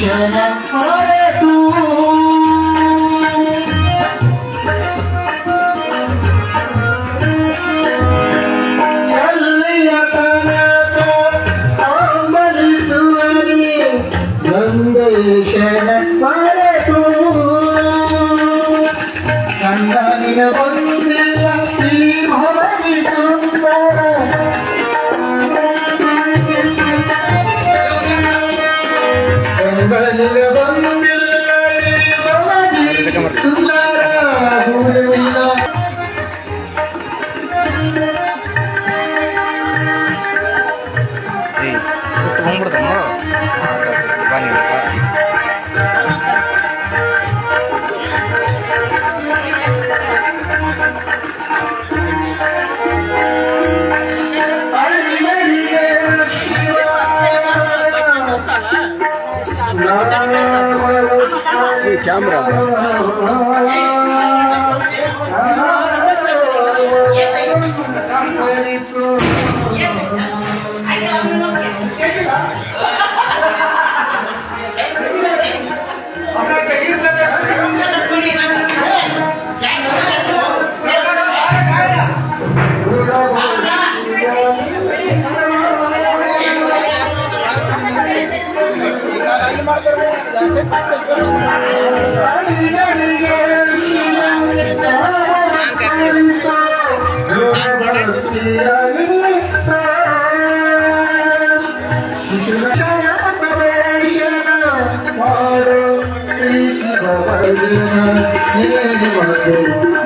ಕ್ಷಣ ಮರೆತು ಎಲ್ಲಿಯ ತನಕ ಹಂಬಲಿಸುವನಿ ನಂದೇಶನ ಮರೆತು ಕಂಡನಿನ ಬಂದಿಲ್ಲ ಈ ಭವನಿ ಸುಂದರ ಕಂಡನಿನ ಬಂದಿಲ್ಲ ಈ ಭವನಿ ಸುಂದರ ಭೂಮಿಯ ಕ್ಯಾಮ್ರಾ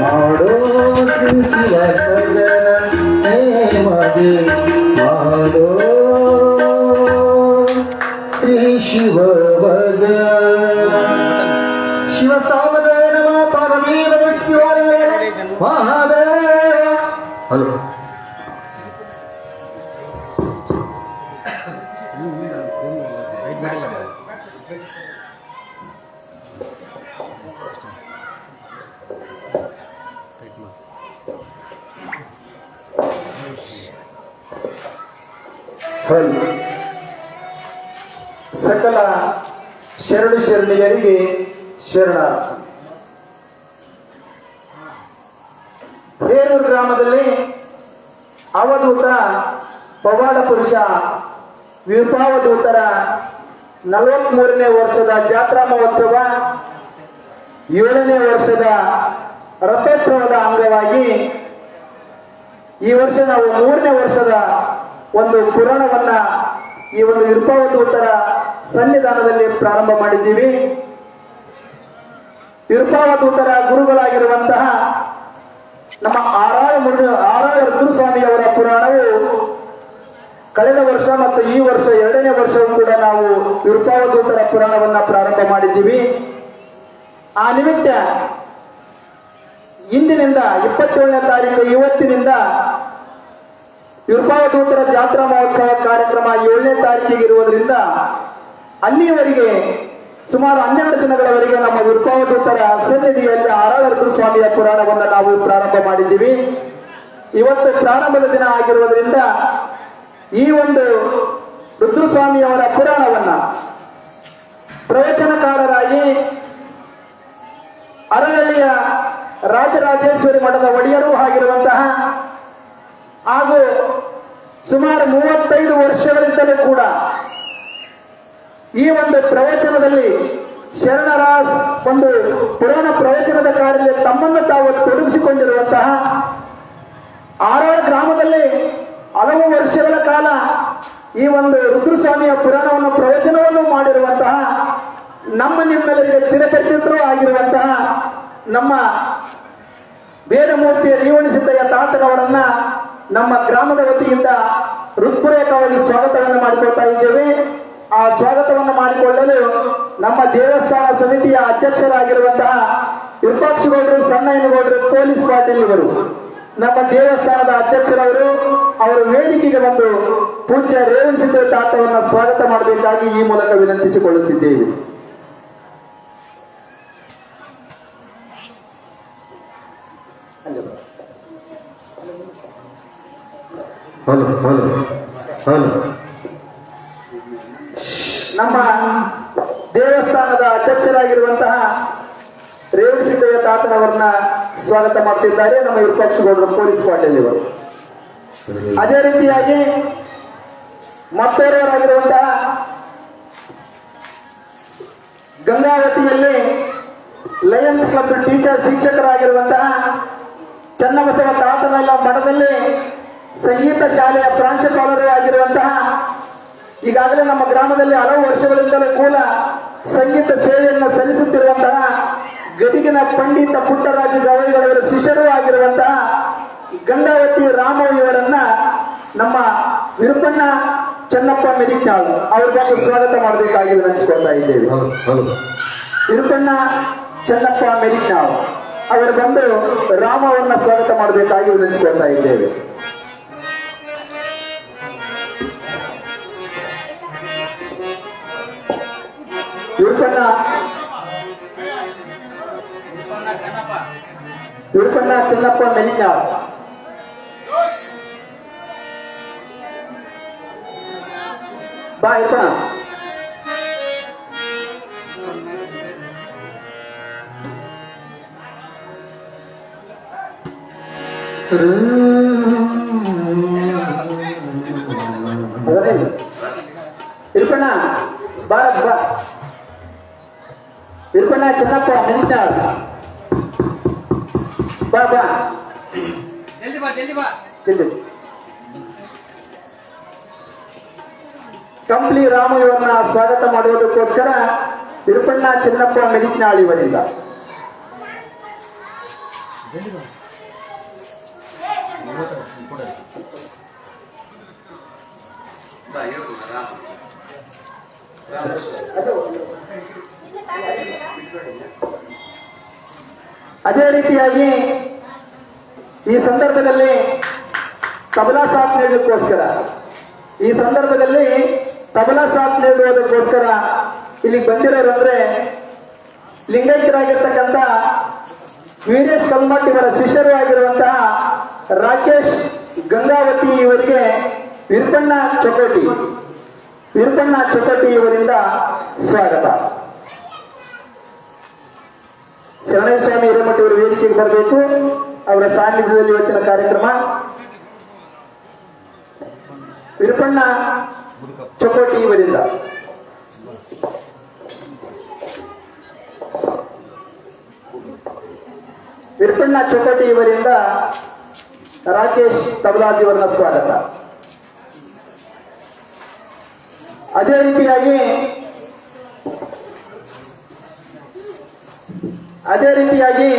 ಮಾಡೋ ಶಿವ ಭಜನ ಮದೆ ಮಾಡೋ ಶ್ರೀ ಶಿವ ಭಜನ ಶಿವ ಸಾಮದೇವ ನಮಃ ಪಾರ್ವತೀಪತಿ ಶಿವದೇವ ಮಹಾದೇವ. ಹಲೋ ಸಕಲ ಶರಣು ಶರಣಿಯರಿಗೆ ಶರಣಾರ್ಥಿ. ಹೇರೂರು ಗ್ರಾಮದಲ್ಲಿ ಅವಧೂತ ಪವಾಡ ಪುರುಷ ವಿಭಾವಧೂತರ 43ನೇ ವರ್ಷದ ಜಾತ್ರಾ ಮಹೋತ್ಸವ 7ನೇ ವರ್ಷದ ರಥೋತ್ಸವದ ಅಂಗವಾಗಿ ಈ ವರ್ಷ ನಾವು 3ನೇ ವರ್ಷದ ಒಂದು ಪುರಾಣವನ್ನ ಈ ಒಂದು ವಿಭಾವಧೂತರ ಸನ್ನಿಧಾನದಲ್ಲಿ ಪ್ರಾರಂಭ ಮಾಡಿದ್ದೀವಿ. ವಿಭಾವಧೂತರ ಗುರುಗಳಾಗಿರುವಂತಹ ನಮ್ಮ ಆರಾಳ ರುದ್ರಸ್ವಾಮಿಯವರ ಪುರಾಣವು ಕಳೆದ ವರ್ಷ ಮತ್ತು ಈ ವರ್ಷ 2ನೇ ವರ್ಷವೂ ಕೂಡ ನಾವು ವಿಭಾವಧೂತರ ಪುರಾಣವನ್ನ ಪ್ರಾರಂಭ ಮಾಡಿದ್ದೀವಿ. ಆ ನಿಮಿತ್ತ ಇಂದಿನಿಂದ 27ನೇ ತಾರೀಕು ಇವತ್ತಿನಿಂದ ವಿಭಾವಧೂತರ ಜಾತ್ರಾ ಮಹೋತ್ಸವ ಕಾರ್ಯಕ್ರಮ 7ನೇ ತಾರೀಕಿಗೆ ಇರುವುದರಿಂದ ಅಲ್ಲಿಯವರೆಗೆ ಸುಮಾರು 12 ದಿನಗಳವರೆಗೆ ನಮ್ಮ ವಿಭಾವಧೂತರ ಸನ್ನಿಧಿಯಲ್ಲಿ ಆರಾಳ ರುದ್ರಸ್ವಾಮಿಯ ಪುರಾಣವನ್ನು ನಾವು ಪ್ರಾರಂಭ ಮಾಡಿದ್ದೀವಿ. ಇವತ್ತು ಪ್ರಾರಂಭದ ದಿನ ಆಗಿರುವುದರಿಂದ ಈ ಒಂದು ರುದ್ರಸ್ವಾಮಿಯವರ ಪುರಾಣವನ್ನ ಪ್ರವಚನಕಾರರಾಗಿ ಅರಳಳ್ಳಿಯ ರಾಜರಾಜೇಶ್ವರಿ ಮಠದ ಒಡೆಯರೂ ಆಗಿರುವಂತಹ ಹಾಗೂ ಸುಮಾರು 35 ವರ್ಷಗಳಿಂದಲೂ ಕೂಡ ಈ ಒಂದು ಪ್ರವಚನದಲ್ಲಿ ಶರಣರ ಒಂದು ಪುರಾಣ ಪ್ರವಚನದ ಕಾರ್ಯದಲ್ಲಿ ತಮ್ಮನ್ನು ತಾವು ತೊಡಗಿಸಿಕೊಂಡಿರುವಂತಹ ಆರಾಳ ಗ್ರಾಮದಲ್ಲಿ ಹಲವು ವರ್ಷಗಳ ಕಾಲ ಈ ಒಂದು ರುದ್ರಸ್ವಾಮಿಯ ಪುರಾಣವನ್ನು ಪ್ರವಚನವನ್ನು ಮಾಡಿರುವಂತಹ ನಿಮ್ಮೆಲ್ಲರಿಗೆ ಚಿರಪರಿಚಿತರೂ ಆಗಿರುವಂತಹ ನಮ್ಮ ವೇದಮೂರ್ತಿಯ ರೇವಣಸಿದ್ದಯ್ಯ ತಾತನವರನ್ನ ನಮ್ಮ ಗ್ರಾಮದ ವತಿಯಿಂದ ಹೃತ್ಪೂರ್ವಕವಾಗಿ ಸ್ವಾಗತವನ್ನು ಮಾಡಿಕೊಳ್ತಾ ಇದ್ದೇವೆ. ಆ ಸ್ವಾಗತವನ್ನು ಮಾಡಿಕೊಳ್ಳಲು ನಮ್ಮ ದೇವಸ್ಥಾನ ಸಮಿತಿಯ ಅಧ್ಯಕ್ಷರಾಗಿರುವಂತಹ ವಿರೂಪಾಕ್ಷಗೌಡರು, ಸಣ್ಣಯ್ಯನಗೌಡರು, ಪೊಲೀಸ್ ಪಾಟೀಲ್ ಇವರು ನಮ್ಮ ದೇವಸ್ಥಾನದ ಅಧ್ಯಕ್ಷರವರು ಅವರು ವೇದಿಕೆಗೆ ಬಂದು ಪೂಜ್ಯ ರೇವಣಸಿದ್ದಯ್ಯ ತಾತವನ್ನ ಸ್ವಾಗತ ಮಾಡಬೇಕಾಗಿ ಈ ಮೂಲಕ ವಿನಂತಿಸಿಕೊಳ್ಳುತ್ತಿದ್ದೇವೆ. ಹಲೋ ಹಲೋ ಹಲೋ ನಮ್ಮ ದೇವಸ್ಥಾನದ ಅಧ್ಯಕ್ಷರಾಗಿರುವಂತಹ ರೇವಣಸಿದ್ದಯ್ಯ ತಾತನವರನ್ನ ಸ್ವಾಗತ ಮಾಡ್ತಿದ್ದಾರೆ ನಮ್ಮ ವಿರೂಪಾಕ್ಷಗೌಡರು ಪೊಲೀಸ್ ಪಾಟೀಲ್ ಇವರು. ಅದೇ ರೀತಿಯಾಗಿ ಮತ್ತೋರ್ವರಾಗಿರುವಂತಹ ಗಂಗಾವತಿಯಲ್ಲಿ ಲಯನ್ಸ್ ಕ್ಲಬ್ ಟೀಚರ್ ಶಿಕ್ಷಕರಾಗಿರುವಂತಹ ಚನ್ನಬಸವ ತಾತನಲ್ಲ ಮಠದಲ್ಲಿ ಸಂಗೀತ ಶಾಲೆಯ ಪ್ರಾಂಶುಪಾಲರು ಆಗಿರುವಂತಹ ಈಗಾಗಲೇ ನಮ್ಮ ಗ್ರಾಮದಲ್ಲಿ ಹಲವು ವರ್ಷಗಳಿಂದಲೂ ಕೂಡ ಸಂಗೀತ ಸೇವೆಯನ್ನು ಸಲ್ಲಿಸುತ್ತಿರುವಂತಹ ಗದಿಗಿನ ಪಂಡಿತ ಪುಟ್ಟರಾಜು ಗವೈಗಳವರ ಶಿಷ್ಯರೂ ಆಗಿರುವಂತಹ ಗಂಗಾವತಿ ರಾಮ ಇವರನ್ನ ನಮ್ಮ ವಿರುಪಣ್ಣ ಚನ್ನಪ್ಪ ಮೆದಿಕ್ನಾಳ್ ಅವ್ರಿಗೊಂದು ಸ್ವಾಗತ ಮಾಡಬೇಕಾಗಿ ನೆನೆಸ್ಕೊಳ್ತಾ ಇದ್ದೇವೆ. ವಿರುಪಣ್ಣ ಚನ್ನಪ್ಪ ಮೆದಿಕ್ನಾಳ್ ಅವರು ಬಂದು ರಾಮ ಅವರನ್ನ ಸ್ವಾಗತ ಮಾಡಬೇಕಾಗಿ ನೆನೆಸ್ಕೊಳ್ತಾ ಇದ್ದೇವೆ. ವಿರುಪಣ್ಣ ಚನ್ನಪ್ಪ ಮೆದಿಕ್ನಾಳ್ ಬಾ ಇರ್ಪಣ್ಣ. ಇರ್ಪಣ್ಣ ಬಾರತ್ ಬಾ. ಇರ್ಪಣ್ಣ ಚನ್ನಪ್ಪ ಮೆದಿಕ್ನಾಳ್ ಬಾ ಬಾ ಜಲ್ದಿ. ಕಂಪ್ಲಿ ರಾಮು ಇವರನ್ನ ಸ್ವಾಗತ ಮಾಡುವುದಕ್ಕೋಸ್ಕರ ವಿರುಪಣ್ಣ ಚನ್ನಪ್ಪ ಮೆದಿಕ್ನಾಳ್ ಇವರಿಂದ ಅದೇ ರೀತಿಯಾಗಿ ಈ ಸಂದರ್ಭದಲ್ಲಿ ತಬಲಾ ಸಾಥ್ ನೀಡುವುದಕ್ಕೋಸ್ಕರ ಇಲ್ಲಿ ಬಂದಿರೋರು ಅಂದ್ರೆ ಲಿಂಗೈಕ್ಯರಾಗಿರ್ತಕ್ಕಂಥ ವೀರೇಶ್ ಕಲ್ಮಠ್ ಇವರ ಶಿಷ್ಯರು ಆಗಿರುವಂತಹ ರಾಕೇಶ್ ಗಂಗಾವತಿ ಇವರಿಗೆ ವಿರುಪಣ್ಣ ಚೊಕೋಟಿ ಇವರಿಂದ ಸ್ವಾಗತ. ಶರಣಯ್ಯ ಸ್ವಾಮಿ ಹಿರೇಮಠ ಇವರು ವೇದಿಕೆಗೆ ಬರಬೇಕು. ಅವರ ಸಾನ್ನಿಧ್ಯದಲ್ಲಿ ಇವತ್ತಿನ ಕಾರ್ಯಕ್ರಮ. ವಿರುಪಣ್ಣ ಚೊಕೋಟಿ ಇವರಿಂದ ರಾಕೇಶ್ ತಬಲಾಜ್ ಇವರನ್ನ ಸ್ವಾಗತ. ಅದೇ ರೀತಿಯಾಗಿ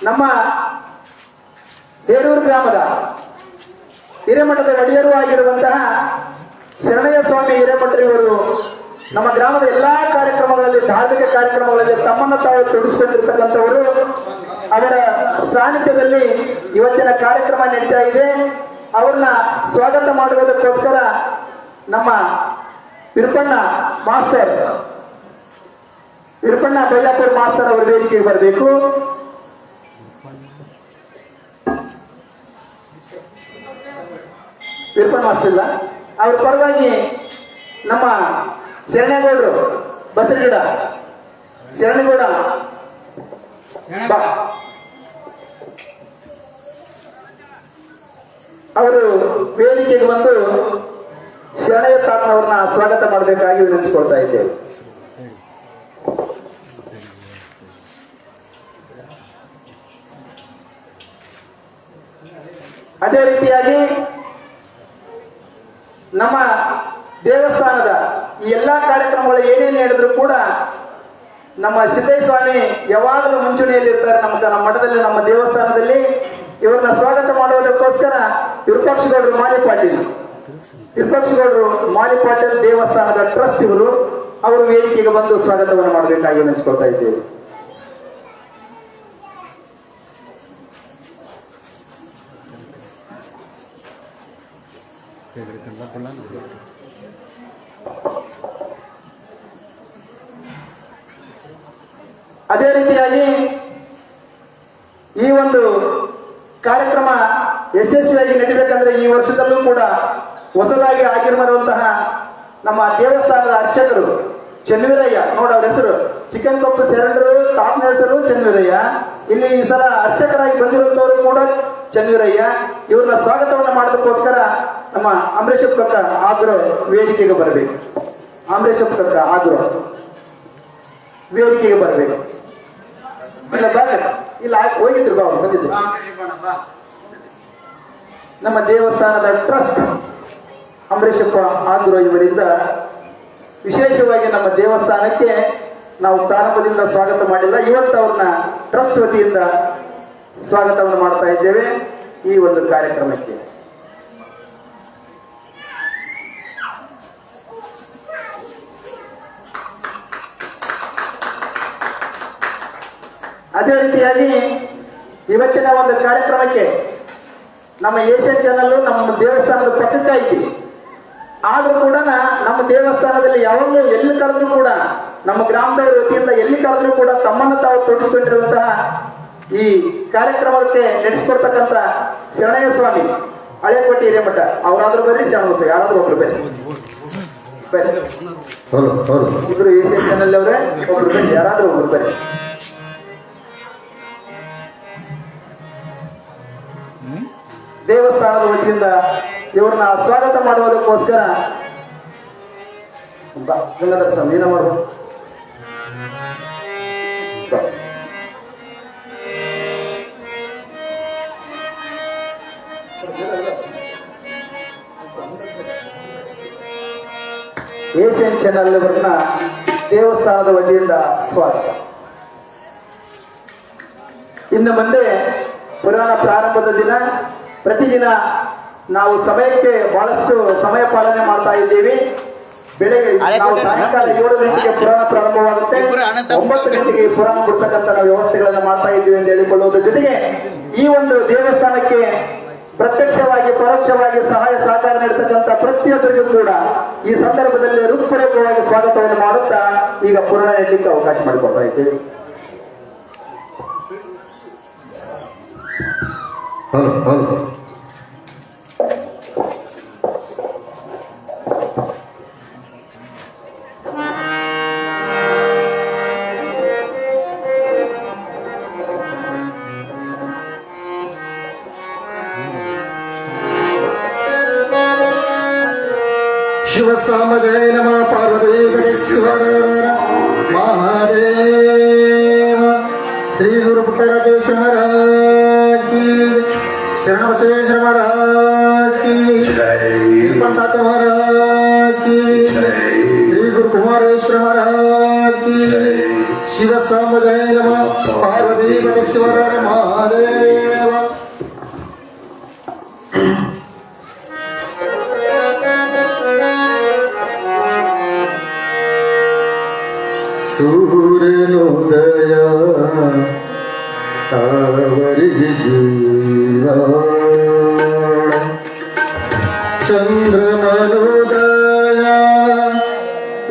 ನಮ್ಮ ಹೇರೂರು ಗ್ರಾಮದ ಹಿರೇಮಠದ ಒಡೆಯರೂ ಆಗಿರುವಂತಹ ಶರಣಯ್ಯ ಸ್ವಾಮಿ ಹಿರೇಮಠರು ಇವರು ನಮ್ಮ ಗ್ರಾಮದ ಎಲ್ಲಾ ಕಾರ್ಯಕ್ರಮಗಳಲ್ಲಿ, ಧಾರ್ಮಿಕ ಕಾರ್ಯಕ್ರಮಗಳಲ್ಲಿ ತಮ್ಮನ್ನು ತಾವು ತೊಡಗಿಸಿಕೊಂಡಿರ್ತಕ್ಕಂಥವರು. ಅವರ ಸಾನ್ನಿಧ್ಯದಲ್ಲಿ ಇವತ್ತಿನ ಕಾರ್ಯಕ್ರಮ ನಡೀತಾ ಇದೆ. ಅವ್ರನ್ನ ಸ್ವಾಗತ ಮಾಡುವುದಕ್ಕೋಸ್ಕರ ನಮ್ಮ ವಿರುಪಣ್ಣ ಬೈಲಾಪುರ ಮಾಸ್ತರ್ ಅವರ ವೇದಿಕೆಗೆ ಬರಬೇಕು. ವಿರುಪಣ್ಣ ಮಾಸ್ಟರ್ ಇಲ್ಲ, ಅವ್ರ ಪರವಾಗಿ ನಮ್ಮ ಶರಣೇಗೌಡರು ಬಸರಗಿಡ ಶರಣೇಗೌಡ ಅವರು ವೇದಿಕೆಗೆ ಬಂದು ಶರಣಯ್ಯ ತಾತನವ್ರನ್ನ ಸ್ವಾಗತ ಮಾಡಬೇಕಾಗಿ ವಿನಂತಿಸಿಕೊಳ್ತಾ ಇದ್ದೇವೆ. ಅದೇ ರೀತಿಯಾಗಿ ನಮ್ಮ ದೇವಸ್ಥಾನದ ಈ ಎಲ್ಲಾ ಕಾರ್ಯಕ್ರಮಗಳು ಏನೇನು ಹೇಳಿದ್ರು ಕೂಡ ನಮ್ಮ ಸಿದ್ದಯ್ಯ ಸ್ವಾಮಿ ಯಾವಾಗಲೂ ಮುಂಚೂಣಿಯಲ್ಲಿ ಇರ್ತಾರೆ. ನಮ್ಮ ಮಠದಲ್ಲಿ, ನಮ್ಮ ದೇವಸ್ಥಾನದಲ್ಲಿ ಇವ್ರನ್ನ ಸ್ವಾಗತ ಮಾಡುವುದಕ್ಕೋಸ್ಕರ ವಿರೂಪಾಕ್ಷಗೌಡರು ಮಾಲಿ ಪಾಟೀಲ್ ದೇವಸ್ಥಾನದ ಟ್ರಸ್ಟ್ ಇವರು, ಅವರು ವೇದಿಕೆಗೆ ಬಂದು ಸ್ವಾಗತವನ್ನು ಮಾಡಬೇಕಾಗಿ ನೆನೆಸ್ಕೊಳ್ತಾ ಇದ್ದೇವೆ. ಅದೇ ರೀತಿಯಾಗಿ ಈ ಒಂದು ಕಾರ್ಯಕ್ರಮ ಯಶಸ್ವಿಯಾಗಿ ನಡೀಬೇಕಂದ್ರೆ ಈ ವರ್ಷದಲ್ಲೂ ಕೂಡ ಹೊಸದಾಗಿ ಆಗಿರುವಂತಹ ನಮ್ಮ ದೇವಸ್ಥಾನದ ಅರ್ಚಕರು ಚನ್ವೀರಯ್ಯ ನೋಡ ಅವ್ರ ಹೆಸರು ಚಿಕನ್ ಕೊಪ್ಪು ಶರಣರು ತಾತನ ಹೆಸರು ಚನ್ವೀರಯ್ಯ. ಇಲ್ಲಿ ಈ ಸಲ ಅರ್ಚಕರಾಗಿ ಬಂದಿರುವಂತವರು ಕೂಡ ಚನ್ವೀರಯ್ಯ. ಇವ್ರನ್ನ ಸ್ವಾಗತವನ್ನ ಮಾಡೋದಕ್ಕೋಸ್ಕರ ನಮ್ಮ ಅಂಬರೀಷಪ್ಪ ಕಕ್ಕ ಆಗ್ರೋ ವೇದಿಕೆಗೆ ಬರಬೇಕು. ಅಂಬರೀಷಪ್ಪ ಕಕ್ಕ ಆಗ್ರೋ ವೇದಿಕೆಗೆ ಬರಬೇಕು. ಇಲ್ಲ ಬಾ ಇಲ್ಲ ಹೋಗಿದ್ರು ಬಾ ಅವ್ರು ಬಂದಿದ್ರು. ನಮ್ಮ ದೇವಸ್ಥಾನದ ಟ್ರಸ್ಟ್ ಅಂಬರೀಷಪ್ಪ ಆಗ್ರೋ ಇವರಿಂದ ವಿಶೇಷವಾಗಿ ನಮ್ಮ ದೇವಸ್ಥಾನಕ್ಕೆ ನಾವು ಪ್ರಾರಂಭದಿಂದ ಸ್ವಾಗತ ಮಾಡಿಲ್ಲ. ಇವತ್ತು ಅವ್ರನ್ನ ಟ್ರಸ್ಟ್ ವತಿಯಿಂದ ಸ್ವಾಗತವನ್ನು ಮಾಡ್ತಾ ಇದ್ದೇವೆ ಈ ಒಂದು ಕಾರ್ಯಕ್ರಮಕ್ಕೆ. ಅದೇ ರೀತಿಯಾಗಿ ಇವತ್ತಿನ ಒಂದು ಕಾರ್ಯಕ್ರಮಕ್ಕೆ ನಮ್ಮ ಏಷ್ಯನ್ ಚಾನಲ್ ನಮ್ಮ ದೇವಸ್ಥಾನದ ಪಕ್ಕಕ್ಕೆ ಐತಿ. ಆದ್ರೂ ಕೂಡ ನಮ್ಮ ದೇವಸ್ಥಾನದಲ್ಲಿ ಯಾವಾಗಲೂ ಎಲ್ಲಿ ಕರೆದ್ರು ಕೂಡ ನಮ್ಮ ಗ್ರಾಮದವರ ವತಿಯಿಂದ ಎಲ್ಲಿ ಕರೆದ್ರು ಕೂಡ ತಮ್ಮನ್ನು ತಾವು ತೊಡಗಿಸಿಕೊಂಡಿರುವಂತಹ ಈ ಕಾರ್ಯಕ್ರಮಕ್ಕೆ ನಡೆಸಿಕೊಡ್ತಕ್ಕಂಥ ಶರಣಯ್ಯ ಸ್ವಾಮಿ ಹಳೆಕೋಟೆ ಹಿರೇಮಠ ಅವರಾದ್ರೂ ಬರ್ರಿ, ಶರಣ ಯಾರಾದ್ರೂ ಒಬ್ರು ಬರ್ರಿ. ಇಬ್ರು ಏಷ್ಯನ್ ಚಾನಲ್ ಅವರೇ, ಒಬ್ರು ಬರ್ರಿ, ಯಾರಾದ್ರೂ ಒಬ್ರು ಬರ್ರಿ. ದೇವಸ್ಥಾನದ ವತಿಯಿಂದ ಇವ್ರನ್ನ ಸ್ವಾಗತ ಮಾಡುವುದಕ್ಕೋಸ್ಕರ ಗಂಗಾಧರ ಸ್ವಾಮಿ ಏನ ಮಾಡ್ಬೋದು. ಏಷ್ಯನ್ ಚಾನಲ್ ಅವರನ್ನ ದೇವಸ್ಥಾನದ ವತಿಯಿಂದ ಸ್ವಾಗತ. ಇನ್ನು ಮುಂದೆ ಪುರಾಣ ಪ್ರಾರಂಭದ ದಿನ ಪ್ರತಿದಿನ ನಾವು ಸಮಯಕ್ಕೆ ಬಹಳಷ್ಟು ಸಮಯ ಪಾಲನೆ ಮಾಡ್ತಾ ಇದ್ದೀವಿ. ಬೆಳಗ್ಗೆ ನಾವು ಸಾಯಂಕಾಲ 7 ಗಂಟೆಗೆ ಪುರಾಣ ಪ್ರಾರಂಭವಾಗುತ್ತೆ, 9 ಗಂಟೆಗೆ ಪುರಾಣ ಕೊಡ್ತಕ್ಕಂಥ ನಾವು ವ್ಯವಸ್ಥೆಗಳನ್ನ ಮಾಡ್ತಾ ಇದ್ದೀವಿ ಅಂತ ಹೇಳಿಕೊಳ್ಳುವುದರ ಜೊತೆಗೆ ಈ ಒಂದು ದೇವಸ್ಥಾನಕ್ಕೆ ಪ್ರತ್ಯಕ್ಷವಾಗಿ ಪರೋಕ್ಷವಾಗಿ ಸಹಾಯ ಸಹಕಾರ ನೀಡತಕ್ಕಂಥ ಪ್ರತಿಯೊಬ್ಬರಿಗೂ ಕೂಡ ಈ ಸಂದರ್ಭದಲ್ಲಿ ಹೃತ್ಪೂರ್ವಕವಾಗಿ ಸ್ವಾಗತವನ್ನು ಮಾಡುತ್ತಾ ಈಗ ಪುರಾಣ ನೀಡಲಿಕ್ಕೆ ಅವಕಾಶ ಮಾಡಿಕೊಡ್ತಾ ಇದ್ದೇವೆ. ಶಿವ ಸಾಮ ಜಯ ನಮ ಪಾರ್ವತೀಶ್ವರ ಮಹಾದೇವ. ಶ್ರೀ ಗುರು ಪುಟ್ಟರಾಜೇಶ್ವರ ಮಹಾರಾಜ್ ಕಿ, ಶರಣ ಬಸವೇಶ್ವರ ಮಹಾರಾಜ್ ಕಿ, पंडात महाराज की, श्री गुरु कुमारेश्वर महाराज की, शिव साम जय नमः पार्वती पतीश्वर महादेव. सूर्योदय तावरी जीवा, चंद्रमनोदय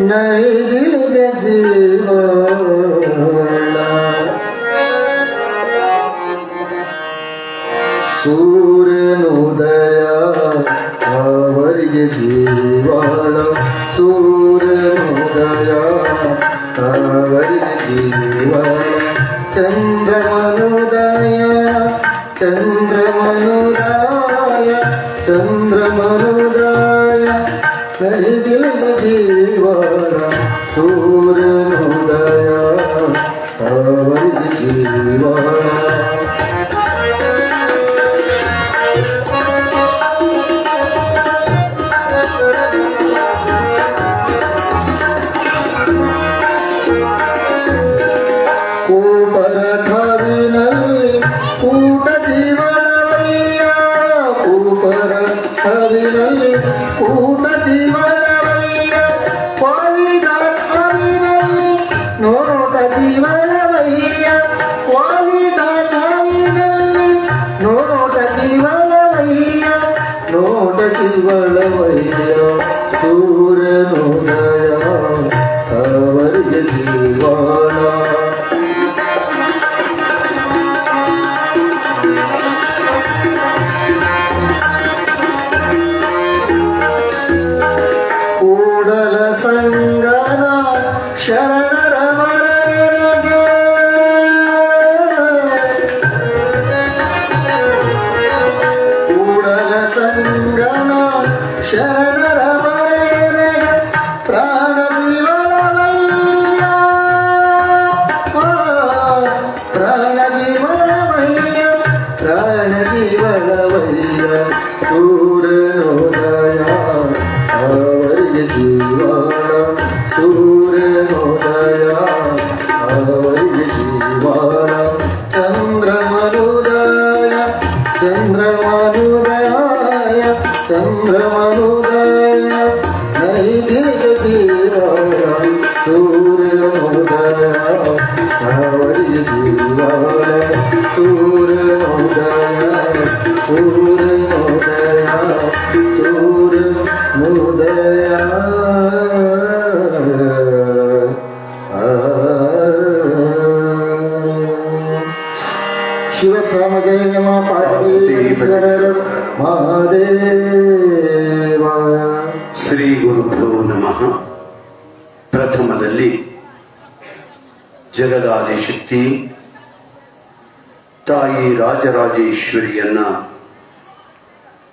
नई दिल के जीवा, सूर्योदय तावरी जीवाला, सूर्योदय जीवाला, चंद्रमनोदय चंद्रमनोदय चंद्रमनोदय नई दिल जीवाला, सूर्योदय जीवाला. ಸಮಜಯ ನಮ ಪಾರ್ವತೀಶ್ವರ ಮಹಾದೇವ. ಶ್ರೀ ಗುರುಭ್ಯೋ ನಮಃ. ಪ್ರಥಮದಲ್ಲಿ ಜಗದಾದಿಶಕ್ತಿ ತಾಯಿ ರಾಜರಾಜೇಶ್ವರಿಯನ್ನ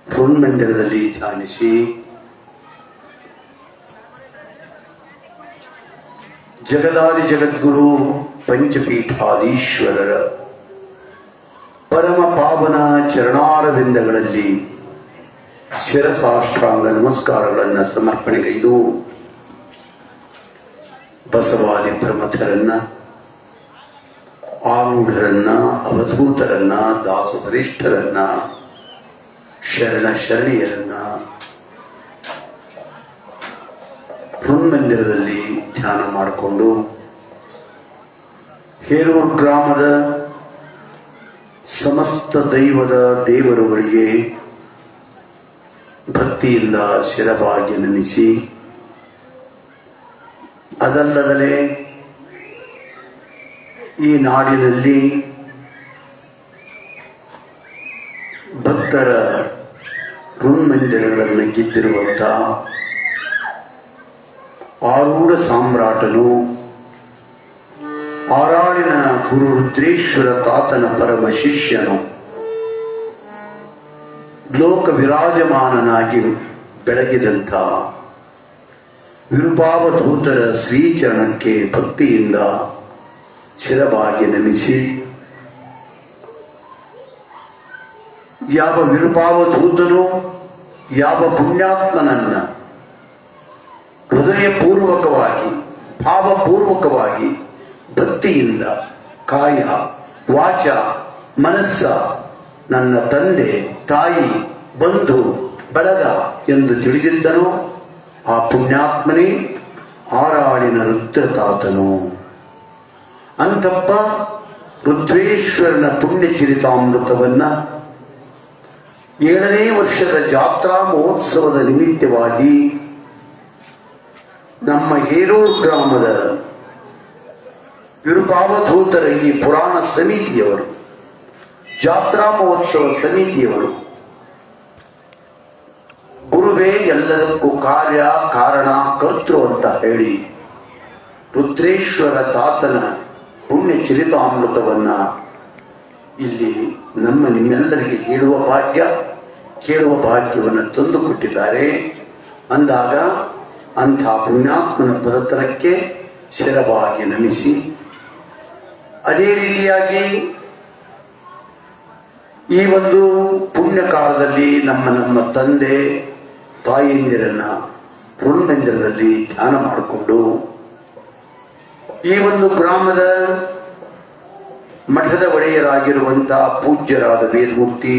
ಹೃನ್ಮಂದಿರದಲ್ಲಿ ಧ್ಯಾನಿಸಿ ಜಗದಾದಿ ಜಗದ್ಗುರು ಪಂಚಪೀಠಾಧೀಶ್ವರರ ಪರಮ ಪಾವನ ಚರಣಾರವಿಂದಗಳಲ್ಲಿ ಶಿರಸಾಷ್ಟಾಂಗ ನಮಸ್ಕಾರಗಳನ್ನು ಸಮರ್ಪಣೆಗೈದು ಬಸವಾದಿ ಪ್ರಮಥರನ್ನ, ಆರೂಢರನ್ನ, ಅವಧೂತರನ್ನ, ದಾಸ ಶ್ರೇಷ್ಠರನ್ನ, ಶರಣ ಶರಣೆಯರನ್ನ ಹೃನ್ಮಂದಿರದಲ್ಲಿ ಧ್ಯಾನ ಮಾಡಿಕೊಂಡು ಹೇರೂರು ಗ್ರಾಮದ ಸಮಸ್ತ ದೈವದ ದೇವರುಗಳಿಗೆ ಭಕ್ತಿಯಿಂದ ಶಿರವಾಗಿ ನೆನೆಸಿ, ಅದಲ್ಲದಲೇ ಈ ನಾಡಿನಲ್ಲಿ ಭಕ್ತರ ಹೃನ್ಮಂದಿರಗಳನ್ನು ಗೆದ್ದಿರುವಂಥ ಆರೂಢ ಸಾಮ್ರಾಟನು, ಆರಾಳಿನ ಗುರು ರುದ್ರೇಶ್ವರ ತಾತನ ಪರಮ ಶಿಷ್ಯನು, ಲೋಕ ವಿರಾಜಮಾನನಾಗಿ ಬೆಳಗಿದಂಥ ವಿರೂಪಾವಧೂತರ ಶ್ರೀಚರಣಕ್ಕೆ ಭಕ್ತಿಯಿಂದ ಶಿರವಾಗಿ ನಮಿಸಿ, ಯಾವ ವಿರೂಪಾವಧೂತನು ಯಾವ ಪುಣ್ಯಾತ್ಮನನ್ನ ಹೃದಯಪೂರ್ವಕವಾಗಿ ಭಾವಪೂರ್ವಕವಾಗಿ ಭಕ್ತಿಯಿಂದ ಕಾಯ ವಾಚ ಮನಸ್ಸ ನನ್ನ ತಂದೆ ತಾಯಿ ಬಂಧು ಬಳಗ ಎಂದು ತಿಳಿದಿದ್ದನೋ ಆ ಪುಣ್ಯಾತ್ಮನೇ ಆರಾಳಿನ ರುದ್ರತಾತನು. ಅಂತಪ್ಪ ರುದ್ರೇಶ್ವರನ ಪುಣ್ಯ ಚರಿತಾಮೃತವನ್ನ 7ನೇ ವರ್ಷದ ಜಾತ್ರಾ ಮಹೋತ್ಸವದ ನಿಮಿತ್ತವಾಗಿ ನಮ್ಮ ಹೇರೂರು ಗ್ರಾಮದ ವಿರೂಪಾವಧೂತರ ಈ ಪುರಾಣ ಸಮಿತಿಯವರು, ಜಾತ್ರಾ ಮಹೋತ್ಸವ ಸಮಿತಿಯವರು, ಗುರುವೇ ಎಲ್ಲದಕ್ಕೂ ಕಾರ್ಯ ಕಾರಣ ಕರ್ತೃ ಅಂತ ಹೇಳಿ ರುದ್ರೇಶ್ವರ ತಾತನ ಪುಣ್ಯ ಚರಿತಾಮೃತವನ್ನ ಇಲ್ಲಿ ನಿಮ್ಮೆಲ್ಲರಿಗೆ ಹೇಳುವ ಭಾಗ್ಯ, ಕೇಳುವ ಭಾಗ್ಯವನ್ನು ತಂದುಕೊಟ್ಟಿದ್ದಾರೆ. ಅಂದಾಗ ಅಂಥ ಪುಣ್ಯಾತ್ಮನ ಪದತನಕ್ಕೆ ಶಿರವಾಗಿ ನಮಿಸಿ, ಅದೇ ರೀತಿಯಾಗಿ ಈ ಒಂದು ಪುಣ್ಯ ಕಾಲದಲ್ಲಿ ನಮ್ಮ ತಂದೆ ತಾಯಿಯಂದಿರನ್ನ ಹೃನ್ಮಂದಿರದಲ್ಲಿ ಧ್ಯಾನ ಮಾಡಿಕೊಂಡು ಈ ಒಂದು ಗ್ರಾಮದ ಮಠದ ಒಡೆಯರಾಗಿರುವಂತಹ ಪೂಜ್ಯರಾದ ವೇದಮೂರ್ತಿ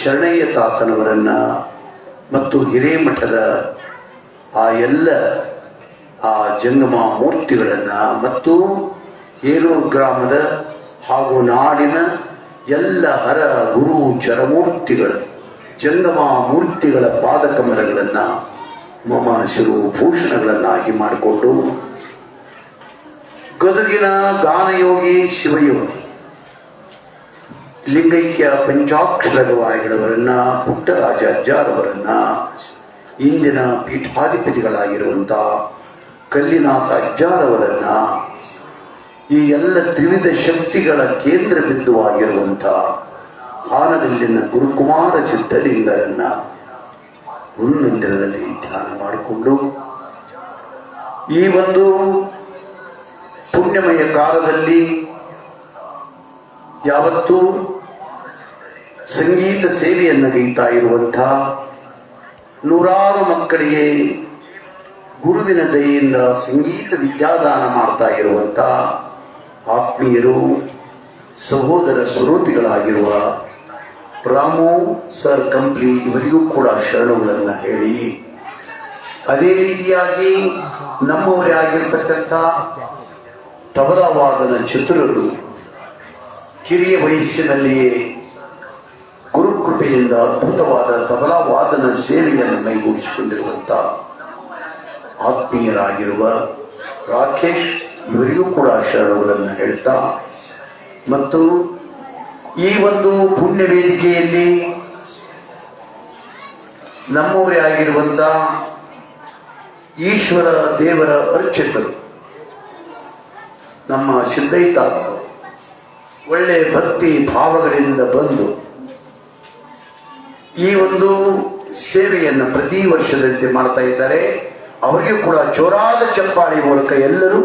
ಶರಣಯ್ಯ ತಾತನವರನ್ನ ಮತ್ತು ಹಿರೇಮಠದ ಆ ಎಲ್ಲ ಆ ಜಂಗಮ ಮೂರ್ತಿಗಳನ್ನ ಮತ್ತು ಹೇರೂರು ಗ್ರಾಮದ ಹಾಗೂ ನಾಡಿನ ಎಲ್ಲ ಹರ ಗುರು ಚರಮೂರ್ತಿಗಳ ಜಂಗಮ ಮೂರ್ತಿಗಳ ಪಾದಕಮಲಗಳನ್ನ ಮಮ ಶಿರು ಭೂಷಣಗಳನ್ನಾಗಿ ಮಾಡಿಕೊಂಡು ಗದಗಿನ ಗಾನಯೋಗಿ ಶಿವಯೋಗಿ ಲಿಂಗೈಕ್ಯ ಪಂಚಾಕ್ಷರ ಗವಾಯಿಗಳವರನ್ನ, ಪುಟ್ಟರಾಜ ಅಜ್ಜಾರವರನ್ನ, ಇಂದಿನ ಪೀಠಾಧಿಪತಿಗಳಾಗಿರುವಂಥ ಕಲ್ಲಿನಾಥ ಅಜ್ಜಾರವರನ್ನ, ಈ ಎಲ್ಲ ತ್ರಿವಿಧ ಶಕ್ತಿಗಳ ಕೇಂದ್ರ ಬಿಂದುವಾಗಿರುವಂಥ ಹಾನಗಲ್ಲಿನ ಗುರುಕುಮಾರ ಸಿದ್ಧಲಿಂಗರನ್ನ ಹೃನ್ಮಂದಿರದಲ್ಲಿ ಧ್ಯಾನ ಮಾಡಿಕೊಂಡು ಈ ಒಂದು ಪುಣ್ಯಮಯ ಕಾಲದಲ್ಲಿ ಯಾವತ್ತೂ ಸಂಗೀತ ಸೇವೆಯನ್ನು ಗೈತಾ ಇರುವಂಥ ನೂರಾರು ಮಕ್ಕಳಿಗೆ ಗುರುವಿನ ದಯೆಯಿಂದ ಸಂಗೀತ ವಿದ್ಯಾದಾನ ಮಾಡ್ತಾ ಇರುವಂಥ ಆತ್ಮೀಯರು, ಸಹೋದರ ಸ್ವರೂಪಿಗಳಾಗಿರುವ ರಾಮು ಸರ್ ಕಂಪ್ಲಿ ಇವರಿಗೂ ಕೂಡ ಶರಣುಗಳನ್ನು ಹೇಳಿ, ಅದೇ ರೀತಿಯಾಗಿ ನಮ್ಮವರೇ ಆಗಿರ್ತಕ್ಕಂಥ ತಬಲಾವಾದನ ಚತುರರು ಕಿರಿಯ ವಯಸ್ಸಿನಲ್ಲಿಯೇ ಗುರುಕೃಪೆಯಿಂದ ಅದ್ಭುತವಾದ ತಬಲಾವಾದನ ಸೇವೆಯನ್ನು ಮೈಗೂಡಿಸಿಕೊಂಡಿರುವಂಥ ಆತ್ಮೀಯರಾಗಿರುವ ರಾಕೇಶ್ ಇವರಿಗೂ ಕೂಡ ಶರಣುಗಳನ್ನು ಹೇಳ್ತಾ, ಮತ್ತು ಈ ಒಂದು ಪುಣ್ಯ ವೇದಿಕೆಯಲ್ಲಿ ನಮ್ಮವರೇ ಆಗಿರುವಂತ ಈಶ್ವರ ದೇವರ ಅರ್ಚಕರು ನಮ್ಮ ಸಿದ್ದಯ್ಯ ಒಳ್ಳೆ ಭಕ್ತಿ ಭಾವಗಳಿಂದ ಬಂದು ಈ ಒಂದು ಸೇವೆಯನ್ನು ಪ್ರತಿ ವರ್ಷದಂತೆ ಮಾಡ್ತಾ ಇದ್ದಾರೆ. ಅವರಿಗೂ ಕೂಡ ಜೋರಾದ ಚಪ್ಪಾಳಿ ಮೂಲಕ ಎಲ್ಲರೂ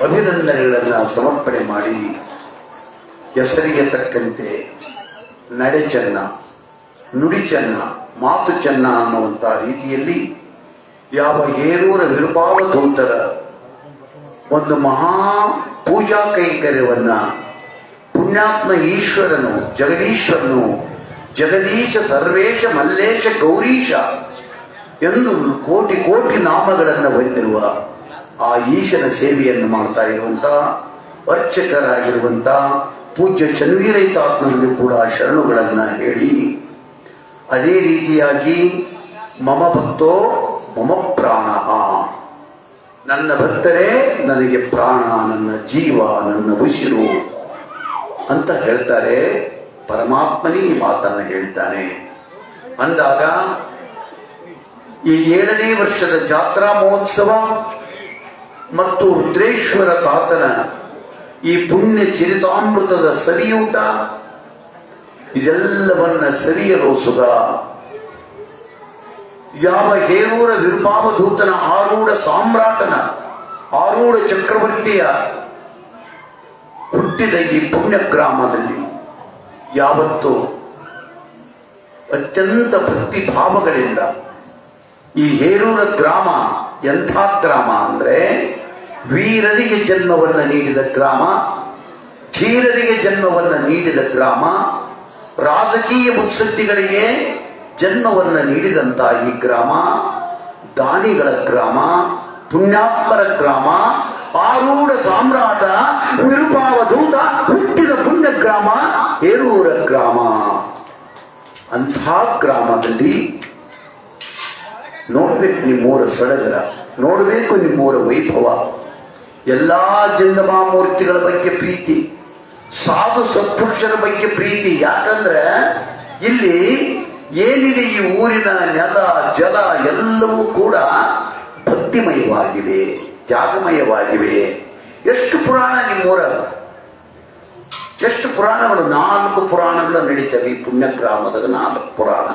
ಅಭಿನಂದನೆಗಳನ್ನು ಸಮರ್ಪಣೆ ಮಾಡಿ ಹೆಸರಿಗೆ ತಕ್ಕಂತೆ ನಡೆ ಚೆನ್ನ, ನುಡಿ ಚೆನ್ನ, ಮಾತು ಚೆನ್ನ ಅನ್ನುವಂಥ ರೀತಿಯಲ್ಲಿ ಯಾವ ಹೇರೂರ ವಿರುಪಾವಧೂತರ ಒಂದು ಮಹಾ ಪೂಜಾ ಕೈಂಕರ್ಯವನ್ನ ಪುಣ್ಯಾತ್ಮ ಈಶ್ವರನು ಜಗದೀಶ್ವರನು ಜಗದೀಶ ಸರ್ವೇಶ ಮಲ್ಲೇಶ ಗೌರೀಶ ಎಂದು ಕೋಟಿ ಕೋಟಿ ನಾಮಗಳನ್ನು ಹೊಂದಿರುವ ಆ ಈಶನ ಸೇವೆಯನ್ನು ಮಾಡ್ತಾ ಇರುವಂತ ಅರ್ಚಕರಾಗಿರುವಂತ ಪೂಜ್ಯ ಚನ್ನವೀರೈತಾತ್ಮನಿಗೂ ಕೂಡ ಶರಣುಗಳನ್ನ ಹೇಳಿ, ಅದೇ ರೀತಿಯಾಗಿ ಮಮ ಭಕ್ತೋ ಮಮ ಪ್ರಾಣ, ನನ್ನ ಭಕ್ತರೇ ನನಗೆ ಪ್ರಾಣ, ನನ್ನ ಜೀವ, ನನ್ನ ಉಸಿರು ಅಂತ ಹೇಳ್ತಾರೆ. ಪರಮಾತ್ಮನೇ ಈ ಮಾತನ್ನು ಹೇಳ್ತಾನೆ. ಅಂದಾಗ ಈ 7ನೇ ವರ್ಷದ ಜಾತ್ರಾ ಮಹೋತ್ಸವ ಮತ್ತು ರುದ್ರೇಶ್ವರ ತಾತನ ಈ ಪುಣ್ಯ ಚರಿತಾಮೃತದ ಸವಿಯೂಟ ಇದೆಲ್ಲವನ್ನ ಸವಿಯಲು ಸುಗ ಯಾವ ಹೇರೂರ ವಿರುಪಾವಧೂತನ ಆರೂಢ ಸಾಮ್ರಾಟನ ಆರೂಢ ಚಕ್ರವರ್ತಿಯ ಹುಟ್ಟಿದ ಈ ಪುಣ್ಯ ಗ್ರಾಮದಲ್ಲಿ ಯಾವತ್ತು ಅತ್ಯಂತ ಭಕ್ತಿ ಭಾವಗಳಿಂದ ಈ ಹೇರೂರ ಗ್ರಾಮ ಎಂಥ ಗ್ರಾಮ ಅಂದ್ರೆ ವೀರರಿಗೆ ಜನ್ಮವನ್ನು ನೀಡಿದ ಗ್ರಾಮ, ಧೀರರಿಗೆ ಜನ್ಮವನ್ನು ನೀಡಿದ ಗ್ರಾಮ, ರಾಜಕೀಯ ಮುತ್ಸದ್ದಿಗಳಿಗೆ ಜನ್ಮವನ್ನು ನೀಡಿದಂತ ಈ ಗ್ರಾಮ, ದಾನಿಗಳ ಗ್ರಾಮ, ಪುಣ್ಯಾತ್ಮರ ಗ್ರಾಮ, ಆರೂಢ ಸಾಮ್ರಾಟ ವಿರುಪಾವಧೂತ ಹುಟ್ಟಿದ ಪುಣ್ಯ ಗ್ರಾಮ ಹೇರೂರ ಗ್ರಾಮ. ಅಂಥ ಗ್ರಾಮದಲ್ಲಿ ನೋಡ್ಬೇಕು ನಿಮ್ಮೂರ ಸಡಗರ, ನೋಡ್ಬೇಕು ನಿಮ್ಮೂರ ವೈಭವ, ಎಲ್ಲಾ ಜಂಗಮಾಮೂರ್ತಿಗಳ ಬಗ್ಗೆ ಪ್ರೀತಿ, ಸಾಧು ಸತ್ಪುರುಷರ ಬಗ್ಗೆ ಪ್ರೀತಿ. ಯಾಕಂದ್ರೆ ಇಲ್ಲಿ ಏನಿದೆ ಈ ಊರಿನ ನೆಲ ಜಲ ಎಲ್ಲವೂ ಕೂಡ ಭಕ್ತಿಮಯವಾಗಿವೆ, ತ್ಯಾಗಮಯವಾಗಿವೆ. ಎಷ್ಟು ಪುರಾಣ ನಿಮ್ಮೂರ, ಎಷ್ಟು ಪುರಾಣಗಳು, 4 ಪುರಾಣಗಳು ನಡೀತವೆ ಈ ಪುಣ್ಯ ಗ್ರಾಮದಾಗ. 4 ಪುರಾಣ,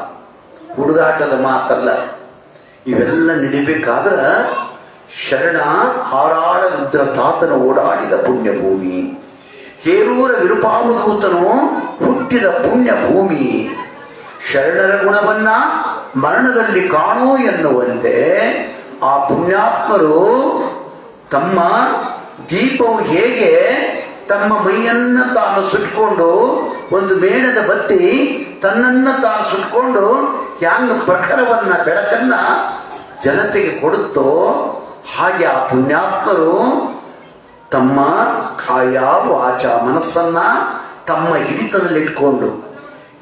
ಹುಡುಗಾಟದ ಮಾತಲ್ಲ. ಇವೆಲ್ಲ ನಡಿಬೇಕಾದ್ರ ಶರಣ ಹಾರಾಳ ರುದ್ರ ತಾತನ ಓಡಾಡಿದ ಪುಣ್ಯ ಭೂಮಿ, ಹೇರೂರ ವಿರುಪಾವಧೂತನು ಹುಟ್ಟಿದ ಪುಣ್ಯ ಭೂಮಿ. ಶರಣರ ಗುಣವನ್ನ ಮರಣದಲ್ಲಿ ಕಾಣು ಎನ್ನುವಂತೆ ಆ ಪುಣ್ಯಾತ್ಮರು ತಮ್ಮ ದೀಪವು ಹೇಗೆ ತಮ್ಮ ಮೈಯನ್ನ ತಾನು ಸುಟ್ಕೊಂಡು, ಒಂದು ಮೇಣದ ಬತ್ತಿ ತನ್ನನ್ನ ತಾನು ಸುಟ್ಕೊಂಡು ಹ್ಯಾಂಗ ಪ್ರಖರವನ್ನ ಬೆಳಕನ್ನ ಜನತೆಗೆ ಕೊಡುತ್ತೋ ಹಾಗೆ ಆ ಪುಣ್ಯಾತ್ಮರು ತಮ್ಮ ಕಾಯ ವಾಚ ಮನಸ್ಸನ್ನ ತಮ್ಮ ಹಿಡಿತದಲ್ಲಿಟ್ಕೊಂಡು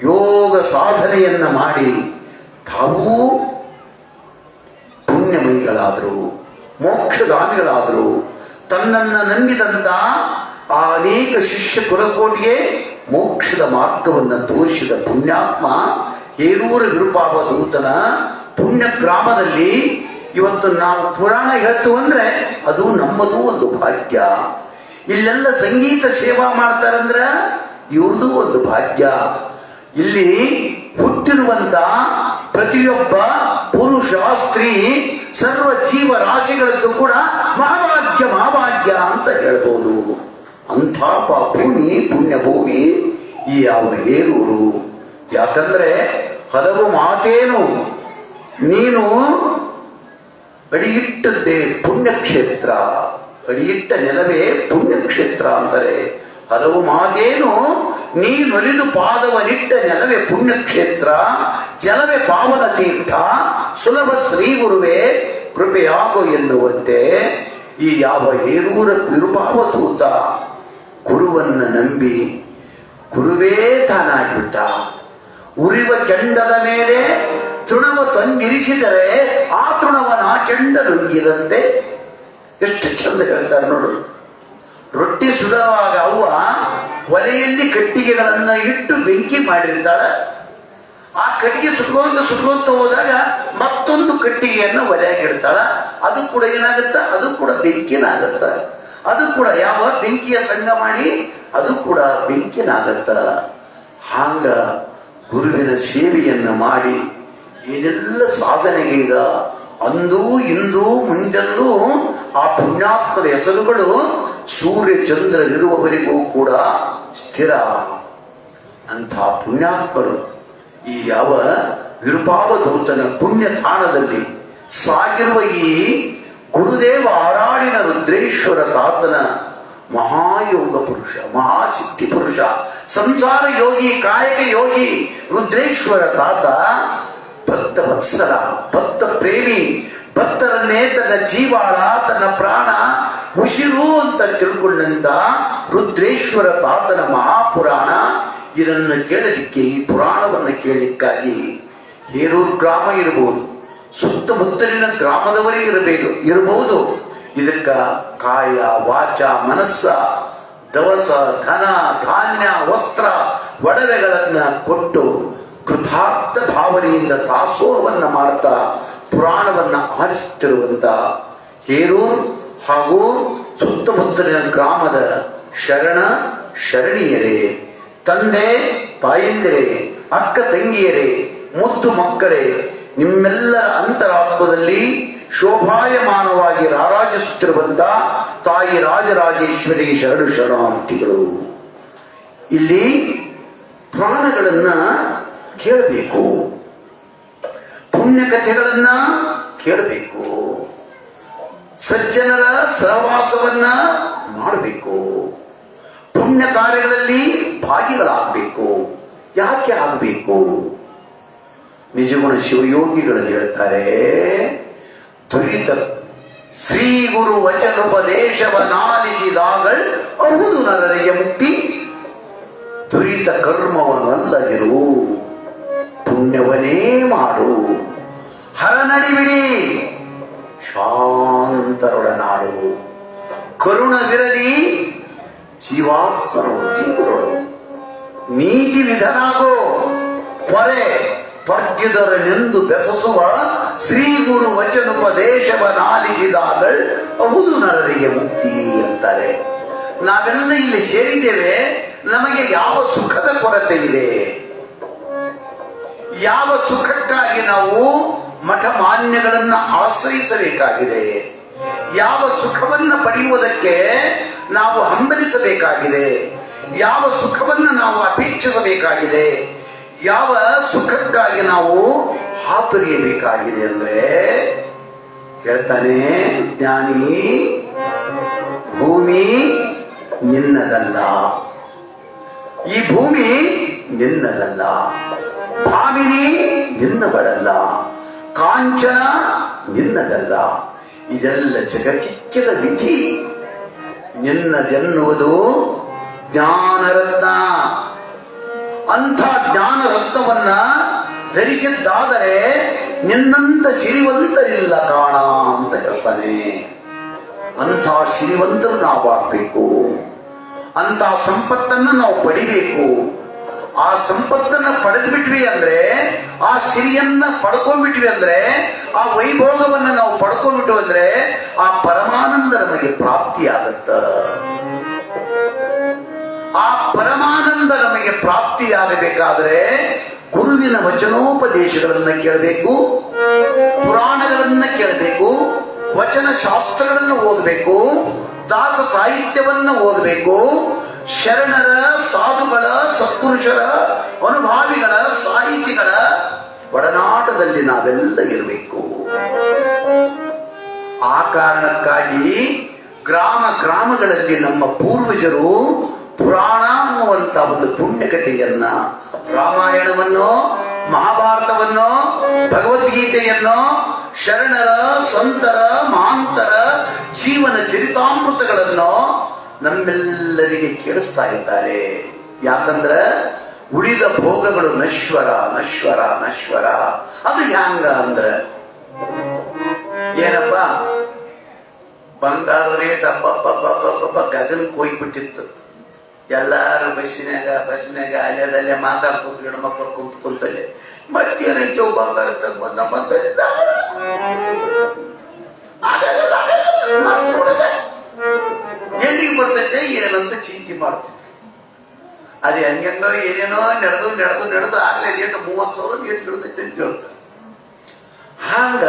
ಯೋಗ ಸಾಧನೆಯನ್ನ ಮಾಡಿ ತಾವೂ ಪುಣ್ಯಮಯಿಗಳಾದರು, ಮೋಕ್ಷಗಾಮಿಗಳಾದರು. ತನ್ನನ್ನ ನಂಬಿದಂತ ಆ ಅನೇಕ ಶಿಷ್ಯ ಕುಲಕೋಟಿಗೆ ಮೋಕ್ಷದ ಮಾರ್ಗವನ್ನು ತೋರಿಸಿದ ಪುಣ್ಯಾತ್ಮ ಹೇರೂರ ವಿರುಪಾವಧೂತನ ಪುಣ್ಯ ಗ್ರಾಮದಲ್ಲಿ ಇವತ್ತು ನಾವು ಪುರಾಣ ಹೇಳ್ತು ಅಂದ್ರೆ ಅದು ನಮ್ಮದು ಒಂದು ಭಾಗ್ಯ. ಇಲ್ಲೆಲ್ಲ ಸಂಗೀತ ಸೇವಾ ಮಾಡ್ತಾರಂದ್ರ ಇವ್ರದ್ದು ಒಂದು ಭಾಗ್ಯ. ಇಲ್ಲಿ ಹುಟ್ಟಿರುವಂತ ಪ್ರತಿಯೊಬ್ಬ ಪುರುಷ ಸ್ತ್ರೀ ಸರ್ವ ಜೀವ ರಾಶಿಗಳದ್ದು ಕೂಡ ಮಹಾಭಾಗ್ಯ ಮಹಾಭಾಗ್ಯ ಅಂತ ಹೇಳ್ಬೋದು. ಅಂಥ ಭೂಮಿ ಪುಣ್ಯ ಭೂಮಿ ಈ ಯಾವ ಹೇರೂರು. ಯಾಕಂದ್ರೆ ಹಲವು ಮಾತೇನು ನೀನು ಅಡಿಯಿಟ್ಟದ್ದೇ ಪುಣ್ಯಕ್ಷೇತ್ರ, ಅಡಿಯಿಟ್ಟ ನೆಲವೇ ಪುಣ್ಯಕ್ಷೇತ್ರ ಅಂತಾರೆ. ಹಲವು ಮಾತೇನು ನೀನೊಲಿದು ಪಾದವನಿಟ್ಟ ನೆಲವೇ ಪುಣ್ಯಕ್ಷೇತ್ರ, ಜಲವೇ ಪಾವನ ತೀರ್ಥ, ಸುಲಭ ಶ್ರೀ ಗುರುವೇ ಕೃಪೆಯಾಗೋ ಎನ್ನುವಂತೆ ಈ ಯಾವ ಹೇರೂರ ವಿರುಪಾವಧೂತ ಗುರುವನ್ನ ನಂಬಿ ಗುರುವೇ ತಾನಾಗ್ಬಿಟ್ಟ. ಉರಿವ ಕೆಂಡದ ಮೇಲೆ ತೃಣವ ತಂದಿರಿಸಿದರೆ ಆ ತೃಣವನ ಕೆಂಡ ನುಂಗಿದಂತೆ. ಎಷ್ಟು ಚಂದ ಹೇಳ್ತಾರೆ ನೋಡು. ರೊಟ್ಟಿ ಸುಡುವಾಗ ಅವ್ವ ಒಲೆಯಲ್ಲಿ ಕಟ್ಟಿಗೆಗಳನ್ನ ಇಟ್ಟು ಬೆಂಕಿ ಮಾಡಿರ್ತಾಳ. ಆ ಕಟ್ಟಿಗೆ ಸುಟ್ಕೊಂತ ಹೋದಾಗ ಮತ್ತೊಂದು ಕಟ್ಟಿಗೆಯನ್ನು ಒಲೆಯಾಗಿ ಇಡ್ತಾಳ. ಅದು ಕೂಡ ಏನಾಗುತ್ತ, ಅದು ಕೂಡ ಬೆಂಕಿನಾಗತ್ತ. ಅದು ಕೂಡ ಯಾವ ಬೆಂಕಿಯ ಸಂಗ ಮಾಡಿ ಅದು ಕೂಡ ಬೆಂಕಿನಾಗತ್ತ. ಹಾಂಗ ಗುರುವಿನ ಸೇವೆಯನ್ನು ಮಾಡಿ ಏನೆಲ್ಲ ಸಾಧನೆಗೈದ ಅಂದೂ ಇಂದೂ ಮುಂದೆಂದೂ ಆ ಪುಣ್ಯಾತ್ಮರ ಹೆಸರುಗಳು ಸೂರ್ಯ ಚಂದ್ರ ಇರುವವರೆಗೂ ಕೂಡ ಸ್ಥಿರ. ಅಂಥ ಪುಣ್ಯಾತ್ಮರು ಈ ಯಾವ ವಿರೂಪಾವಧೂತನ ಪುಣ್ಯ ತಾಣದಲ್ಲಿ ಸಾಗಿರುವ ಈ ಗುರುದೇವ ಆರಾಡಿನ ರುದ್ರೇಶ್ವರ ತಾತನ ಮಹಾಯೋಗ ಪುರುಷ, ಮಹಾಸಿದ್ಧಿ ಪುರುಷ, ಸಂಸಾರ ಯೋಗಿ, ಕಾಯಕ ಯೋಗಿ ರುದ್ರೇಶ್ವರ ತಾತ ಭಕ್ತ ವತ್ಸಲ, ಭಕ್ತ ಪ್ರೇಮಿ, ಭಕ್ತರನ್ನೇ ತನ್ನ ಜೀವಾಳ, ತನ್ನ ಪ್ರಾಣ, ಉಸಿರು ಅಂತ ತಿಳ್ಕೊಂಡಂತ ರುದ್ರೇಶ್ವರ ತಾತನ ಮಹಾಪುರಾಣ. ಇದನ್ನು ಕೇಳಲಿಕ್ಕೆ, ಈ ಪುರಾಣವನ್ನು ಕೇಳಲಿಕ್ಕಾಗಿ ಹೇರೂರು ಗ್ರಾಮ ಇರಬಹುದು, ಸುತ್ತಮುತ್ತಲಿನ ಗ್ರಾಮದವರೇ ಇರಬಹುದು. ಇದಕ್ಕ ಕಾಯ, ವಾಚ, ಮನಸ್ಸ, ದವಸ, ಧನ, ಧಾನ್ಯ, ವಸ್ತ್ರ, ಒಡವೆಗಳನ್ನ ಕೊಟ್ಟು ಕೃತಾರ್ಥ ಭಾವನೆಯಿಂದ ದಾಸೋಹವನ್ನ ಮಾಡ್ತಾ ಪುರಾಣವನ್ನ ಆರಿಸುತ್ತಿರುವಂತ ಹೇರೂರು ಹಾಗೂ ಸುತ್ತಮುತ್ತಲಿನ ಗ್ರಾಮದ ಶರಣ ಶರಣಿಯರೇ, ತಂದೆ ತಾಯಂದಿರೇ, ಅಕ್ಕ ತಂಗಿಯರೇ, ಮುದ್ದು ಮಕ್ಕಳೇ, ನಿಮ್ಮೆಲ್ಲರ ಅಂತರಾತ್ಮದಲ್ಲಿ ಶೋಭಾಯಮಾನವಾಗಿ ರಾರಾಜಿಸುತ್ತಿರುವಂತ ತಾಯಿ ರಾಜರಾಜೇಶ್ವರಿ ಶರಣು ಶರಣಾರ್ಥಿಗಳು. ಇಲ್ಲಿ ಪುರಾಣಗಳನ್ನ ಕೇಳಬೇಕು, ಪುಣ್ಯಕಥೆಗಳನ್ನ ಕೇಳಬೇಕು, ಸಜ್ಜನರ ಸಹವಾಸವನ್ನ ಮಾಡಬೇಕು, ಪುಣ್ಯ ಕಾರ್ಯಗಳಲ್ಲಿ ಭಾಗಿಗಳಾಗಬೇಕು. ಯಾಕೆ ಆಗಬೇಕು? ನಿಜಗುಣ ಶಿವಯೋಗಿಗಳಲ್ಲಿ ಹೇಳ್ತಾರೆ, ತ್ವರಿತ ಶ್ರೀ ಗುರು ವಚನೋಪದೇಶವನಾಲಿಸಿದಾಗಳ್ ಅರುವುದು ನರರಿಗೆ ಮುಕ್ತಿ. ತ್ವರಿತ ಕರ್ಮವನ್ನಲ್ಲದಿರು, ಪುಣ್ಯವನೇ ಮಾಡು. ಹರನಡಿಬಿಡಿ, ಶಾಂತರೊಡನಾಡು. ಕರುಣವಿರಲಿ, ಜೀವಾತ್ಮರು ಜೀವರೊಳು. ನೀತಿ ವಿಧನಾಗೋ, ಪೊರೆ ಪರ್ದ್ಯದರನೆಂದು ಬೆಸಸುವ ಶ್ರೀ ಗುರು ವಚನೋಪದೇಶವನಾಲಿಸಿದಾಗಳ್ ಅವುದು ನರರಿಗೆ ಮುಕ್ತಿ ಅಂತಾರೆ. ನಾವೆಲ್ಲ ಇಲ್ಲಿ ಸೇರಿದ್ದೇವೆ, ನಮಗೆ ಯಾವ ಸುಖದ ಕೊರತೆ ಇದೆ? ಯಾವ ಸುಖಕ್ಕಾಗಿ ನಾವು ಮಠ ಮಾನ್ಯಗಳನ್ನ ಆಶ್ರಯಿಸಬೇಕಾಗಿದೆ? ಯಾವ ಸುಖವನ್ನ ಪಡೆಯುವುದಕ್ಕೆ ನಾವು ಹಂಬಲಿಸಬೇಕಾಗಿದೆ? ಯಾವ ಸುಖವನ್ನು ನಾವು ಅಪೇಕ್ಷಿಸಬೇಕಾಗಿದೆ? ಯಾವ ಸುಖಕ್ಕಾಗಿ ನಾವು ಹಾತೊರೆಯಬೇಕಾಗಿದೆ ಅಂದ್ರೆ ಹೇಳ್ತಾನೆ ಜ್ಞಾನಿ, ಭೂಮಿ ನಿನ್ನದಲ್ಲ, ಈ ಭೂಮಿ ನಿನ್ನದಲ್ಲ, ಭಾಮಿನಿ ನಿನ್ನವಳಲ್ಲ, ಕಾಂಚನ ನಿನ್ನದಲ್ಲ, ಇದೆಲ್ಲ ಜಗಕ್ಕಿಕ್ಕಿದ ವಿಧಿ. ನಿನ್ನದೆನ್ನುವುದು ಜ್ಞಾನರತ್ನ. ಅಂಥ ಜ್ಞಾನರತ್ನವನ್ನ ಧರಿಸಿದ್ದಾದರೆ ನಿನ್ನಂತ ಸಿರಿವಂತರಿಲ್ಲ ಕಾಣ ಅಂತ ಹೇಳ್ತಾನೆ. ಅಂಥ ಸಿರಿವಂತರು ನಾವು ಆಗ್ಬೇಕು, ಅಂತ ಸಂಪತ್ತನ್ನು ನಾವು ಪಡಿಬೇಕು. ಆ ಸಂಪತ್ತನ್ನ ಪಡೆದು ಬಿಟ್ವಿ ಅಂದ್ರೆ, ಆ ಸಿರಿಯನ್ನ ಪಡ್ಕೊಂಡ್ಬಿಟ್ವಿ ಅಂದ್ರೆ, ಆ ವೈಭೋಗವನ್ನ ನಾವು ಪಡ್ಕೊಂಡ್ಬಿಟ್ಟು ಅಂದ್ರೆ ಆ ಪರಮಾನಂದ ನಮಗೆ ಪ್ರಾಪ್ತಿಯಾಗತ್ತ. ಆ ಪರಮಾನಂದ ನಮಗೆ ಪ್ರಾಪ್ತಿಯಾಗಬೇಕಾದ್ರೆ ಗುರುವಿನ ವಚನೋಪದೇಶಗಳನ್ನ ಕೇಳಬೇಕು, ಪುರಾಣಗಳನ್ನ ಕೇಳಬೇಕು, ವಚನ ಶಾಸ್ತ್ರಗಳನ್ನು ಓದಬೇಕು, ದಾಸ ಸಾಹಿತ್ಯವನ್ನ ಓದಬೇಕು, ಶರಣರ, ಸಾಧುಗಳ, ಸತ್ಪುರುಷರ, ಅನುಭಾವಿಗಳ, ಸಾಹಿತಿಗಳ ಒಡನಾಟದಲ್ಲಿ ನಾವೆಲ್ಲ ಇರಬೇಕು. ಆ ಕಾರಣಕ್ಕಾಗಿ ಗ್ರಾಮ ಗ್ರಾಮಗಳಲ್ಲಿ ನಮ್ಮ ಪೂರ್ವಜರು ಪುರಾಣ ಅನ್ನುವಂತ ಒಂದು ಪುಣ್ಯಕಥೆಯನ್ನ, ರಾಮಾಯಣವನ್ನು, ಮಹಾಭಾರತವನ್ನು, ಭಗವದ್ಗೀತೆಯನ್ನು, ಶರಣರ, ಸಂತರ, ಮಹಾಂತರ ಜೀವನ ಚರಿತಾಮೃತಗಳನ್ನು ನಮ್ಮೆಲ್ಲರಿಗೆ ಕೇಳಿಸ್ತಾ ಇದ್ದಾರೆ. ಯಾಕಂದ್ರ ಉಳಿದ ಭೋಗಗಳು ನಶ್ವರ ನಶ್ವರ ನಶ್ವರ. ಅದು ಹ್ಯಾಂಗ ಅಂದ್ರ ಏನಪ್ಪ, ಬಂಗಾರ ರೇಟ್ ಅಪ್ಪಪ್ಪ ಗಗನಕ್ಕೆ ಹೋಗ್ಬಿಟ್ಟಿತ್ತು. ಎಲ್ಲಾರು ಬಸ್ಸಿನಾಗ ಅಲ್ಲದಲ್ಲೇ ಮಾತಾಡ್ಕೊಂಡು ಹೆಣ್ಮಕ್ಳು ಕುಂತಲ್ಲೇ ಮತ್ತೇನೈತೆ ಬಂಗಾರ ಬಂದ ಬಂದ ಎಲ್ಲಿಗೆ ಬರ್ತೈತೆ ಏನಂತ ಚಿಂತೆ ಮಾಡ್ತೀವಿ. ಅದೇ ಹಂಗೆಂಗೋ ಏನೇನೋ ನಡೆದು ಆಗ್ಲೇ ರೇಟ್ 30,000 ರೇಟ್ ಬೀಳ್ತೈತೆ ಅಂತ ಹೇಳ್ತಾರೆ. ಹಂಗ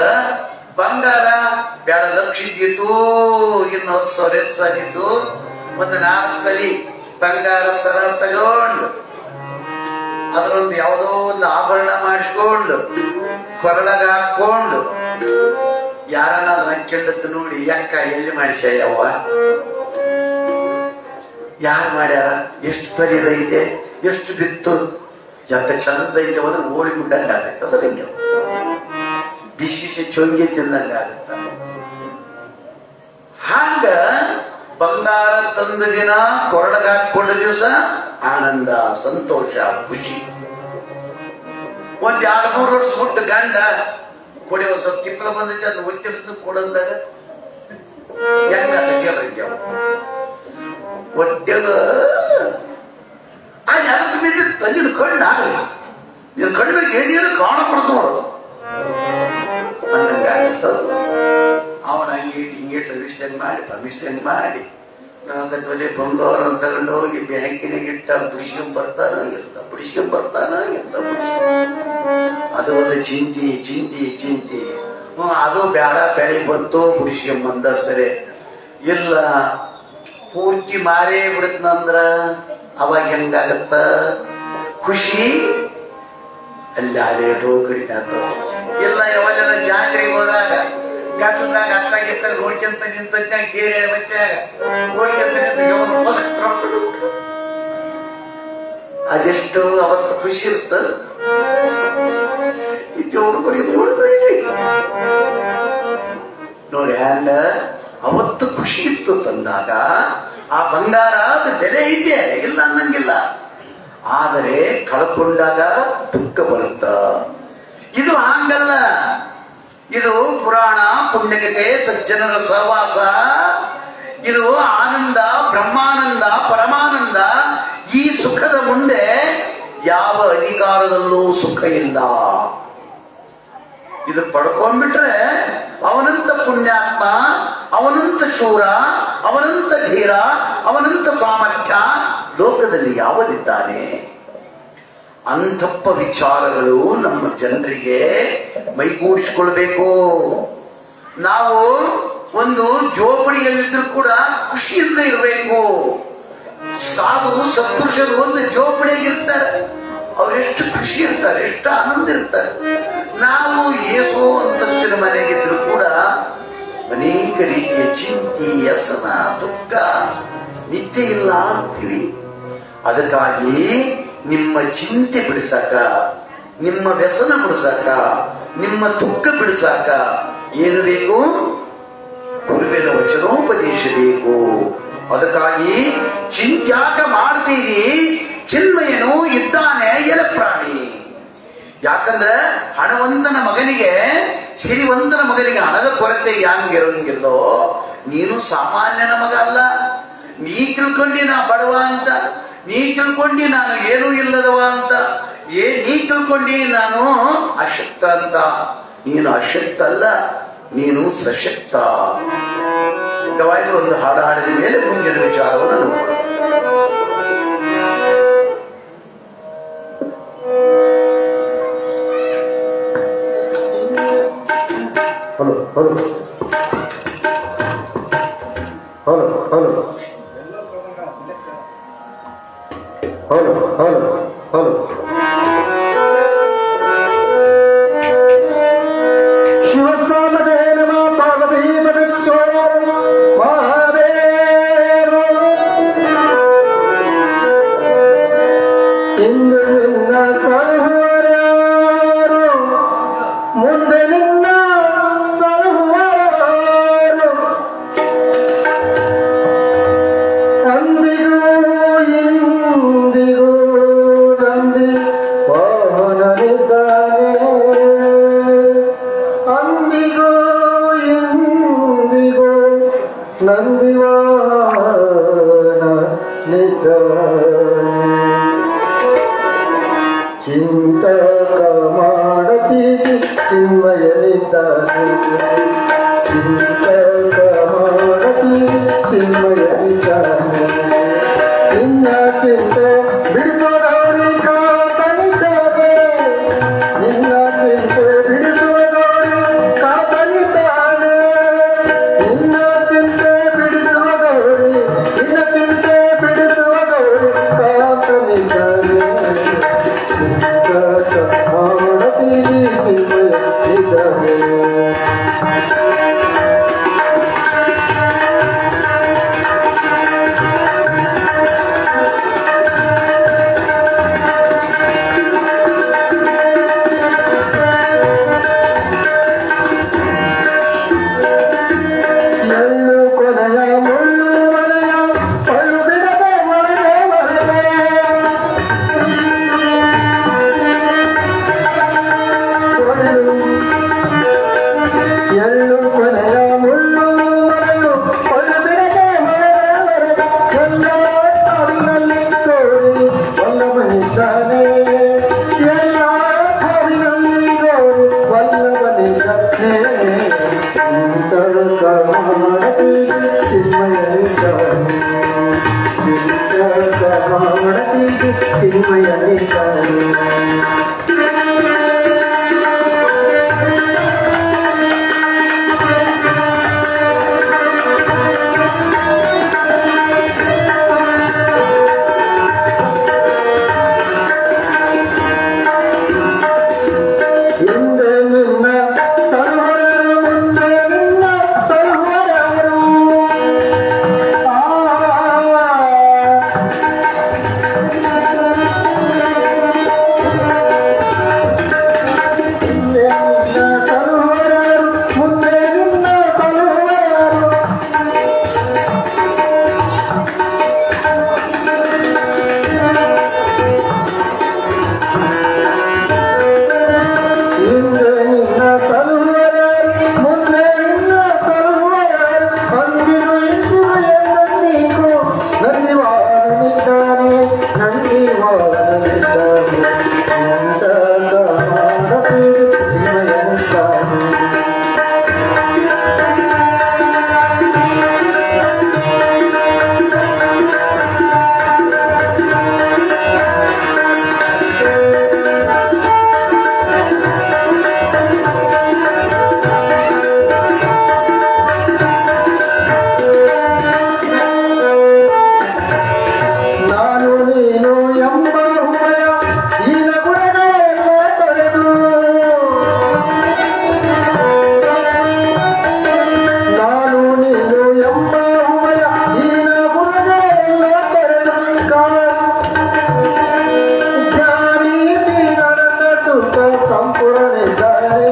ಬಂಗಾರ ಬೇಡ ಲಕ್ಷ ಇದ್ದಿತ್ತು, ಇನ್ನು 10,000 ಹೆಚ್ಚಾಗಿತ್ತು. ಒಂದು 4 ತಲಿ ಬಂಗಾರ ಸರ ತಗೊಂಡು ಅದರೊಂದು ಯಾವುದೋ ಒಂದು ಆಭರಣ ಮಾಡಿಸ್ಕೊಂಡು ಕೊರಳಾಗ ಹಾಕೊಂಡು ಯಾರನ್ನ ಅದನ್ನ ಕೇಳತ್ತು ನೋಡಿ, ಯಾಕ ಎಲ್ಲಿ ಮಾಡಿಸ್ಯವ್ವ, ಯಾರು ಮಾಡ್ಯಾರ, ಎಷ್ಟು ತಲಿದೈತೆ, ಎಷ್ಟು ಬಿತ್ತು, ಯಾಕ ಚಂದೈತೆ ಅಂದ್ರೆ ಓಳಿ ಗುಂಡಂಗ ಆಗತ್ತೆ. ಅದ್ರ ಹಿಂಗೆ ಬಿಸಿ ಬಿಸಿ ಚೊಂಗೆ ತಿಂದಂಗ ಆಗತ್ತ. ಹಂಗ ಬಂಗಾರ ತಂದ ದಿನ ಕೊರಳಗ ಹಾಕೊಂಡ ದಿವಸ ಆನಂದ, ಸಂತೋಷ, ಖುಷಿ. ಒಂದ್ 2-3 ವರ್ಷ ಬಿಟ್ಟು ಗಂಡ ಕೊಡಿ ಒಂದ್ ಸ್ವಲ್ಪ ತಿಪ್ಪಲ ಬಂದೈತೆ ಅದನ್ನ ಒತ್ತಿಡ್ತು ಕೊಡಂದಾಗ ಹೆಂಗ ಒಟ್ಟೆಗ ಅದಕ್ಕೆ ಮೇಲೆ ತನ್ನ ಕಣ್ಣು ಆಗಲ್ಲ, ನಿನ್ ಕಣ್ಣಿಗೆ ಏನೇನು ಕಾಣಕೊಡ್ತು ನೋಡೋದು ಅನ್ನಂಗಾಗತ್ತ. ಅವನ ಹಿಂಗೇಟ್ ರಿಜಿಸ್ಟರ್ ಮಾಡಿ ಪರ್ಮಿಷನ್ ಮಾಡಿ ನಾಲ್ಕತ್ವಲೆ ಬಂಗಾರ ಅಂತ ತಗೊಂಡು ಹೋಗಿ ಬ್ಯಾಂಕಿನಾಗ ಇಟ್ಟ ಬಿಡಿಸ್ಕೊಂಡ್ ಬರ್ತಾನ ಎಂತ ಅದು ಒಂದು ಚಿಂತಿ. ಅದು ಬೇಡ, ಬೆಳಿ ಬಂತು ಬಿಡಿಸ್ಕೊಂಡ್ ಬಂದ ಸರಿ. ಇಲ್ಲ ಪೂರ್ತಿ ಮಾರೇ ಬಿಡತ್ನಂದ್ರ ಅವಾಗ ಹೆಂಗಾಗತ್ತ ಖುಷಿ, ಅಲ್ಲಿ ರೇಟು ಕಡಿಮೆ ಆಗ್ತವ. ಇಲ್ಲ ಯಾವಲ್ಲ ಜಾತ್ರೆಗೆ ಹೋದಾಗ ಗಟ್ಟದಾಗ ಅತ್ತಾಗಿತ್ತ ನೋಡ್ಕೊಂತ ನಿಂತ ಕೇರಿ ಬಚ್ಚಾಗ ನೋಡ್ಕೊಂತ ನಿಂತ ಅದೆಷ್ಟು ಅವತ್ತು ಖುಷಿ ಇರುತ್ತ. ಇದ್ದವ್ರು ಕೊಡಿ ನೋಡಿ ಹ್ಯಾಂಗ ಅವತ್ತು ಖುಷಿ ಇತ್ತು ತಂದಾಗ. ಆ ಬಂಗಾರ ಅದು ಬೆಲೆ ಐತೆ, ಇಲ್ಲ ಅನ್ನಂಗಿಲ್ಲ. ಆದರೆ ಕಳ್ಕೊಂಡಾಗ ದುಃಖ ಬರುತ್ತ. ಇದು ಹಂಗಲ್ಲ. ಇದು ಪುರಾಣ, ಪುಣ್ಯಕತೆ, ಸಜ್ಜನರ ಸಹವಾಸ. ಇದು ಆನಂದ, ಬ್ರಹ್ಮಾನಂದ, ಪರಮಾನಂದ. ಈ ಸುಖದ ಮುಂದೆ ಯಾವ ಅಧಿಕಾರದಲ್ಲೂ ಸುಖ ಇಲ್ಲ. ಇದು ಪಡ್ಕೊಂಡ್ಬಿಟ್ರೆ ಅವನಂತ ಪುಣ್ಯಾತ್ಮ, ಅವನಂತ ಶೂರ, ಅವನಂತ ಧೀರ, ಅವನಂತ ಸಾಮರ್ಥ್ಯ ಲೋಕದಲ್ಲಿ ಯಾವನಿದ್ದಾನೆ? ಅಂಥಪ್ಪ ವಿಚಾರಗಳು ನಮ್ಮ ಜನರಿಗೆ ಮೈಗೂಡಿಸಿಕೊಳ್ಬೇಕು. ನಾವು ಒಂದು ಜೋಪಡಿಯಲ್ಲಿದ್ರು ಕೂಡ ಖುಷಿಯಿಂದ ಇರಬೇಕು. ಸಾಧು ಸತ್ಪುರುಷರು ಒಂದು ಜೋಪಡಿಯಲ್ಲಿ ಇರ್ತಾರೆ, ಅವರೆಷ್ಟು ಖುಷಿ ಇರ್ತಾರೆ, ಎಷ್ಟು ಆನಂದ ಇರ್ತಾರೆ. ನಾವು ಏಸೋ ಅಂತಸ್ತಿನ ಮನೆಗಿದ್ರು ಕೂಡ ಅನೇಕ ರೀತಿಯ ಚಿಂತೆ, ವ್ಯಸನ, ದುಃಖ ನಿತ್ಯ ಇಲ್ಲ ಅಂತೀವಿ. ಅದಕ್ಕಾಗಿ ನಿಮ್ಮ ಚಿಂತೆ ಬಿಡಿಸಾಕ, ನಿಮ್ಮ ವ್ಯಸನ ಬಿಡಿಸಾಕ, ನಿಮ್ಮ ದುಃಖ ಬಿಡಿಸಾಕ ಏನು ಬೇಕು? ಗುರುವಿನ ವಚನೋಪದೇಶ ಬೇಕು. ಅದಕ್ಕಾಗಿ ಚಿಂತ್ಯಾಕ ಮಾಡ್ತೀರಿ, ಚಿನ್ಮಯನು ಇದ್ದಾನೆ ಎಲ ಪ್ರಾಣಿ. ಯಾಕಂದ್ರೆ ಹಣವಂತನ ಮಗನಿಗೆ, ಸಿರಿವಂತನ ಮಗನಿಗೆ ಹಣದ ಕೊರತೆ ಹ್ಯಾಂಗಿರೋಂಗಿಲ್ಲೋ, ನೀನು ಸಾಮಾನ್ಯನ ಮಗ ಅಲ್ಲ. ನೀ ತಿಳ್ಕೊಂಡಿ ನಾ ಬಡವ ಅಂತ, ನೀ ತಿಳ್ಕೊಂಡಿ ನಾನು ಏನೂ ಇಲ್ಲದವ ಅಂತ, ನೀ ತಿಳ್ಕೊಂಡಿ ನಾನು ಅಶಕ್ತ ಅಂತ. ನೀನು ಅಶಕ್ತ ಅಲ್ಲ, ನೀನು ಸಶಕ್ತ. ಒಂದು ಹಾಡು ಹಾಡಿದ ಮೇಲೆ ಮುಂದಿನ ವಿಚಾರವನ್ನು ನೋಡೋಣ. Hello hello hello hello hello hello hello ಶಿವಸಾಮದೇ ನಮ ಪಾರ್ವತಿ ಪರಮೇಶ್ವರ ಮಹಾದೇವ. ಇಂದು ನಿನ್ನ ಸರ್ವರ್ಯಾರು, ಮುಂದೆ ನಿನ್ನ ಸರ್ವರ್ಯಾರು. ಅಂದಿಗೂ ಇಂದಿಗೂ ನಂದಿ ವಾಹನನಿದ್ದಾನೆ. ಅಂದಿಗೂ ಇಂದಿಗೂ ನಂದಿ ವಾಹನ ನಿದ್ದಾನೆ. ಚಿನ್ಮಯನಿದ್ದಾನೆ ಚಿಂತಕಮಾನತಿ ಚಿನ್ಮಯನಿದ್ದಾನೆ ನಿನ್ನ ಚಿಂತೆ ಬಿಡಿಸುವ ಗೌರಿ ಕಾತನಿದ್ದಾನೆ ನಿನ್ನ ಚಿಂತೆ ಬಿಡಿಸುವ ಗೌರಿ ಕಾತನಿದ್ದಾನೆ ನಿನ್ನ ಚಿಂತೆ ಬಿಡಿಸುವ ಗೌರಿ ನಿನ್ನ ಚಿಂತೆ ಬಿಡಿಸುವ ಗೌರಿ ಕಾತನಿದ್ದಾನೆ ಚಿಂತಕಮಾನತಿ ಚಿನ್ಮಯನಿದ್ದಾನೆ ಎಳ್ಳು ಕೊನೆಯ ಮುಳ್ಳು ಮನೆಯ ಪಳ್ಳು ಬಿಡದೆ ಒಳಗೆ ಒಳಗೆ ಎಳ್ಳು ಕೊನೆಯ ಮುಳ್ಳು ಮನೆಯು ಪಳ್ಳು ಬಿಡದೆ ಒಳಗೆ ಎಲ್ಲ ಹಾವಿನಲ್ಲಿ ಗೌರಿ ವಲ್ಲಭನಿದ್ದಾನೆ ಎಲ್ಲ ಹಾವಿನಲ್ಲಿ ಗೌರಿ ವಲ್ಲಭನಿದ್ದಾನೆ ಚಿಂತಕಮಾನತಿ ಚಿನ್ಮಯನಿದ್ದಾನೆ ಚಿಂತಕಮಾನತಿ ಚಿನ್ಮಯನಿದ್ದಾನೆ ಹಿಂದೆ ನಿನ್ನ ಸರ್ವರರು ಮುಂದೆ ನಿನ್ನ ಸರ್ವರರು ಹಿಂದೆ ನಿನ್ನ ಸರ್ವರರು ಮುಂದೆ ನಿನ್ನ ಸರ್ವರರು ಹಿಂದೆ ನಿನ್ನ ಸರ್ವರರು ಮುಂದೆ ನಿನ್ನ ಸರ್ವರರು ಅಂದಿರು ಇಂದು ಎಂದೆಂದಿಗೂ ನಂದಿವಾರನಿದ್ದಾನೆ ನಂದಿವಾರನಿದ್ದಾನೆ ಚಿಂತಕಮಾನತಿ ಚಿನ್ಮಯನಿದ್ದಾನೆ ನಾನು ನೀನು ಎಂಬ ಉಭಯ ಈಗ ಗುಣಗಳ ತೊರೆದು ನಾನು ನೀನು ಎಂಬ ಉಭಯ ಈಗ ಗುಣಗಳ ತೊರೆದು ಜಾರೀತಿ ನನ್ನ ಸುಖ ಸಂಪೂರ್ಣಿದ್ದಾನೆ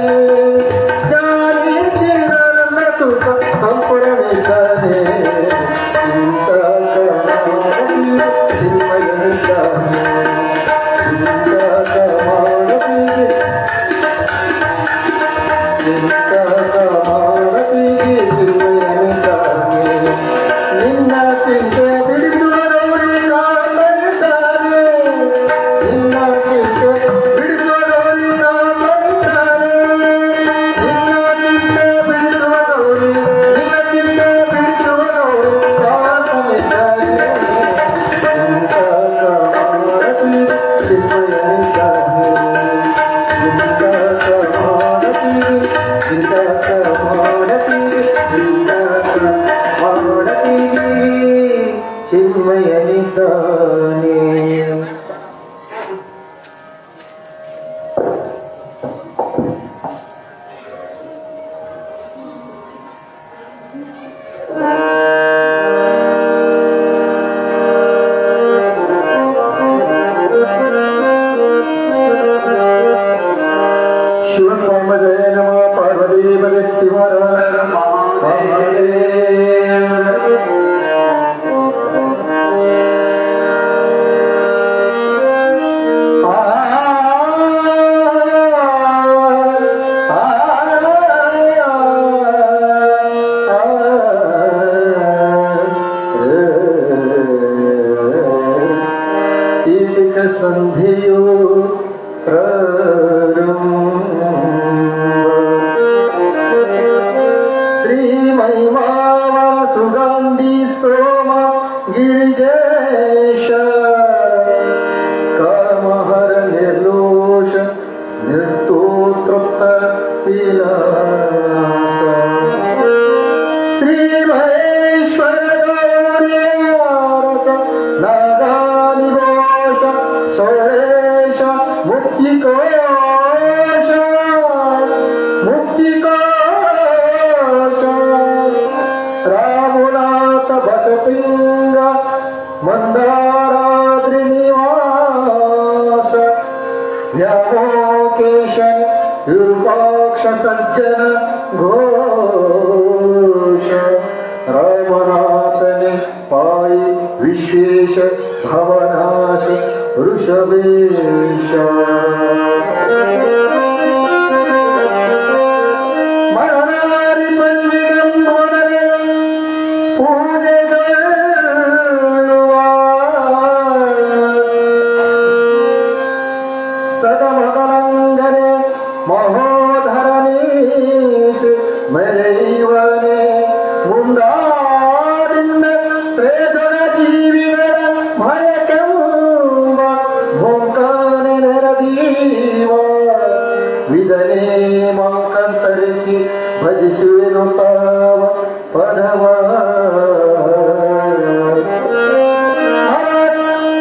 ಜಾರೀತಿ ನನ್ನ ಸುಖ ಸಂಪೂರ್ಣಿದ್ದಾನೆ ಚಿಂತಕಮಾನತಿ ಚಿನ್ಮಯನಿದ್ದಾನೆ ಚಿಂತಕಮಾನತಿ ಚಿಂತಕಮಾನತಿ ಚಿನ್ಮಯನಿದ್ದಾನೆ ನಿನ್ನ ಚಿಂತೆ ಬಿಡಿಸುವ ಗೌರಿ ಕಾತನಿದ್ದಾನೆ ನಿನ್ನ ಚಿಂತೆ ಬಿಡಿಸುವ ಗೌರಿ ಕಾತನಿದ್ದಾನೆ ನಿನ್ನ ಚಿಂತೆ ಬಿಡಿಸುವ ಗೌರಿ ನಿನ್ನ ಚಿಂತೆ ಬಿಡಿಸುವ ಗೌರಿ ಕಾತನಿದ್ದಾನೆ ಚಿಂತಕಮಾನತಿ ಚಿನ್ಮಯನಿದ್ದಾನೆ ಚಿಂತಕಮಾನತಿ ಚಿಂತಕಮಾನತಿ ಚಿಂತಕಮಾನತಿ ಚಿನ್ಮಯನಿದ್ದಾನೆ ಶಿವಸಾಂಬ ಜಯ ನಮಃ ಪಾರ್ವತಿ ಪದೇ ಶಿವರ ಸಂಧಿಯು ಪ್ರಾರಂಭ ಜಗಪಿಂಗ ಮಂದಾರಾದ್ರಿ ನಿವಾಸ ವ್ಯಾಮೋಕೇಶ ವಿರೂಪಾಕ್ಷ ಸಜ್ಜನ ಘೋಷ ರಾಮನಾಥನೆ ಪಾಯಿ ವಿಶ್ವೇಶ ಭವನಾಶ ವೃಷಭೇಶ ಮರಣಾರಿ ಪಂಜಿಗಂಬೋದರೆ ಪೂಜೆಗಳುವ ಸದಮಗಲಂಗನೆ ಮಹೋಧರನೀಸಿ ಮೆರೆಯುವನೆ ಮುಂದಾಡಿಂದ ಪ್ರೇತದ ಜೀವಿಗಳ ಭಯಕೆಂಬ ಮೊಂಕಾನೆ ನೆರದೀವ ವಿಧನೆ ಮಂಕಂತರಿಸಿ ಭಜಿಸುವೆನು ತಾವ ಪದವ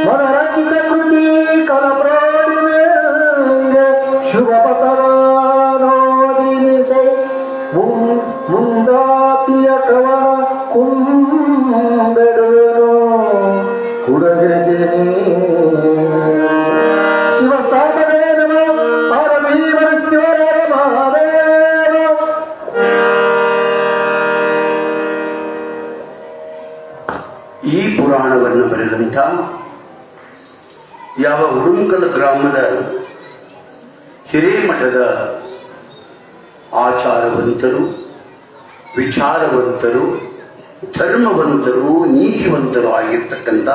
ಮನರಚಿತ ಕೃತಿ ಕಲಪ್ರೋಡಿಮೆಂಗ ಶುಭ ಪತವಾನೋದಿನಿಸೆ ಮುಂದಾತಿಯ ಕವನ ಕುಂಬೆಡುವೆನು ಕುಡಗೆನೆ ಶಿವ ಸಾಗರೇ ನಮಃ ಪಾರ್ವತೀಶ್ವರ ಮಹಾದೇವ. ಈ ಪುರಾಣವನ್ನು ಬರೆದಂಥ ಯಾವ ಉಡುಂಕಲ ಗ್ರಾಮದ ಹಿರೇಮಠದ ಆಚಾರವಂತರು, ವಿಚಾರವಂತರು, ಧರ್ಮವಂತರು, ನೀತಿವಂತರು ಆಗಿರ್ತಕ್ಕಂಥ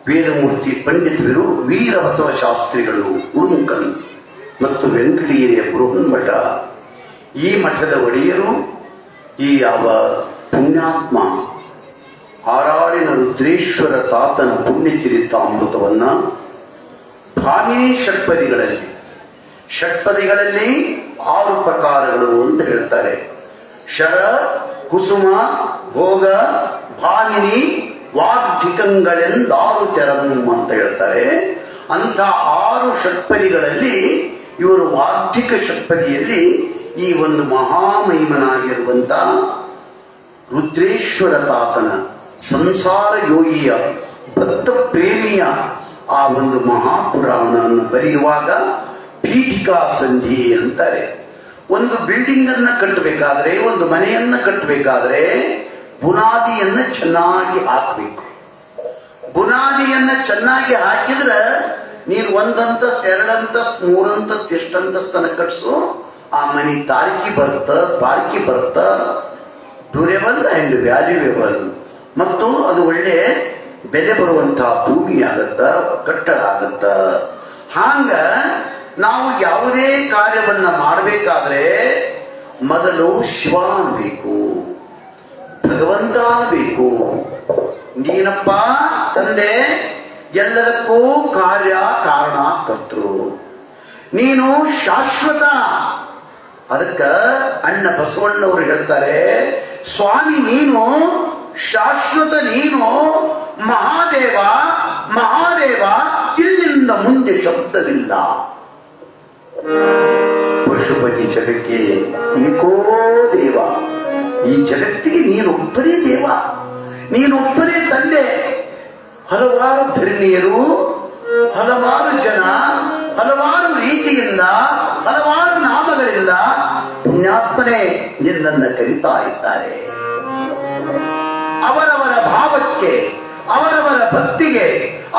ವೇದಮೂರ್ತಿ ಪಂಡಿತರು ವೀರಬಸವ ಶಾಸ್ತ್ರಿಗಳು ಉಡುಂಕಲ್ ಮತ್ತು ವೆಂಕಟಗಿರಿಯ ಬೃಹನ್ಮಠ, ಈ ಮಠದ ಒಡೆಯರು ಈ ಯಾವ ಪುಣ್ಯಾತ್ಮ ಆರಾಳಿನ ರುದ್ರೇಶ್ವರ ತಾತನ ಪುಣ್ಯಚರಿತಾಮೃತವನ್ನ ಭಾಮಿನಿ ಷಟ್ಪದಿಗಳಲ್ಲಿ 6 ಪ್ರಕಾರಗಳು ಅಂತ ಹೇಳ್ತಾರೆ. ಶರ, ಕುಸುಮ, ಭೋಗ, ಭಾಮಿನಿ, ವಾಗ್ಧಿಕಂಗಳೆಂದಾರು ತೆರಂ ಅಂತ ಹೇಳ್ತಾರೆ. ಅಂತ 6 ಷಟ್ಪದಿಗಳಲ್ಲಿ ಇವರು ವಾಗ್ಧಿಕ ಷಟ್ಪದಿಯಲ್ಲಿ ಈ ಒಂದು ಮಹಾಮಹಿಮನಾಗಿರುವಂತ ರುದ್ರೇಶ್ವರ ತಾತನ ಸಂಸಾರ ಯೋಗಿಯ ಭಕ್ತ ಪ್ರೇಮಿಯ ಆ ಒಂದು ಮಹಾಪುರಾಣವನ್ನು ಬರೆಯುವಾಗ ಪೀಠಿಕಾ ಸಂಧಿ ಅಂತಾರೆ. ಒಂದು ಬಿಲ್ಡಿಂಗ್ ಅನ್ನ ಕಟ್ಟಬೇಕಾದ್ರೆ, ಒಂದು ಮನೆಯನ್ನ ಕಟ್ಟಬೇಕಾದ್ರೆ ಬುನಾದಿಯನ್ನ ಚೆನ್ನಾಗಿ ಹಾಕಬೇಕು. ಬುನಾದಿಯನ್ನ ಚೆನ್ನಾಗಿ ಹಾಕಿದ್ರೆ ನೀನು 1 ಅಂತಸ್ತು 2 ಅಂತಸ್ತು 3 ಅಂತಸ್ತು ಎಷ್ಟಂತಸ್ತನ ಕಟ್ಸು, ಆ ಮನೆ ತಾಳ್ಕಿ ಬರುತ್ತ, ಬಾಳ್ಕಿ ಬರುತ್ತ, ಡ್ಯೂರೇಬಲ್ ಅಂಡ್ ವ್ಯಾಲ್ಯೂಯೇಬಲ್, ಮತ್ತು ಅದು ಒಳ್ಳೆ ಬೆಲೆ ಬರುವಂತಹ ಭೂಮಿ ಆಗತ್ತ, ಕಟ್ಟಡ ಆಗತ್ತ. ಹಾಂಗ ನಾವು ಯಾವುದೇ ಕಾರ್ಯವನ್ನ ಮಾಡಬೇಕಾದ್ರೆ ಮೊದಲು ಶಿವ ಅನ್ಬೇಕು, ಭಗವಂತ ಅನ್ಬೇಕು. ನೀನಪ್ಪ ತಂದೆ, ಎಲ್ಲದಕ್ಕೂ ಕಾರ್ಯ ಕಾರಣ ಕರ್ತೃ, ನೀನು ಶಾಶ್ವತ. ಅದಕ್ಕ ಅಣ್ಣ ಬಸವಣ್ಣವರು ಹೇಳ್ತಾರೆ, ಸ್ವಾಮಿ ನೀನು ಶಾಶ್ವತ, ನೀನು ಮಹಾದೇವ, ಮಹಾದೇವ, ಇಲ್ಲಿಂದ ಮುಂದೆ ಶಬ್ದವಿಲ್ಲ. ಪಶುಪತಿ ಜಗಕ್ಕೆ ಏಕೋ ದೇವ, ಈ ಜಗತ್ತಿಗೆ ನೀನೊಬ್ಬರೇ ದೇವ, ನೀನೊಬ್ಬರೇ ತಂದೆ. ಹಲವಾರು ಧರ್ಮೀಯರು, ಹಲವಾರು ಜನ, ಹಲವಾರು ರೀತಿಯಿಂದ, ಹಲವಾರು ನಾಮಗಳಿಂದ ಪುಣ್ಯಾತ್ಮನೇ ನಿನ್ನನ್ನು ಕರೀತಾ ಇದ್ದಾರೆ. ಅವರವರ ಭಾವಕ್ಕೆ, ಅವರವರ ಭಕ್ತಿಗೆ,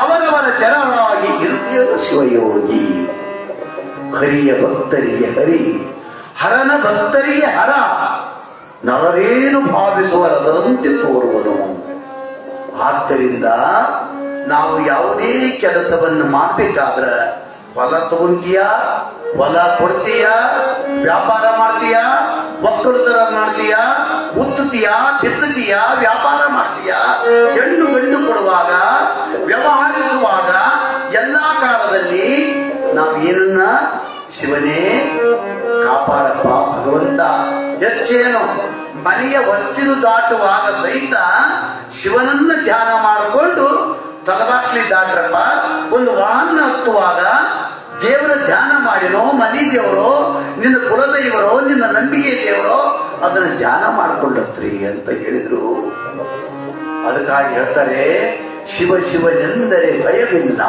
ಅವರವರ ತೆರವಾಗಿ ಇರುತ್ತೆಯೋ ಶಿವಯೋಗಿ. ಹರಿಯ ಭಕ್ತರಿಗೆ ಹರಿ, ಹರನ ಭಕ್ತರಿಗೆ ಹರ, ನರರೇನು ಭಾವಿಸುವರದರಂತೆ ತೋರುವನು. ಆದ್ದರಿಂದ ನಾವು ಯಾವುದೇ ಕೆಲಸವನ್ನು ಮಾಡಬೇಕಾದ್ರೆ ಹೊಲ ತಗೊಂತೀಯ, ಹೊಲ ಕೊಡ್ತೀಯ, ವ್ಯಾಪಾರ ಮಾಡ್ತೀಯ, ಒಕ್ಕಲುತರ ಮಾಡ್ತೀಯ, ಉತ್ತುತ್ತೀಯ, ಬಿತ್ತತೀಯ, ವ್ಯಾಪಾರ ಮಾಡ್ತೀಯ, ಹೆಣ್ಣು ಗಂಡು ಕೊಡುವಾಗ, ವ್ಯವಹರಿಸುವಾಗ ಎಲ್ಲಾ ಕಾಲದಲ್ಲಿ ನಾವು ಏನನ್ನ ಶಿವನೇ ಕಾಪಾಡಪ್ಪ ಭಗವಂತ. ಹೆಚ್ಚೇನು ಮನೆಯ ವಸ್ತಿರು ದಾಟುವಾಗ ಸಹಿತ ಶಿವನನ್ನ ಧ್ಯಾನ ಮಾಡಿಕೊಂಡು ತಲಬಾಕ್ಲಿ ದಾಟ್ರಪ್ಪ. ಒಂದು ವಾಹನ ಹತ್ತುವಾಗ ದೇವರ ಧ್ಯಾನ ಮಾಡಿನೋ, ಮನಿ ದೇವರೋ, ನಿನ್ನ ಕುಲದೈವರೋ, ನಿನ್ನ ನಂಬಿಕೆ ದೇವರೋ, ಅದನ್ನ ಧ್ಯಾನ ಮಾಡ್ಕೊಂಡತ್ರಿ ಅಂತ ಹೇಳಿದ್ರು. ಅದಕ್ಕಾಗಿ ಹೇಳ್ತಾರೆ, ಶಿವ ಶಿವನೆಂದರೆ ಭಯವಿಲ್ಲ,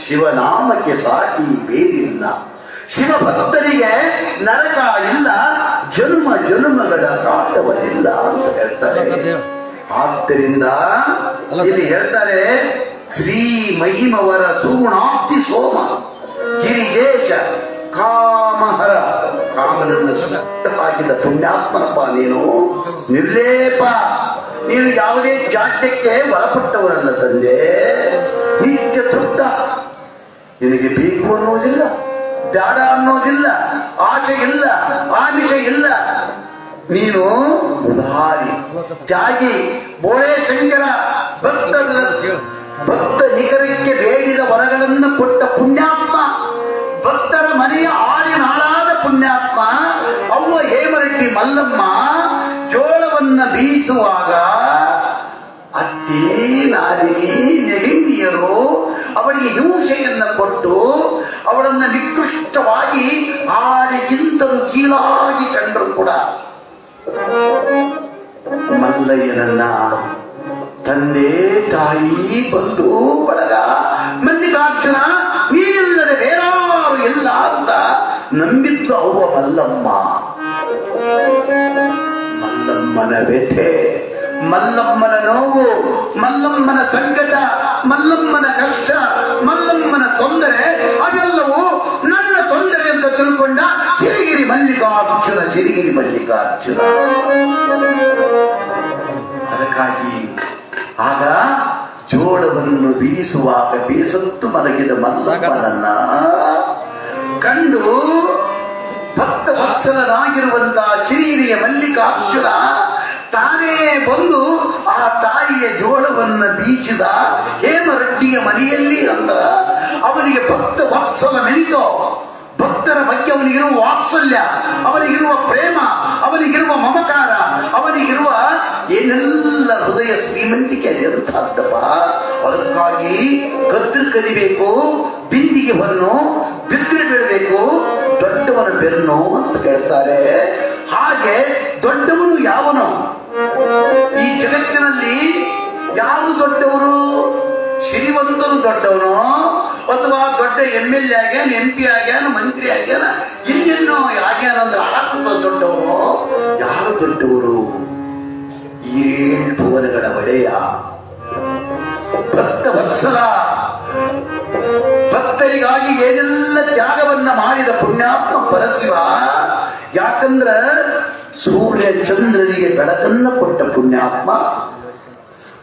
ಶಿವನಾಮಕ್ಕೆ ಸಾಟಿ ಬೇರಿಲ್ಲ, ಶಿವ ಭಕ್ತರಿಗೆ ನರಕ ಇಲ್ಲ, ಜನ್ಮ ಜನ್ಮಗಳ ಕಾಟವದಿಲ್ಲ ಅಂತ ಹೇಳ್ತಾರೆ. ಆದ್ದರಿಂದ ಇಲ್ಲಿ ಹೇಳ್ತಾರೆ, ಶ್ರೀ ಮಹಿಮವರ ಸುಗುಣಾಪ್ತಿ ಸೋಮ ಗಿರಿಜೇಶ ಕಾಮಹರ, ಕಾಮನನ್ನು ಸುಟ್ಟಹಾಕಿದ ಪುಣ್ಯಾತ್ಮನಪ್ಪ ನೀನು, ನಿರ್ಲೇಪ, ನೀನು ಯಾವುದೇ ಜಾಡ್ಯಕ್ಕೆ ಒಳಪಟ್ಟವರಲ್ಲ ತಂದೆ, ನಿತ್ಯ ತೃಪ್ತ, ನಿನಗೆ ಬೇಕು ಅನ್ನೋದಿಲ್ಲ, ಬೇಡ ಅನ್ನೋದಿಲ್ಲ, ಆಸೆ ಇಲ್ಲ, ಆಮಿಷ ಇಲ್ಲ, ನೀನು ಉದಾರಿ, ತ್ಯಾಗಿ, ಬೋಳೆ ಶಂಕರ, ಭಕ್ತ ನಿಖರಕ್ಕೆ ಬೇಡಿದ ವರಗಳನ್ನು ಕೊಟ್ಟ ಪುಣ್ಯಾತ್ಮ, ಭಕ್ತರ ಮನೆಯ ಆಳಿನಾಳಾದ ಪುಣ್ಯಾತ್ಮ. ಅವ್ವ ಹೇಮರೆಡ್ಡಿ ಮಲ್ಲಮ್ಮ ಜೋಳವನ್ನ ಬೀಸುವಾಗ ಅತ್ತಿ ನಾದಿನಿ ನೆಗಣ್ಣಿಯರು ಅವಳಿಗೆ ಹಿಂಸೆಯನ್ನ ಕೊಟ್ಟು ಅವಳನ್ನ ನಿಕೃಷ್ಟವಾಗಿ ಆಡಿಗಿಂತಲೂ ಕೀಳಾಗಿ ಕಂಡರು ಕೂಡ ಮಲ್ಲಯ್ಯನನ್ನ ತಂದೆ ತಾಯಿ ಬಂಧು ಬಳಗ ಮಲ್ಲಿಕಾರ್ಜುನ ನೀನಿಲ್ಲದೆ ಬೇರಾರು ಇಲ್ಲ ಅಂತ ನಂಬಿದ್ದು ಅವ್ವ ಮಲ್ಲಮ್ಮ. ಮಲ್ಲಮ್ಮನ ವ್ಯಥೆ, ಮಲ್ಲಮ್ಮನ ನೋವು, ಮಲ್ಲಮ್ಮನ ಸಂಕಟ, ಮಲ್ಲಮ್ಮನ ಕಷ್ಟ, ಮಲ್ಲಮ್ಮನ ತೊಂದರೆ, ಅದೆಲ್ಲವೂ ನನ್ನ ತೊಂದರೆ ಅಂತ ತಿಳ್ಕೊಂಡ ಸಿರಿಗಿರಿ ಮಲ್ಲಿಕಾರ್ಜುನ, ಸಿರಿಗಿರಿ ಮಲ್ಲಿಕಾರ್ಜುನ. ಅದಕ್ಕಾಗಿ ಆಗ ಜೋಳವನ್ನು ಬೀಸುವಾಗ ಬೀಸತ್ತು ಮಲಗಿದ ಮಲ್ಲಮ್ಮನನ್ನ ಕಂಡು ಭಕ್ತ ವತ್ಸಲನಾಗಿರುವಂತಹ ಚಿರಿಹಿರಿಯ ಮಲ್ಲಿಕಾರ್ಜುನ ತಾನೇ ಬಂದು ಆ ತಾಯಿಯ ಜೋಳವನ್ನ ಬೀಚಿದ ಹೇಮರೆಡ್ಡಿಯ ಮನೆಯಲ್ಲಿ ಅಂದ್ರ ಅವನಿಗೆ ಭಕ್ತ ವತ್ಸಲ ಮೆನಿತೋ. ಭಕ್ತರ ಬಗ್ಗೆ ಅವನಿಗಿರುವ ವಾತ್ಸಲ್ಯ, ಅವನಿಗಿರುವ ಪ್ರೇಮ, ಅವನಿಗಿರುವ ಮಮಕಾರ, ಅವನಿಗಿರುವ ಏನೆಲ್ಲ ಹೃದಯ ಶ್ರೀಮಂತಿಕೆ ಅದೆಂತದ್ದಪ್ಪ. ಅದಕ್ಕಾಗಿ ಕತ್ತರಿ ಕದಿಬೇಕು, ಬಿಂದಿಗೆ ಬನ್ನು, ಬಿತ್ತನೆ ಬೀಳಬೇಕು, ದೊಡ್ಡವನ ಬೆನ್ನು ಅಂತ ಹೇಳ್ತಾರೆ. ಹಾಗೆ ದೊಡ್ಡವನು ಯಾವನು ಈ ಜಗತ್ತಿನಲ್ಲಿ? ಯಾರು ದೊಡ್ಡವರು? ಶ್ರೀಮಂತನು ದೊಡ್ಡವನು, ಅಥವಾ ದೊಡ್ಡ MLA ಆಗ್ಯಾನ, MP ಆಗ್ಯಾನ, ಮಂತ್ರಿ ಆಗ್ಯಾನ, ಇನ್ನೇನೋ ಆಗ್ಯಾನ ಅಂದ್ರೆ ಆಟದ ದೊಡ್ಡವನು? ಯಾರು ದೊಡ್ಡವರು? ಈ ಭುವನಗಳ ಒಡೆಯ ಭಕ್ತ ವತ್ಸಲ, ಭಕ್ತರಿಗಾಗಿ ಏನೆಲ್ಲ ತ್ಯಾಗವನ್ನ ಮಾಡಿದ ಪುಣ್ಯಾತ್ಮ ಪರಶಿವ. ಯಾಕಂದ್ರ ಸೂರ್ಯ ಚಂದ್ರನಿಗೆ ಬೆಳಕನ್ನ ಕೊಟ್ಟ ಪುಣ್ಯಾತ್ಮ,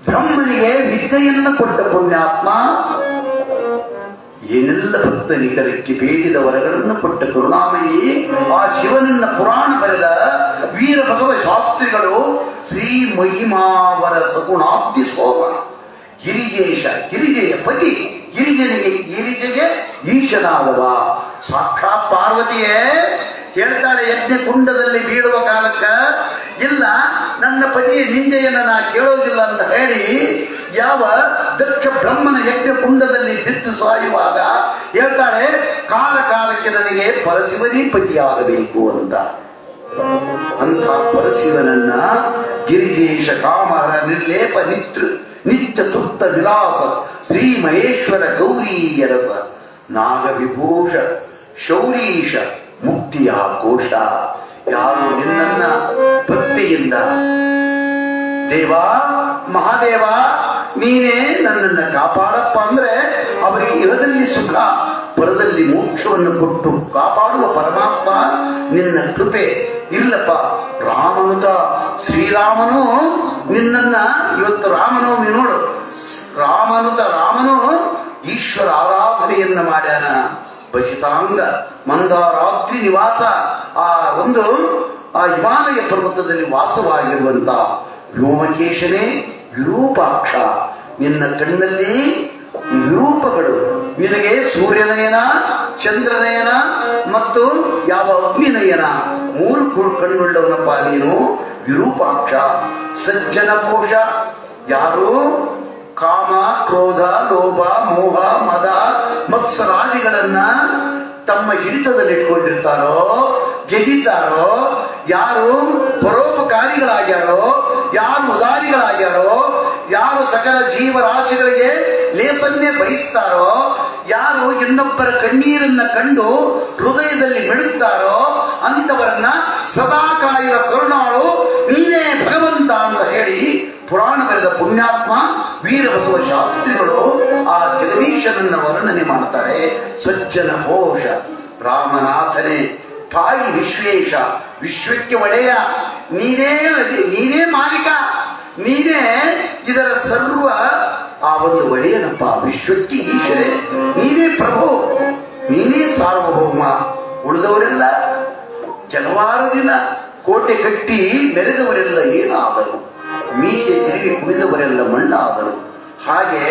ಬ್ರಹ್ಮನಿಗೆ ವಿದ್ಯೆಯನ್ನ ಕೊಟ್ಟ ಪುಣ್ಯಾತ್ಮ, ಏನೆಲ್ಲ ಭಕ್ತ ನಿಖರಕ್ಕೆ ಬೇಡಿದ ವರಗಳನ್ನು ಕೊಟ್ಟ ಕರುಣಾಮಯಿ ಆ ಶಿವನನ್ನ ಪುರಾಣ ಬರೆದ ವೀರ ಬಸವ ಶಾಸ್ತ್ರಿಗಳು ಶ್ರೀ ಮಹಿಮಾವರ ಸಗುಣಾಬ್ಧಿ ಶೋಭ ಗಿರಿಜೇಶ, ಗಿರಿಜೆಯ ಪತಿ, ಗಿರಿಜೆಗೆ ಈಶನಾದವ ಸಾಕ್ಷಾತ್ ಪಾರ್ವತಿಯೇ ಹೇಳ್ತಾಳೆ ಯಜ್ಞ ಕುಂಡದಲ್ಲಿ ಬೀಳುವ ಕಾಲಕ್ಕ, ಇಲ್ಲ ನನ್ನ ಪತಿಯ ನಿಂದೆಯನ್ನು ನಾ ಕೇಳೋದಿಲ್ಲ ಅಂತ ಹೇಳಿ ಯಾವ ದಕ್ಷ ಬ್ರಹ್ಮನ ಯಜ್ಞ ಕುಂಡದಲ್ಲಿ ಬಿದ್ದು ಸಾಯುವಾಗ ಹೇಳ್ತಾಳೆ ಕಾಲ ಕಾಲಕ್ಕೆ ನನಗೆ ಪರಶಿವನೇ ಪತಿಯಾಗಬೇಕು ಅಂತ. ಅಂಥ ಪರಶಿವನನ್ನ ಗಿರಿಜೇಶ ಕಾಮರ ನಿರ್ಲೇಪ ನಿತ್ಯ ತೃಪ್ತ ವಿಲಾಸ ಶ್ರೀ ಮಹೇಶ್ವರ ಗೌರೀಯ ರಸ ನಾಗ ವಿಭೂಷ ಶೌರೀಶ ಮುಕ್ತಿಯ ಕೋಶ. ಯಾರು ನಿನ್ನನ್ನ ಭಕ್ತಿಯಿಂದ ದೇವ ಮಹಾದೇವ ನೀನೇ ನನ್ನನ್ನು ಕಾಪಾಡಪ್ಪ ಅಂದ್ರೆ ಅವರಿಗೆ ಇರದಲ್ಲಿ ಸುಖ, ಪರದಲ್ಲಿ ಮೋಕ್ಷವನ್ನು ಕೊಟ್ಟು ಕಾಪಾಡುವ ಪರಮಾತ್ಮ ನಿನ್ನ ಕೃಪೆ ಇಲ್ಲಪ್ಪ. ರಾಮನುತ ಶ್ರೀರಾಮನು ನಿನ್ನನ್ನ ಇವತ್ತು ರಾಮನವಮಿ ನೋಡು, ರಾಮನು ಈಶ್ವರ ಆರಾಧನೆಯನ್ನ ಮಾಡ್ಯಾನ. ಬಸಿತಾಂಗ ಮಂದಾರಾತ್ರಿ ನಿವಾಸ, ಆ ಹಿಮಾಲಯ ಪರ್ವತದಲ್ಲಿ ವಾಸವಾಗಿರುವಂತ ವ್ಯೋಮಕೇಶನೇ ವಿರೂಪಾಕ್ಷ. ನಿನ್ನ ಕಣ್ಣಲ್ಲಿ ವಿರೂಪಗಳು, ನಿನಗೆ ಸೂರ್ಯನಯನ, ಚಂದ್ರನಯನ ಮತ್ತು ಯಾವ ಅಗ್ನಿನಯನ, ಮೂರು ಕಣ್ಣುಳ್ಳವನಪ್ಪ ನೀನು ವಿರೂಪಾಕ್ಷ. ಸಜ್ಜನ ಕೋಶ, ಯಾರು ಕಾಮ ಕ್ರೋಧ ಲೋಭ ಮೋಹ ಮದ ಮತ್ಸರಾದಿಗಳನ್ನ ತಮ್ಮ ಹಿಡಿತದಲ್ಲಿ ಇಟ್ಕೊಂಡಿರ್ತಾರೋ, ಗೆದ್ದಿದ್ದಾರೋ, ಯಾರು ಪರೋಪಕಾರಿಗಳಾಗ್ಯಾರೋ, ಯಾರು ಉದಾರಿಗಳಾಗ್ಯಾರೋ, ಸಕಲ ಜೀವರಾಶಿಗಳಿಗೆ ಲೇಸನ್ನೇ ಬಯಸ್ತಾರೋ, ಯಾರು ಇನ್ನೊಬ್ಬರ ಕಣ್ಣೀರನ್ನ ಕಂಡು ಹೃದಯದಲ್ಲಿ ಮಿಡುತ್ತಾರೋ ಅಂತವರನ್ನ ಸದಾ ಕಾಯುವ ಕರುಣಾಳು ನೀನೇ ಭಗವಂತ ಅಂತ ಹೇಳಿ ಪುರಾಣ ಬರೆದ ಪುಣ್ಯಾತ್ಮ ವೀರಬಸವ ಶಾಸ್ತ್ರಿಗಳು ಆ ಜಗದೀಶನನ್ನ ವರ್ಣನೆ ಮಾಡ್ತಾರೆ. ಸಜ್ಜನ ಘೋಷ ರಾಮನಾಥನೇ ತಾಯಿ ವಿಶ್ವೇಶ, ವಿಶ್ವಕ್ಕೆ ಒಡೆಯ ನೀನೇ ಮಾಲೀಕ, ನೀನೇ ಇದರ ಸರ್ವ ಆ ಒಂದು ಒಡೆಯನಪ್ಪ. ವಿಶ್ವಕ್ಕೆ ಈಶ್ವರೇ, ನೀನೇ ಪ್ರಭು, ನೀನೇ ಸಾರ್ವಭೌಮ. ಉಳಿದವರೆಲ್ಲ ಕೆಲವಾರು ದಿನ ಕೋಟೆ ಕಟ್ಟಿ ಮೆರೆದವರೆಲ್ಲ ಏನಾದರು, ಮೀಸೆ ತಿರುಗಿ ಕುಣಿದವರೆಲ್ಲ ಮಣ್ಣಾದರು. ಹಾಗೆ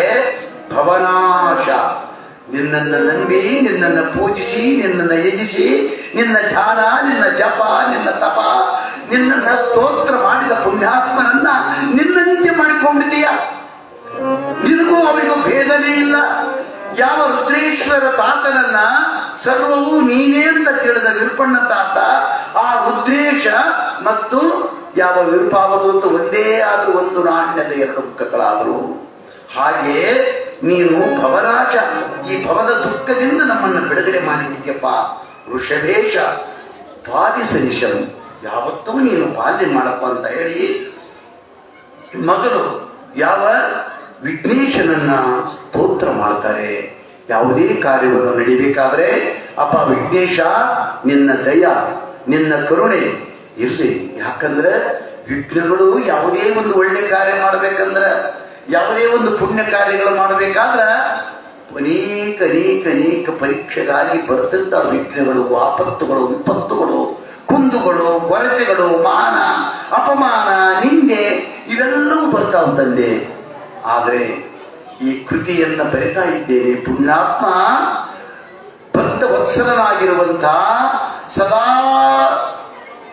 ಭವನಾಶ, ನಿನ್ನನ್ನು ನಂಬಿ, ನಿನ್ನನ್ನು ಪೂಜಿಸಿ, ನಿನ್ನನ್ನು ಯಜಿಸಿ, ನಿನ್ನ ಧ್ಯಾನ, ನಿನ್ನ ಜಪ, ನಿನ್ನ ತಪ, ನಿನ್ನನ್ನ ಸ್ತೋತ್ರ ಮಾಡಿದ ಪುಣ್ಯಾತ್ಮನನ್ನ ನಿನ್ನಂತೆ ಮಾಡಿಕೊಂಡಿದ್ದೀಯ. ನಿನಗೂ ಅವರಿಗೂ ಭೇದನೇ ಇಲ್ಲ. ಯಾವ ರುದ್ರೇಶ್ವರ ತಾತನನ್ನ ಸರ್ವವೂ ನೀನೇ ಅಂತ ತಿಳಿದ ವಿರುಪಣ್ಣ ತಾತ, ಆ ರುದ್ರೇಶ ಮತ್ತು ಯಾವ ವಿರುಪಾವಧೂತ ಒಂದೇ ಆದರೂ ಒಂದು ನಾಣ್ಯದ ಎರಡು ಮುಖಗಳಾದರು. ಹಾಗೆ ನೀನು ಭವನಾಶ, ಈ ಭವದ ದುಃಖದಿಂದ ನಮ್ಮನ್ನು ಬಿಡುಗಡೆ ಮಾಡಿಬಿಡ್ತೀಯಪ್ಪ. ವೃಷಭೇಶ ಪಾಲಿಸನಿಶಂ, ಯಾವತ್ತೂ ನೀನು ಪಾಲನೆ ಮಾಡಪ್ಪ ಅಂತ ಹೇಳಿ ಮೊದಲು ಯಾವ ವಿಘ್ನೇಶನನ್ನ ಸ್ತೋತ್ರ ಮಾಡ್ತಾರೆ. ಯಾವುದೇ ಕಾರ್ಯವನ್ನು ನಡಿಬೇಕಾದ್ರೆ ಅಪ್ಪ ವಿಘ್ನೇಶ, ನಿನ್ನ ದಯ, ನಿನ್ನ ಕರುಣೆ ಇರ್ಲಿ. ಯಾಕಂದ್ರೆ ವಿಘ್ನಗಳು ಯಾವುದೇ ಒಂದು ಒಳ್ಳೆ ಕಾರ್ಯ ಮಾಡ್ಬೇಕಂದ್ರ, ಯಾವುದೇ ಒಂದು ಪುಣ್ಯ ಕಾರ್ಯಗಳು ಮಾಡಬೇಕಾದ್ರ ಅನೇಕ ಅನೇಕ ಅನೇಕ ಪರೀಕ್ಷೆಗಾಗಿ ಬರ್ತಂತ ವಿಘ್ನಗಳು, ಆಪತ್ತುಗಳು, ವಿಪತ್ತುಗಳು, ಕುಂದುಗಳು, ಕೊರತೆಗಳು, ಮಾನ ಅಪಮಾನ, ನಿಂದೆ ಇವೆಲ್ಲವೂ ಬರ್ತಾವ ತಂದೆ. ಆದರೆ ಈ ಕೃತಿಯನ್ನ ಬರಿತಾ ಇದ್ದೇನೆ. ಪುಣ್ಯಾತ್ಮ ಭಕ್ತ ವತ್ಸಲನಾಗಿರುವಂತ ಸದಾ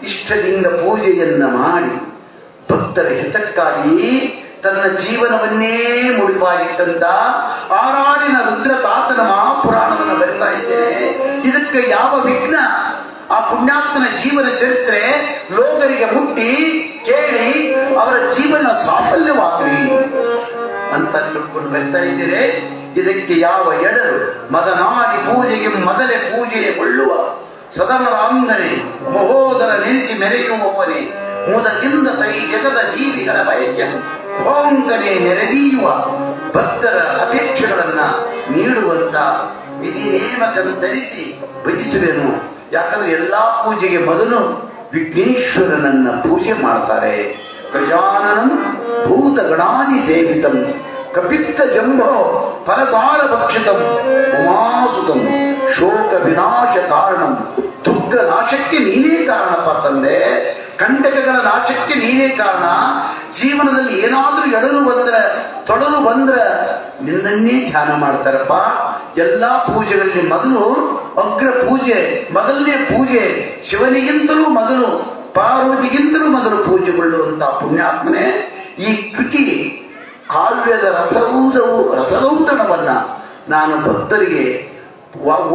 ಇಷ್ಟಲಿಂಗ ಪೂಜೆಯನ್ನ ಮಾಡಿ ಭಕ್ತರ ಹಿತಕ್ಕಾಗಿ ತನ್ನ ಜೀವನವನ್ನೇ ಮುಡಿಪಾಗಿಟ್ಟಂತ ಆರಾಡಿನ ರುದ್ರ ತಾತನ ಮಹಾಪುರಾಣವನ್ನು ಬರಿತಾ ಇದ್ದೇನೆ. ಇದಕ್ಕೆ ಯಾವ ವಿಘ್ನ, ಆ ಪುಣ್ಯಾತ್ಮನ ಜೀವನ ಚರಿತ್ರೆ ಲೋಕರಿಗೆ ಮುಟ್ಟಿ ಕೇಳಿ ಅವರ ಜೀವನ ಸಾಫಲ್ಯವಾಗಲಿ ಅಂತ ತಿಳ್ಕೊಂಡು ಬರ್ತಾ ಇದ್ದೇನೆ. ಇದಕ್ಕೆ ಯಾವ ಎಡರು, ಮದನಾಡಿ ಪೂಜೆಗೆ ಮೊದಲೇ ಪೂಜೆಗೊಳ್ಳುವ ಸದನರ ಅಂಗನೆ ಮಹೋದರ ನೆನೆಸಿ ಮೆರೆಯುವವನೇ, ಮುದದಿಂದ ತೈ ಜಗದ ಜೀವಿಗಳ ಬಯಕೆ ಹೋಂಗನೆ ನೆರೆದೀಯುವ ಭಕ್ತರ ಅಪೇಕ್ಷೆಗಳನ್ನ ನೀಡುವಂತ ವಿಧಿ ನೇಮಕಂತರಿಸಿ ಭಜಿಸುವೆನು. ಯಾಕಂದ್ರೆ ಎಲ್ಲಾ ಪೂಜೆಗೆ ಮೊದಲು ವಿಘ್ನೇಶ್ವರನನ್ನ ಪೂಜೆ ಮಾಡ್ತಾರೆ. ಗಜಾನನಂ ಭೂತ ಗಣಾದಿ ಸೇವಿತಂ ಕಪಿತ್ತ ಜಂಭೋ ಫಲಸಾರ ಭಕ್ಷಿತಂ ಉಮಾಸುತಂ ಶೋಕ ವಿನಾಶ ಕಾರಣಂ. ದುಃಖ ನಾಶಕ್ಕೆ ನೀನೇ ಕಾರಣಪ್ಪ ತಂದೆ, ಕಂಟಕಗಳ ನಾಶಕ್ಕೆ ನೀನೇ ಕಾರಣ. ಜೀವನದಲ್ಲಿ ಏನಾದ್ರೂ ಎಡರು ಬಂದ್ರ, ತೊಡಲು ಬಂದ್ರ ನಿನ್ನನ್ನೇ ಧ್ಯಾನ ಮಾಡ್ತಾರಪ್ಪ. ಎಲ್ಲಾ ಪೂಜೆಗಳಲ್ಲಿ ಮೊದಲು ಅಗ್ರ ಪೂಜೆ, ಮೊದಲನೇ ಪೂಜೆ ಶಿವನಿಗಿಂತಲೂ ಮೊದಲು, ಪಾರ್ವತಿಗಿಂತಲೂ ಮೊದಲು ಪೂಜೆಗೊಳ್ಳುವಂತ ಪುಣ್ಯಾತ್ಮನೆ. ಈ ಕೃತಿ ಕಾವ್ಯದ ರಸದೌತಣವನ್ನ ನಾನು ಭಕ್ತರಿಗೆ,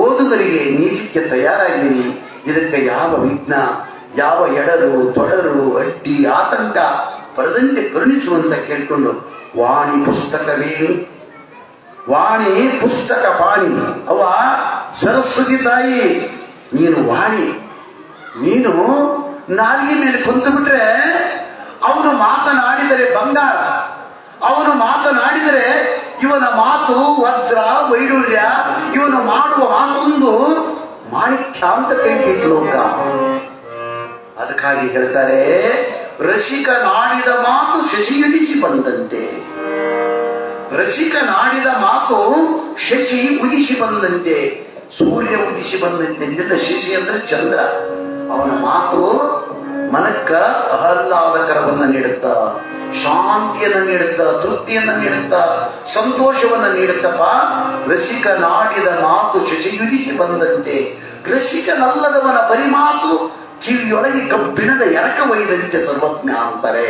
ಓದುಗರಿಗೆ ನೀಡಲಿಕ್ಕೆ ತಯಾರಾಗಿದ್ದೀನಿ. ಇದಕ್ಕೆ ಯಾವ ವಿಘ್ನ, ಯಾವ ಎಡರು, ತೊಡರು, ಅಡ್ಡಿ, ಆತಂಕ ಬರದಂತೆ ಕರುಣಿಸುವಂತ ಕೇಳಿಕೊಂಡು ವಾಣಿ ಪುಸ್ತಕವೇನು, ವಾಣಿ ಪುಸ್ತಕ ಪಾಣಿ. ಅವ ಸರಸ್ವತಿ ತಾಯಿ, ನೀನು ವಾಣಿ. ನೀನು ನಾಲಿಗೆ ಮೇಲೆ ಕುಂತು ಬಿಟ್ರೆ ಅವನು ಮಾತನಾಡಿದರೆ ಬಂಗಾರ, ಅವನು ಮಾತನಾಡಿದರೆ ಇವನ ಮಾತು ವಜ್ರ ವೈಡೂರ್ಯ, ಇವನು ಮಾಡುವ ಮಾತೊಂದು ಮಾಣಿಕ್ಯ ಅಂತ ಕರೀತಿತ್ತು ಲೋಕ. ಅದಕ್ಕಾಗಿ ಹೇಳ್ತಾರೆ, ರಸಿಕ ನಾಡಿದ ಮಾತು ಶಶಿ ಉದಿಸಿ ಬಂದಂತೆ. ರಸಿಕ ನಾಡಿದ ಮಾತು ಶಶಿ ಉದಿಸಿ ಬಂದಂತೆ, ಸೂರ್ಯ ಉದಿಸಿ ಬಂದಂತೆ. ಶಶಿ ಅಂದ್ರೆ ಚಂದ್ರ. ಅವನ ಮಾತು ಮನಕ್ಕ ಆಹ್ಲಾದಕರವನ್ನ ನೀಡುತ್ತ, ಶಾಂತಿಯನ್ನ ನೀಡುತ್ತ, ತೃಪ್ತಿಯನ್ನ ನೀಡುತ್ತ, ಸಂತೋಷವನ್ನ ನೀಡುತ್ತಪ್ಪ. ರಸಿಕ ನಾಡಿದ ಮಾತು ಶಶಿಯುದಿಸಿ ಬಂದಂತೆ. ರಸಿಕನಲ್ಲದವನ ಬರಿ ಮಾತು ಕಿವಿಯೊಳಗೆ ಕಬ್ಬಿಣದ ಎರಕ ಒಯ್ದಂತೆ ಸರ್ವಜ್ಞ ಅಂತಾರೆ.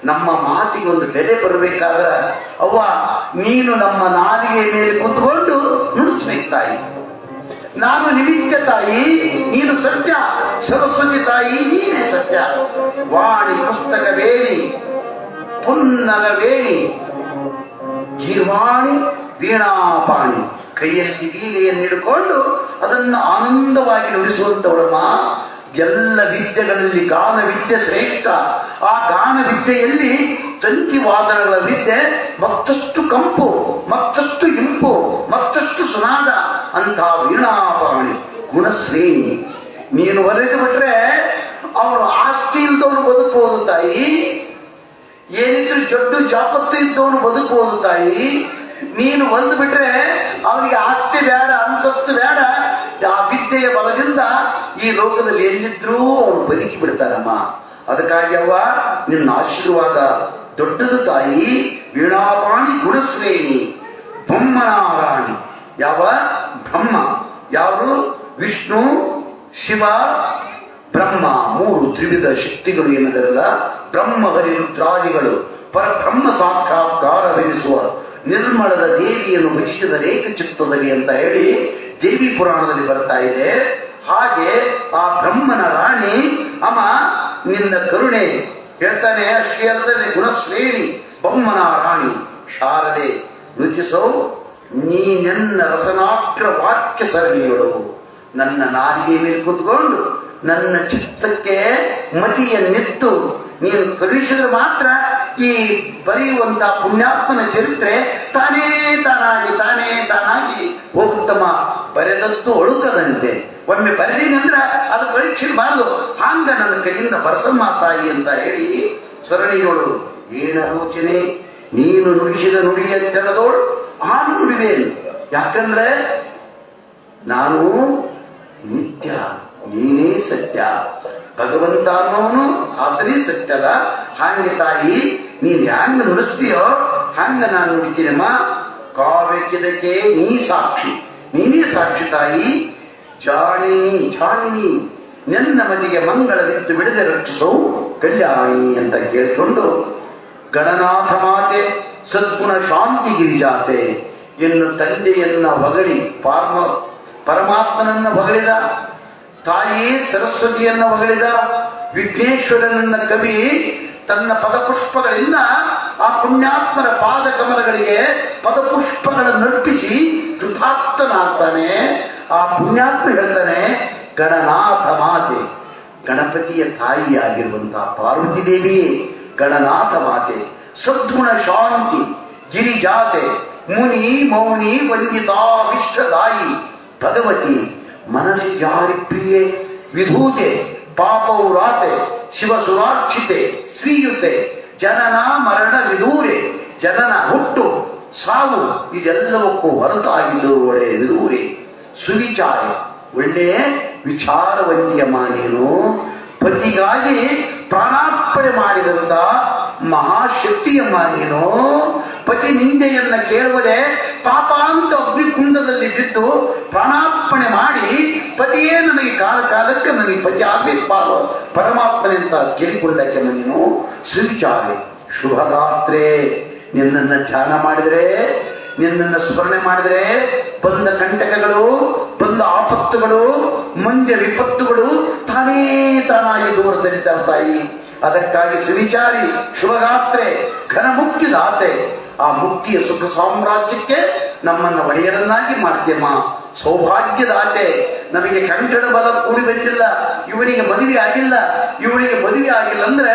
ನಮ್ಮ ಮಾತಿಗೆ ಒಂದು ಬೆಲೆ ಬರಬೇಕಾದ್ರ ಅವ್ವ ನೀನು ನಮ್ಮ ನಾಲಿಗೆ ಮೇಲೆ ಕುಂತ್ಕೊಂಡು ನುಡಿಸ್ಬೇಕು ತಾಯಿ. ನಾನು ನಿಮಿತ್ತ ತಾಯಿ, ನೀನು ಸತ್ಯ. ಸರಸ್ವತಿ ತಾಯಿ ನೀನೇ ಸತ್ಯ. ವಾಣಿ ಪುಸ್ತಕ ವೇಣಿ ಪುನ್ನಗ ವೇಣಿ ಗೀರ್ವಾಣಿ ವೀಣಾಪಾಣಿ, ಕೈಯಲ್ಲಿ ವೀಣೆಯನ್ನು ಹಿಡ್ಕೊಂಡು ಅದನ್ನು ಆನಂದವಾಗಿ ನುಡಿಸುವಂತವಳಮ್ಮ. ಎಲ್ಲ ವಿದ್ಯೆಗಳಲ್ಲಿ ಗಾನ ವಿದ್ಯೆ ಶ್ರೇಷ್ಠ. ಆ ಗಾನ ವಿದ್ಯೆಯಲ್ಲಿ ತಂತಿ ವಾದನಗಳ ವಿದ್ಯೆ ಮತ್ತಷ್ಟು ಕಂಪು, ಮತ್ತಷ್ಟು ಇಂಪು, ಮತ್ತಷ್ಟು ಸುನಾದ ಅಂತ ವೀಣಾಪಾಣಿ ಗುಣಶ್ರೇಣಿ. ನೀನು ಒರೆದು ಬಿಟ್ರೆ ಅವನು ಆಸ್ತಿ ಇಲ್ದವನು ಬದುಕಬಹುದು ತಾಯಿ, ಏನಿದ್ರು ಜಡ್ಡು ಜಾಪತ್ತು ಇದ್ದವನು ಬದುಕಬಹುದು ತಾಯಿ. ನೀನು ಒಂದು ಬಿಟ್ರೆ ಅವನಿಗೆ ಆಸ್ತಿ ಬೇಡ, ಅಂತಸ್ತು ಬೇಡ, ಆ ವಿದ್ಯೆಯ ಬಲದಿಂದ ಈ ಲೋಕದಲ್ಲಿ ಎಲ್ಲಿದ್ರೂ ಅವನು ಬದುಕಿ ಬಿಡ್ತಾರಮ್ಮ. ಅದಕ್ಕಾಗಿ ಅವ್ವ ನಿನ್ನ ಆಶೀರ್ವಾದ ದೊಡ್ಡದು ತಾಯಿ. ವೀಣಾಪಾಣಿ ಗುಣಶ್ರೇಣಿ ಬ್ರಹ್ಮನಾರಾಯಣಿ. ಯಾವ ಬ್ರಹ್ಮ, ಯಾರು? ವಿಷ್ಣು, ಶಿವ, ಬ್ರಹ್ಮ, ಮೂರು ತ್ರಿವಿಧ ಶಕ್ತಿಗಳು ಏನದರಲ್ಲ, ಬ್ರಹ್ಮ ಹರಿ ರುದ್ರಾದಿಗಳು ಪರಬ್ರಹ್ಮ ಸಾಕ್ಷಾತ್ಕಾರವೆನಿಸುವ ನಿರ್ಮಳದ ದೇವಿಯನ್ನು ಭಜಿಸಿದ ರೇಖಚಿತ್ತದಲ್ಲಿ ಅಂತ ಹೇಳಿ ದೇವಿ ಪುರಾಣದಲ್ಲಿ ಬರ್ತಾ ಇದೆ. ಹಾಗೆ ಆ ಬ್ರಹ್ಮನ ರಾಣಿ ಅಮ್ಮ ನಿನ್ನ ಕರುಣೆ ಹೇಳ್ತಾನೆ. ಅಷ್ಟೇ ಅಲ್ಲದೆ ಗುಣಶ್ರೇಣಿ ಬ್ರಹ್ಮನ ರಾಣಿ ಶಾರದೆ ನುತಿಸೋ ನೀ ನನ್ನ ರಸನಾಗ್ರ ವಾಕ್ಯ ಸರಣಿಗಳು. ನನ್ನ ನಾಲಿಗೆ ಮೇಲೆ ಕೂತ್ಕೊಂಡು ನನ್ನ ಚಿತ್ತಕ್ಕೆ ಮತಿಯನ್ನೆತ್ತು ನೀನು ಕರುಣಿಸಿದ್ರೆ ಮಾತ್ರ ಈ ಬರೆಯುವಂತ ಪುಣ್ಯಾತ್ಮನ ಚರಿತ್ರೆ ತಾನೇ ತಾನಾಗಿ ಹೋಗುತ್ತಮ್ಮ. ಬರೆದದ್ದು ಒಳುಕದಂತೆ. ಒಮ್ಮೆ ಬರೆದೀನಂದ್ರ ಅದು ಕಳಿಸಿರಬಾರ್ದು. ಹಾಂಗ ನನ್ನ ಕೈಯಿಂದ ಬರಸಮ್ಮ ತಾಯಿ ಅಂತ ಹೇಳಿ ಸರಣಿಗಳು ಏನಾಲೋಚನೆ ನೀನು ನುಡಿಸಿದ ನುಡಿಯ ತೆರೆದೋಳು ಆ ನುಡಿವೇನು. ಯಾಕಂದ್ರೆ ನಾನು ನಿತ್ಯ, ನೀನೇ ಸತ್ಯ. ಭಗವಂತ ಅನ್ನೋನು ಆತನೇ ಸತ್ಯ ಅಲ್ಲ. ಹಾಗೆ ತಾಯಿ ನೀನ್ ಹ್ಯಾಂಗ ನುಡಿಸ್ತೀಯೋ ಹಂಗ ನಾನು ನುಡಿತೀನಮ್ಮ. ಕಾವ್ಯಕ್ಕಿದಕ್ಕೆ ನೀ ಸಾಕ್ಷಿ, ನೀನೇ ಸಾಕ್ಷಿ ತಾಯಿ. ಜಾಣಿನಿ ನನ್ನ ಮದಿಗೆ ಮಂಗಳವಿತ್ತು ಬಿಡದೆ ರಕ್ಷಿಸೋ ಕಲ್ಯಾಣಿ ಅಂತ ಕೇಳಿಕೊಂಡು ಗಣನಾಥ ಮಾತೆ ಸದ್ಗುಣ ಶಾಂತಿ ಗಿರಿಜಾತೆ ಎನ್ನು ತಂದೆಯನ್ನ ಹೊಗಳಿ ಪರಮಾತ್ಮನನ್ನ ಹೊಗಳಿದ, ತಾಯಿ ಸರಸ್ವತಿಯನ್ನ ಹೊಗಳಿದ, ವಿಘ್ನೇಶ್ವರನನ್ನ ಕವಿ ತನ್ನ ಪದಪುಷ್ಪಗಳಿಂದ ಆ ಪುಣ್ಯಾತ್ಮರ ಪಾದ ಕಮಲಗಳಿಗೆ ಪದಪುಷ್ಪಗಳನ್ನರ್ಪಿಸಿ ಕೃತಾರ್ಥನಾಗ್ತಾನೆ. ಆ ಪುಣ್ಯಾತ್ಮ ಹೇಳ್ತಾನೆ, ಗಣನಾಥ ಮಾತೆ, ಗಣಪತಿಯ ತಾಯಿಯಾಗಿರುವಂತಹ ಪಾರ್ವತಿ ದೇವಿಯೇ ಗಣನಾಥ ಮಾತೆ, ಸದ್ಗುಣ ಶಾಂತಿ ಗಿರಿಜಾತೆ, ಮುನಿ ಮೌನಿ ವಂದಿತಾ ವಿಶ್ವದಾಯಿ ಭಗವತಿ, ಮನಸಿ ಜಾರಿ ಪ್ರಿಯೆ ವಿಧೂತೆ, ಪಾಪೌರಾತೆ, ಶಿವಸುರಾಕ್ಷಿತೆ, ಶ್ರೀಯುತೆ, ಜನನ ಮರಣ ವಿದೂರೆ, ಜನನ ಹುಟ್ಟು ಸಾವು ಇದೆಲ್ಲವಕ್ಕೂ ಹೊರತಾಗಿದ್ದು ಒಳ್ಳೆ ವಿದೂರೆ, ಸುವಿಚಾರ ಒಳ್ಳೆಯ ವಿಚಾರವಂತಿಯಮ್ಮ ನೀನು. ಪತಿಗಾಗಿ ಪ್ರಾಣಾರ್ಪಣೆ ಮಾಡಿದಂತ ಮಹಾಶಕ್ತಿಯಮ್ಮ ನೀನು. ಪತಿ ನಿಂದೆಯನ್ನ ಕೇಳುವುದೇ ಪಾಪ ಅಂತ ಅಗ್ನಿಕುಂಡದಲ್ಲಿ ಬಿದ್ದು ಪ್ರಾಣಾರ್ಪಣೆ ಮಾಡಿ ಪತಿಯೇ ನನಗೆ ಕಾಲಕ್ಕೆ ನನಗೆ ಪತಿ ಆಗ್ಬೇಕು ಪರಮಾತ್ಮನೆ ಅಂತ ಕೇಳಿಕೊಂಡಕ್ಕೆ ನೀನು ಸುವಿಚಾರೆ. ಶುಭರಾತ್ರೆ. ನಿನ್ನನ್ನು ಧ್ಯಾನ ಮಾಡಿದರೆ, ನಿನ್ನನ್ನು ಸ್ಮರಣೆ ಮಾಡಿದರೆ ಬಂದ ಕಂಟಕಗಳು, ಬಂದ ಆಪತ್ತುಗಳು, ಮುಂದೆ ವಿಪತ್ತುಗಳು ತಾನಾಗಿ ದೂರ ಸರಿತಾ ತಾಯಿ. ಅದಕ್ಕಾಗಿ ಸುವಿಚಾರಿ, ಶುಭಗಾತ್ರೆ, ಘನ ಮುಕ್ತಿದಾತೆ. ಆ ಮುಕ್ತಿಯ ಸುಖ ಸಾಮ್ರಾಜ್ಯಕ್ಕೆ ನಮ್ಮನ್ನು ಒಡೆಯರನ್ನಾಗಿ ಮಾಡ್ತೇಮ್ಮ. ಸೌಭಾಗ್ಯದಾತೆ. ನಮಗೆ ಕಂಠದ ಬಲ ಕೂಡಿ ಬಂದಿಲ್ಲ, ಇವನಿಗೆ ಮದುವೆ ಆಗಿಲ್ಲ, ಇವಳಿಗೆ ಮದುವೆ ಆಗಿಲ್ಲ ಅಂದ್ರೆ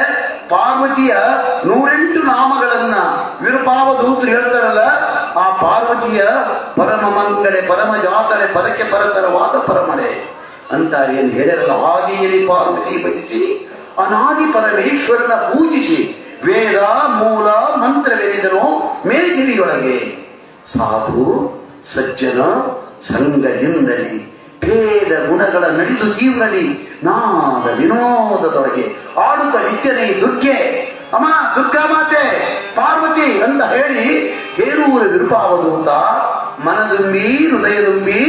ಪಾರ್ವತಿಯ 108 ನಾಮಗಳನ್ನ ವಿರೂಪಾವಧೂತರು ಹೇಳ್ತಾರಲ್ಲ, ಆ ಪಾರ್ವತಿಯ ಪರಮ ಮಂಗಳೆ, ಪರಮ ಜಾತಳೆ, ಪರಕ್ಕೆ ಪರತರವಾದ ಪರಮಳೆ ಅಂತ ಏನ್ ಹೇಳಿರಲ್ಲ. ಆದಿಯಲ್ಲಿ ಪಾರ್ವತಿ ಭಜಿಸಿ ಅನಾದಿ ಪರಮೇಶ್ವರನ ಪೂಜಿಸಿ ವೇದ ಮೂಲ ಮಂತ್ರವೆನಿದನು ಮೇದಿರಿಯೊಳಗೆ. ಸಾಧು ಸಜ್ಜನ ಸಂಘದಿಂದಲಿ ಭೇದ ಗುಣಗಳ ನಡೆದು ತೀವ್ರಲಿ ನಾದ ವಿನೋದದೊಳಗೆ ಆಡುತ್ತ ನಿತ್ಯನೇ ದುರ್ಗೆ ಅಮ್ಮ ದುರ್ಗಾ ಮಾತೆ ಪಾರ್ವತಿ ಅಂತ ಹೇಳಿ ಹೇರೂರ ವಿರೂಪಾವಧೂತ ಮನದುಂಬಿ ಹೃದಯದುಂಬಿ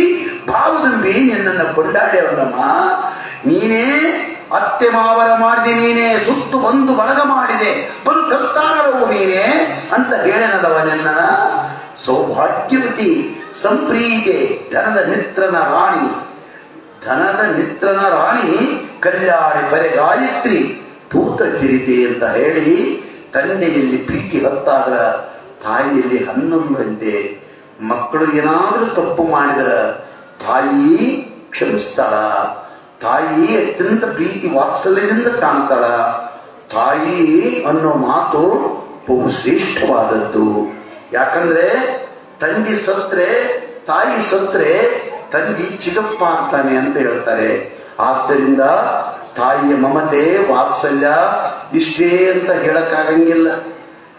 ಭಾವದುಂಬಿ ನಿನ್ನನ್ನು ಕೊಂಡಾಡ್ಯವನ್ನಮ್ಮ. ನೀನೇ ಅತ್ತೆ ಮಾವರ ಮಾಡಿದೆ, ನೀನೇ ಸುತ್ತು ಬಂದು ಬಳಗ ಮಾಡಿದೆ, ಬರು ತತ್ತಾರವು ನೀನೇ ಅಂತ ಹೇಳನದವ ನಿನ್ನ. ಸೌಭಾಗ್ಯವತಿ ಸಂಪ್ರೀತೆ, ಧನದ ಮಿತ್ರನ ರಾಣಿ, ಧನದ ಮಿತ್ರನ ರಾಣಿ, ಕಲ್ಯಾಣಿ ಪರೆ ಗಾಯತ್ರಿ, ಭೂತ ಕಿರಿತೆ ಅಂತ ಹೇಳಿ ತಂದೆಯಲ್ಲಿ ಪ್ರೀತಿ ಹೊತ್ತಾದ್ರ ತಾಯಿಯಲ್ಲಿ 11 ಗಂಟೆ. ಮಕ್ಕಳು ಏನಾದರೂ ತಪ್ಪು ಮಾಡಿದರೆ ತಾಯಿ ಕ್ಷಮಿಸ್ತಾಳ. ತಾಯಿ ಅತ್ಯಂತ ಪ್ರೀತಿ ವಾತ್ಸಲ್ಯದಿಂದ ಕಾಣ್ತಾಳ. ತಾಯಿ ಅನ್ನೋ ಮಾತು ಬಹು ಶ್ರೇಷ್ಠವಾದದ್ದು. ಯಾಕಂದ್ರೆ ತಂದೆ ಸತ್ರೆ, ತಾಯಿ ಸತ್ರೆ ತಂದೆ ಚಿಕ್ಕಪ್ಪ ಆಗ್ತಾನೆ ಅಂತ ಹೇಳ್ತಾರೆ. ಆದ್ದರಿಂದ ತಾಯಿಯ ಮಮತೆ ವಾತ್ಸಲ್ಯ ಇಷ್ಟೇ ಅಂತ ಹೇಳಕ್ಕಾಗಂಗಿಲ್ಲ.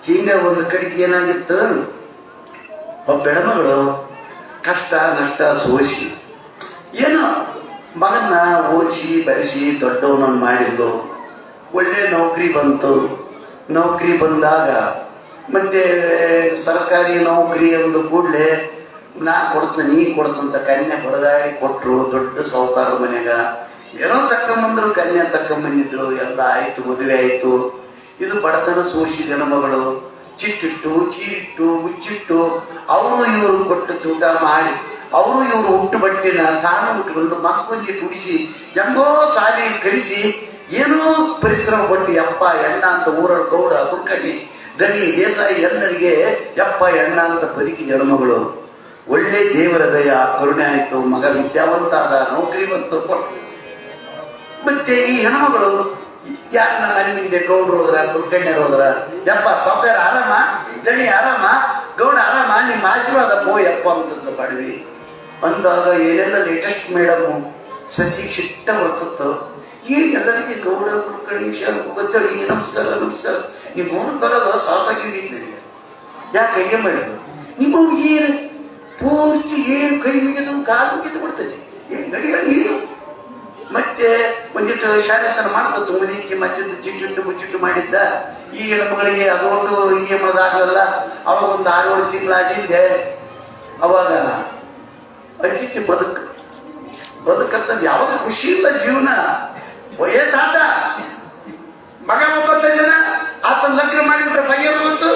ಹಿಂಗೆ ಒಂದು ಕಡೆಗೆ ಏನಾಗಿತ್ತು, ಒಬ್ಬ ಹೆಣ್ಮಗಳು ಕಷ್ಟ ನಷ್ಟ ಸೋಸಿ ಏನೋ ಮಗನ್ನ ಓದಿಸಿ ಬರೆಸಿ ದೊಡ್ಡವನನ್ನು ಮಾಡಿದ್ದು. ಒಳ್ಳೆ ನೌಕರಿ ಬಂತು. ನೌಕರಿ ಬಂದಾಗ ಮತ್ತೆ ಸರ್ಕಾರಿ ನೌಕರಿ ಒಂದು ಕೂಡಲೇ ನಾ ಕೊಡ್ತೀನಿ ನೀ ಕೊಡ್ತಂತ ಕನ್ಯೆ ಹೊಡೆದಾಡಿ ಕೊಟ್ರು. ದೊಡ್ಡ ಸಾಹುಕಾರ ಮನೆಗ ಏನೋ ತಕ್ಕಂಬಂದ್ರು, ಕನ್ಯೆ ತಕ್ಕಂಬಂದಿದ್ರು. ಎಲ್ಲ ಆಯ್ತು, ಮದುವೆ ಆಯ್ತು. ಇದು ಬಡತನ ಸೋಸಿದ ಹೆಣ್ಮಗಳು ಚಿಟ್ಟಿಟ್ಟು ಚೀರಿಟ್ಟು ಮುಚ್ಚಿಟ್ಟು ಅವರು ಇವರು ಕೊಟ್ಟು ತೂಕ ಮಾಡಿ ಅವರು ಇವರು ಹುಟ್ಟು ಬಟ್ಟೆನ ತಾನು ಉಟ್ಕೊಂಡು ಮಕ್ಕಳಿಗೆ ಕುಡಿಸಿ ಎಂಬೋ ಸಾಲಿ ಕಲಿಸಿ ಏನೋ ಪರಿಶ್ರಮ ಪಟ್ಟು ಯಪ್ಪ ಎಣ್ಣ ಅಂತ ಊರಳ ಗೌಡ ಕುಡ್ಕಡ್ಡಿ ದಣಿ ದೇಸಾಯಿ ಎಲ್ಲರಿಗೆ ಯಪ್ಪ ಎಣ್ಣ ಅಂತ ಬದುಕಿದ ಹೆಣ್ಮಗಳು. ಒಳ್ಳೆ ದೇವರ ದಯ ಕರುಣೆ ಆಯ್ತು. ಮಗ ವಿದ್ಯಾವಂತ ಆದ, ನೌಕರಿ ಬಂತು, ಕೊಟ್ಟು. ಮತ್ತೆ ಈ ಹೆಣ್ಮಗಳು ಯಾಕೆ ನಮ್ಮ ಮನೆ ಮುಂದೆ ಗೌಡ್ರು ಹೋದ್ರ, ಕುಡ್ಕಣ್ಯರು ಹೋದ್ರ, ಯಪ್ಪ ಸಾವುಕಾರ ಆರಾಮ, ದಣಿ ಆರಾಮ, ಗೌಡ ಆರಾಮ, ನಿಮ್ಮ ಆಶೀರ್ವಾದ ಪೋ ಯಪ್ಪ ಅಂತ ಬಾಡ್ವಿ ಅಂದಾಗ ಏನೆಲ್ಲ ಲೇಟೆಸ್ಟ್ ಮೇಡಮು ಸಸಿ ಶಿಟ್ಟ ಬರ್ತತ್ತು. ಏನು ಎಲ್ಲರಿಗೆ ಗೌಡ ಕುಡ್ಕಣಿ ಗೊತ್ತಳಿ ನಮಸ್ಕಾರ ನಮಸ್ಕಾರ ನಿಮ್ಮ ಮೂರು ಬರೋದು ಸಾಕಾಗಿದ್ದೀನಿ. ಯಾಕೆ ಕೈಗೆ ಮಾಡಿದ್ರು ನಿಮ್ಮ ಏನು ಪೂರ್ತಿ ಏನು ಕೈ ಮುಗಿದು ಕಾಲು ಮುಗಿದು ಬಿಡ್ತದೆ. ಏನು ನಡೆಯಲ್ಲ ನೀರು. ಮತ್ತೆ ಒಂದಿಟ್ಟು ಶಾಲೆತನ ಮಾಡ್ತತ್ತು ಮುದಿಕ್ಕೆ ಮತ್ತಿದ್ದು ಚಿಟ್ಟಿಟ್ಟು ಮುಚ್ಚಿಟ್ಟು ಮಾಡಿದ್ದ. ಈ ಹೆಣ್ಮಗಳಿಗೆ ಅದೊಂದು ಈ ಮದಾಗಲ್ಲ. ಅವಾಗ ಒಂದು 6-7 ತಿಂಗಳಾಗಿದ್ದೆ. ಅವಾಗ ಅತಿಥಿ ಬದುಕಂತದ್ದು ಯಾವಾಗ ಖುಷಿ ಇಲ್ಲ ಜೀವನ. ಒಯ್ಯೇ ತಾತ ಮಗ 9 ಜನ ಆತನ ಲಗ್ನ ಮಾಡಿಬಿಟ್ರೆ ಬಗೆಯರು ಬಂತು.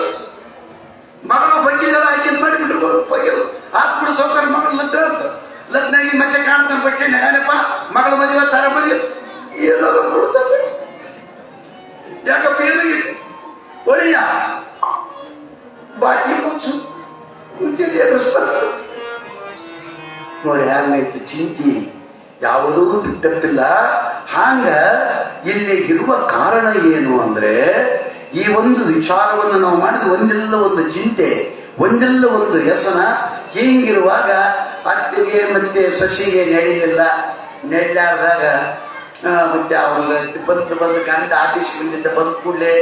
ಮಗಳು ಬಗ್ಗಿದೆಲ್ಲ ಆಕಿದ್ ಮಾಡಿಬಿಟ್ರು ಬಗೆಯರು ಆತ್ಬಿಡು ಸೌಕರ್ಯ ಮಗಳು ಲಗ್ನ ಅಂತ. ಲಗ್ನ ಆಗಿ ಮತ್ತೆ ಕಾಣ್ತಾನೆ ಬಟ್ಟೆ ಏನಪ್ಪ ಮಗಳ ಮದುವೆ ತರ ಮದುವೆ ಏನಾದ್ರು ಕೊಡ್ತಾರೆ. ಯಾಕಪ್ಪ ಏನಾಗಿದೆ ಒಳಿಯ ಬಾಕಿ ಮುಚ್ಚು ನೋಡಿ ಹ್ಯಾಂಗೈತಿ ಚಿಂತಿ. ಯಾವುದೂ ಬಿಟ್ಟಪ್ಪಿಲ್ಲ. ಹಾಂಗ ಇಲ್ಲಿ ಇರುವ ಕಾರಣ ಏನು ಅಂದ್ರೆ ಈ ಒಂದು ವಿಚಾರವನ್ನು ನಾವು ಮಾಡಿದ್ರೆ ಒಂದಿಲ್ಲ ಒಂದು ಚಿಂತೆ, ಒಂದಿಲ್ಲ ಒಂದು ವ್ಯಸನ. ಹೀಗಿರುವಾಗ ಅತ್ತಿಗೆ ಮತ್ತೆ ಸಸಿಗೆ ನಡೀಲಿಲ್ಲ. ನೆಡ್ಲಾರ್ದಾಗ ಮತ್ತೆ ಅವನ ಬಂದು ಗಂಡ ಆಫೀಸ್ಗಳಿಂದ ಬಂದ ಕೂಡಲೇ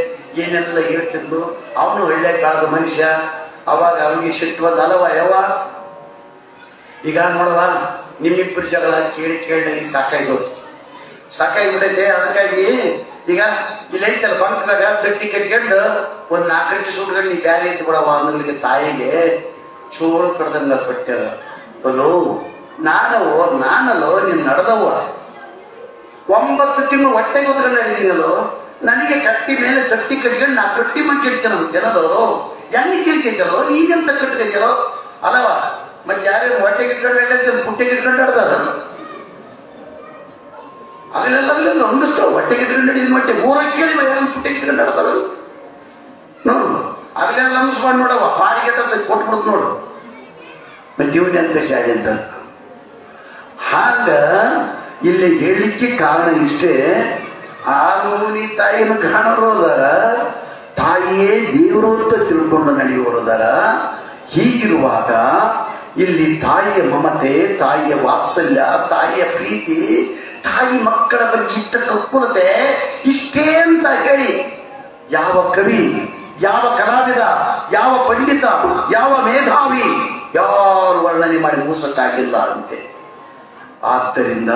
ಏನೆಲ್ಲ ಹೇಳ್ತಿದ್ರು. ಅವನು ಒಳ್ಳೆ ಕಾಲದ ಮನುಷ್ಯ. ಅವಾಗ ಅವನಿಗೆ ಸಿಟ್ಟು ಬಂದ ಅಲವ ಯಾವ ಈಗ ನೋಡವ ನಿಮ್ಮಿಬ್ಬರು ಜಗಳ ಕೇಳಿ ನನಗೆ ಸಾಕಾಗಿಬಿಟ್ಟೈತೆ. ಅದಕ್ಕಾಗಿ ಈಗ ಇಲ್ಲಿ ಐತಲ್ಲ ಬಂಕದಾಗ ತಟ್ಟಿ ಕಟ್ಕೊಂಡು ಒಂದು 4 ಗಂಟೆ ಸುಟ್ಕೊಂಡು ನೀ ಬ್ಯಾರೆ ಇದ್ದು ಬಿಡವ ಅಂದ್ರಿಗೆ ತಾಯಿಗೆ ಚೋಳು ಕಡ್ದಂಗ ಕೊಟ್ಟಾರ. ಅದು ನಾನಲ್ಲೋ ನೀನ್ ನಡೆದವ 9 ತಿಂಗಳು ಹೊಟ್ಟೆಗೆ ಹೋದ್ರೆ ನಡೆದೀನಲ್ಲೋ. ನನಗೆ ಕಟ್ಟಿ ಮೇಲೆ ತಟ್ಟಿ ಕಟ್ಕೊಂಡು ನಾ ಕಟ್ಟಿ ಮಾಡಿಡ್ತೇನೆ ಅಂತ ಏನದವರು ಹೆಂಗೆ ಕೇಳ್ತಿದ್ದಾರೋ ಈಗಂತ ಕಟ್ತಿದ್ಯಾರೋ ಅಲ್ಲವ. ಮತ್ತೆ ಯಾರೇನು ಹೊಟ್ಟೆಗೆ ಇಟ್ಕೊಂಡು ಪುಟ್ಟೆಗೆ ಇಟ್ಕೊಂಡು ಆಡ್ದಾರ ಅಲ್ಲೆಲ್ಲ ಒಂದಷ್ಟು ಹೊಟ್ಟೆಗೆ ಇಟ್ಕೊಂಡು ನಡೀದ್ ಮಟ್ಟೆ 3 ಕೇಳಿ ಯಾರು ಪುಟ್ಟೆಗೆ ಇಟ್ಕೊಂಡು ಆಡ್ತಾರ ಅಲ್ಲೆಲ್ಲ ಅನ್ಸ್ಕೊಂಡು ನೋಡವ ಪಾಡಿಗೆಟ್ಟ ಕೊಟ್ಬಿಡ್ತು ನೋಡು. ಮತ್ತೆ ಇವನ್ ಎಂತ ಶಾಡಿ ಅಂತ ಹಾಗ ಇಲ್ಲಿ ಹೇಳಲಿಕ್ಕೆ ಕಾರಣ ಇಷ್ಟೇ. ಆ ಮೂನಿ ತಾಯಿನ ಕಾಣೋದಾರ ತಾಯಿಯೇ ದೇವರು ಅಂತ ತಿಳ್ಕೊಂಡು ನಡೆಯೋದಾರ. ಹೀಗಿರುವಾಗ ಇಲ್ಲಿ ತಾಯಿಯ ಮಮತೆ, ತಾಯಿಯ ವಾತ್ಸಲ್ಯ, ತಾಯಿಯ ಪ್ರೀತಿ, ತಾಯಿ ಮಕ್ಕಳ ಬಗ್ಗೆ ಇಷ್ಟ ಕಕ್ಕುಲತೆ ಇಷ್ಟೇ ಅಂತ ಹೇಳಿ ಯಾವ ಕವಿ, ಯಾವ ಕಲಾವಿದ, ಯಾವ ಪಂಡಿತ, ಯಾವ ಮೇಧಾವಿ ಯಾರು ವರ್ಣನೆ ಮಾಡಿ ಮುಗಿಸಕ್ಕಾಗಿಲ್ಲ ಅಂತೆ. ಆದ್ದರಿಂದ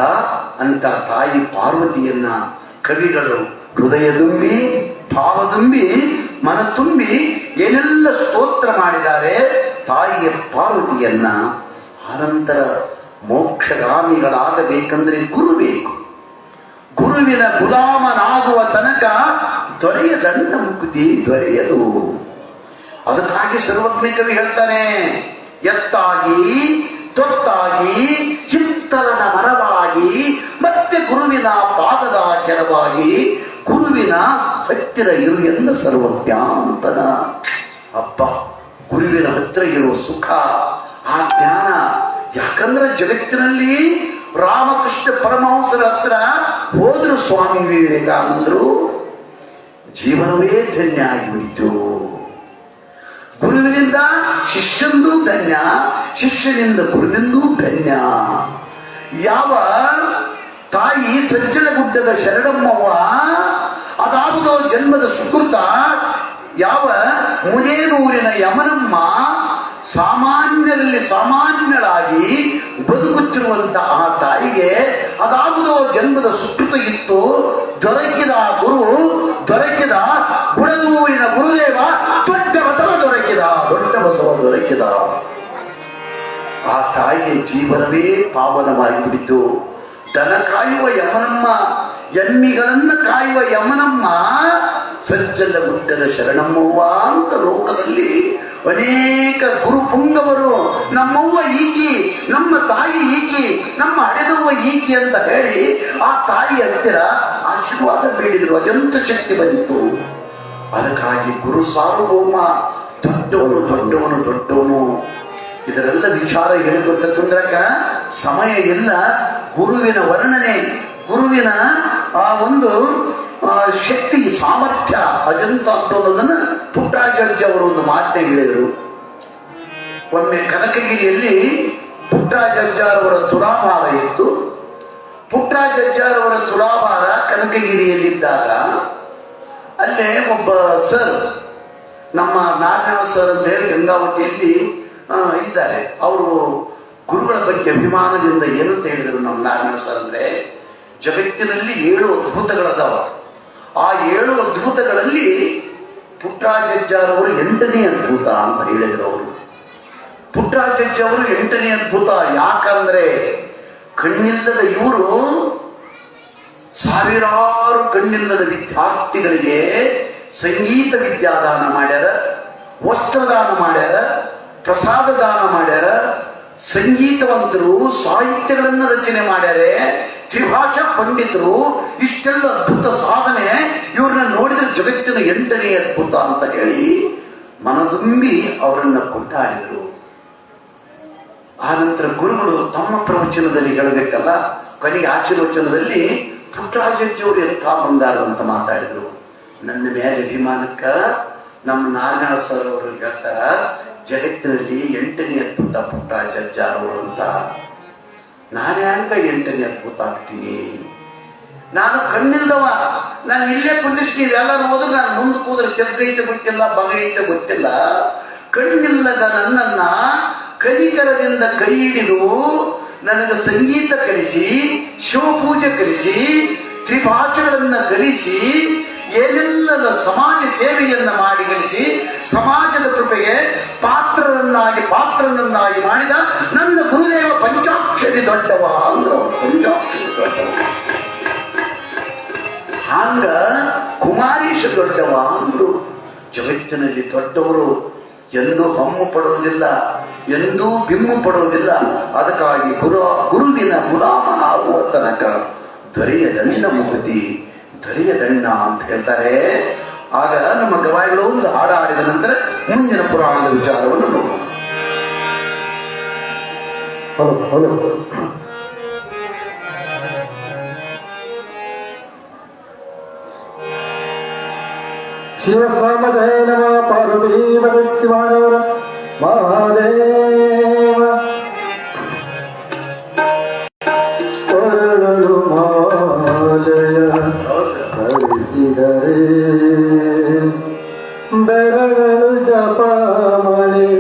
ಅಂತ ತಾಯಿ ಪಾರ್ವತಿಯನ್ನ ಕವಿಗಳು ಹೃದಯ ತುಂಬಿ, ಭಾವ ತುಂಬಿ, ಮನ ತುಂಬಿ ಏನೆಲ್ಲ ಸ್ತೋತ್ರ ಮಾಡಿದ್ದಾರೆ ತಾಯಿಯ ಪಾರ್ವತಿಯನ್ನ. ಅನಂತರ ಮೋಕ್ಷಗಾಮಿಗಳಾಗಬೇಕಂದ್ರೆ ಗುರು ಬೇಕು. ಗುರುವಿನ ಗುಲಾಮನಾಗುವ ತನಕ ದೊರೆಯದಣ್ಣ ಮುಕ್ತಿ ದೊರೆಯದು. ಅದಕ್ಕಾಗಿ ಸರ್ವಜ್ಞ ಕವಿ ಹೇಳ್ತಾನೆ, ಎತ್ತಾಗಿ ತೊತ್ತಾಗಿ ಹಿತ್ತಲನ ಮರವಾಗಿ ಮತ್ತೆ ಗುರುವಿನ ಪಾದದ ಕೆರವಾಗಿ ಗುರುವಿನ ಹತ್ತಿರ ಇರು ಎಂದ ಸರ್ವಜ್ಞಾಂತನ. ಅಪ್ಪ ಗುರುವಿನ ಹತ್ರ ಇರೋ ಸುಖ, ಆ ಜ್ಞಾನ. ಯಾಕಂದ್ರೆ ಜಗತ್ತಿನಲ್ಲಿ ರಾಮಕೃಷ್ಣ ಪರಮಹಂಸರ ಹತ್ರ ಹೋದ್ರು ಸ್ವಾಮಿ ವಿವೇಕಾನಂದರು, ಜೀವನವೇ ಧನ್ಯ ಆಗಿಬಿಡಿತು. ಗುರುವಿನಿಂದ ಶಿಷ್ಯಂದು ಧನ್ಯ, ಶಿಷ್ಯನಿಂದ ಗುರುವಿಂದೂ ಧನ್ಯ. ಯಾವ ತಾಯಿ ಸಜ್ಜಲಗುಡ್ಡದ ಶರಣಮ್ಮವ್ವ ಅದಾವುದೋ ಜನ್ಮದ ಸುಕೃತ, ಯಾವ ಮುದೇನೂರಿನ ಯಮನಮ್ಮ ಸಾಮಾನ್ಯರಲ್ಲಿ ಸಾಮಾನ್ಯಳಾಗಿ ಬದುಕುತ್ತಿರುವಂತಹ ಆ ತಾಯಿಗೆ ಅದಾವುದೋ ಜನ್ಮದ ಸುಕೃತ ಇತ್ತು. ದೊರಕಿದ ಗುರು, ದೊರಕಿದ ಗುಡದೂರಿನ ಗುರುದೇವ, ದೊಡ್ಡ ಬಸವ ದೊರಕಿದ, ದೊಡ್ಡ ಬಸವ ದೊರಕಿದ. ಆ ತಾಯಿಯ ಜೀವನವೇ ಪಾವನವಾಗಿಬಿಡಿತು. ದನ ಕಾಯುವ ಯಮನಮ್ಮ, ಎಮ್ಮಿಗಳನ್ನ ಕಾಯುವ ಯಮನಮ್ಮ ಸಜ್ಜಲ ಗುಡ್ಡದ ಶರಣಮ್ಮವ್ವ ಅಂತ ಲೋಕದಲ್ಲಿ ಅನೇಕ ಗುರು ಪುಂಗವರು ನಮ್ಮವ್ವ ಈಕಿ, ನಮ್ಮ ತಾಯಿ ಈಕಿ, ನಮ್ಮ ಹಡೆದವ್ವ ಈಕಿ ಅಂತ ಹೇಳಿ ಆ ತಾಯಿ ಹತ್ತಿರ ಆಶೀರ್ವಾದ ಬೇಡಿದ್ರು. ಅಜಂತ ಶಕ್ತಿ ಬಂತು. ಅದಕ್ಕಾಗಿ ಗುರು ಸಾರ್ವಭೌಮ ದೊಡ್ಡವನು ದೊಡ್ಡವನು ದೊಡ್ಡವನು. ಇದರೆಲ್ಲ ವಿಚಾರ ಹೇಳಿಕೊಟ್ಟ ಕುಂದ್ರಕ್ಕ ಸಮಯ ಇಲ್ಲ. ಗುರುವಿನ ವರ್ಣನೆ, ಗುರುವಿನ ಆ ಒಂದು ಶಕ್ತಿ ಸಾಮರ್ಥ್ಯ ಅಜಂತ ಅನ್ನೋದನ್ನು ಪುಟ್ಟರಾಜಜ್ಜ ಅವರು ಒಂದು ಮಾತನ್ನ ಹೇಳಿದರು. ಒಮ್ಮೆ ಕನಕಗಿರಿಯಲ್ಲಿ ಪುಟ್ಟರಾಜಜ್ಜರವರ ತುಲಾಭಾರ ಇತ್ತು. ಪುಟ್ಟರಾಜಜ್ಜರವರ ತುಲಾಭಾರ ಕನಕಗಿರಿಯಲ್ಲಿದ್ದಾಗ ಅಲ್ಲೇ ಒಬ್ಬ ಸರ್, ನಮ್ಮ ನಾರಾಯಣ ಸರ್ ಅಂತ ಹೇಳಿ ಗಂಗಾವತಿಯಲ್ಲಿ ಇದ್ದಾರೆ. ಅವರು ಗುರುಗಳ ಬಗ್ಗೆ ಅಭಿಮಾನದಿಂದ ಏನಂತ ಹೇಳಿದರು ನಮ್ಮ ನಾರಾಯಣ ಸರ್ ಅಂದ್ರೆ, ಜಗತ್ತಿನಲ್ಲಿ 7 ಅದ್ಭುತಗಳದಾವ. ಆ 7 ಅದ್ಭುತಗಳಲ್ಲಿ ಪುಟ್ಟರಾಜಜ್ಜರವರು 8ನೇ ಅದ್ಭುತ ಅಂತ ಹೇಳಿದರು. ಅವರು ಪುಟ್ಟರಾಜಜ್ಜ ಅವರು 8ನೇ ಅದ್ಭುತ. ಯಾಕಂದ್ರೆ ಕಣ್ಣಿಲ್ಲದ ಇವರು ಸಾವಿರಾರು ಕಣ್ಣಿಲ್ಲದ ವಿದ್ಯಾರ್ಥಿಗಳಿಗೆ ಸಂಗೀತ ವಿದ್ಯಾದಾನ ಮಾಡ್ಯಾರ, ವಸ್ತ್ರದಾನ ಮಾಡ್ಯಾರ, ಪ್ರಸಾದ ದಾನ ಮಾಡ್ಯಾರ, ಸಂಗೀತವಂತರು ಸಾಹಿತ್ಯಗಳನ್ನು ರಚನೆ ಮಾಡ್ಯಾರೆ, ತ್ರಿಭಾಷಾ ಪಂಡಿತರು. ಇಷ್ಟೆಲ್ಲ ಅದ್ಭುತ ಸಾಧನೆ ಇವ್ರನ್ನ ನೋಡಿದ್ರೆ ಜಗತ್ತಿನ 8ನೇ ಅದ್ಭುತ ಅಂತ ಹೇಳಿ ಮನದುಂಬಿ ಅವರನ್ನ ಕೊಂಡಾಡಿದರು. ಆನಂತರ ಗುರುಗಳು ತಮ್ಮ ಪ್ರವಚನದಲ್ಲಿ ಹೇಳಬೇಕಲ್ಲ, ಕೊನೆಗೆ ಆಶೀರ್ವಚನದಲ್ಲಿ ಪುಟ್ಟರಾಜಜ್ಜವರು ಎಂಥ ಬಂದಾರ ಅಂತ ಮಾತಾಡಿದ್ರು. ನನ್ನ ಮೇಲೆ ಅಭಿಮಾನಕ್ಕ ನಮ್ಮ ನಾರಾಯಣ ಸರ್ ಅವರು ಹೇಳ್ತಾರ, ಜಗತ್ತಿನಲ್ಲಿ 8ನೇ ಅದ್ಭುತ ಪುಟ್ಟರಾಜಜ್ಜರವರು ಅಂತ. ನಾನೇ ಹಂಗ 8ನೇ ಅದ್ಭುತ ಆಗ್ತೀನಿ. ನಾನು ಕಣ್ಣಿಲ್ಲವ, ನಾನು ಇಲ್ಲೇ ಕುಂದಿಸಿ ನೀವೆಲ್ಲರೂ ಹೋದ್ರೆ ನಾನು ಮುಂದೆ ಕೂದ್ರೆ ಚೆದ್ದೈತೆ ಗೊತ್ತಿಲ್ಲ, ಬಗಡೈತೆ ಗೊತ್ತಿಲ್ಲ. ಕಣ್ಣಿಲ್ಲದ ನನ್ನನ್ನ ಕನಿಕರದಿಂದ ಕೈ ಹಿಡಿದು ನನಗೆ ಸಂಗೀತ ಕಲಿಸಿ, ಶಿವಪೂಜೆ ಕಲಿಸಿ, ತ್ರಿಭಾಷೆಗಳನ್ನ ಕಲಿಸಿ, ಏನೆಲ್ಲ ಸಮಾಜ ಸೇವೆಯನ್ನ ಮಾಡಿ ಕಲಿಸಿ, ಸಮಾಜದ ಕೃಪೆಗೆ ಪಾತ್ರನನ್ನಾಗಿ ಮಾಡಿದ ನನ್ನ ಗುರುದೇವ ಪಂಚಾಕ್ಷರಿ ದೊಡ್ಡವ ಅಂದ್ರು. ಪಂಚಾಕ್ಷರಿ ದೊಡ್ಡವ ಹಂಗ ಕುಮಾರೀಶ ದೊಡ್ಡವ ಅಂದ್ರು. ಜಗತ್ತಿನಲ್ಲಿ ದೊಡ್ಡವರು ಎಂದೂ ಹಮ್ಮು ಪಡುವುದಿಲ್ಲ, ಎಂದೂ ಬಿಮ್ಮು ಪಡುವುದಿಲ್ಲ. ಅದಕ್ಕಾಗಿ ಗುರುವಿನ ಗುಲಾಮನಾಗುವ ತನಕ ದೊರೆಯ ದಂಡ ಮುಗುತಿ, ದೊರೆಯ ದಂಡ ಅಂತ ಹೇಳ್ತಾರೆ. ಆಗ ನಮ್ಮ ಗವಾಯಿಗಳು ಒಂದು ಹಾಡ ಹಾಡಿದ ನಂತರ ಮುಂದಿನ ಪುರಾಣದ ವಿಚಾರವನ್ನು ನೋಡೋಣ. ಶಿವಸಾಮಜಯ ನಮಃ ಪಾರ್ವತೀಪದ ಶಿವಾನವರ ಮಹಾದೇವ. ಕೊರಳು ಮಾಲೆಯ ಧರಿಸಿದರೆ ಬೆರಳು ಜಪಮಣಿ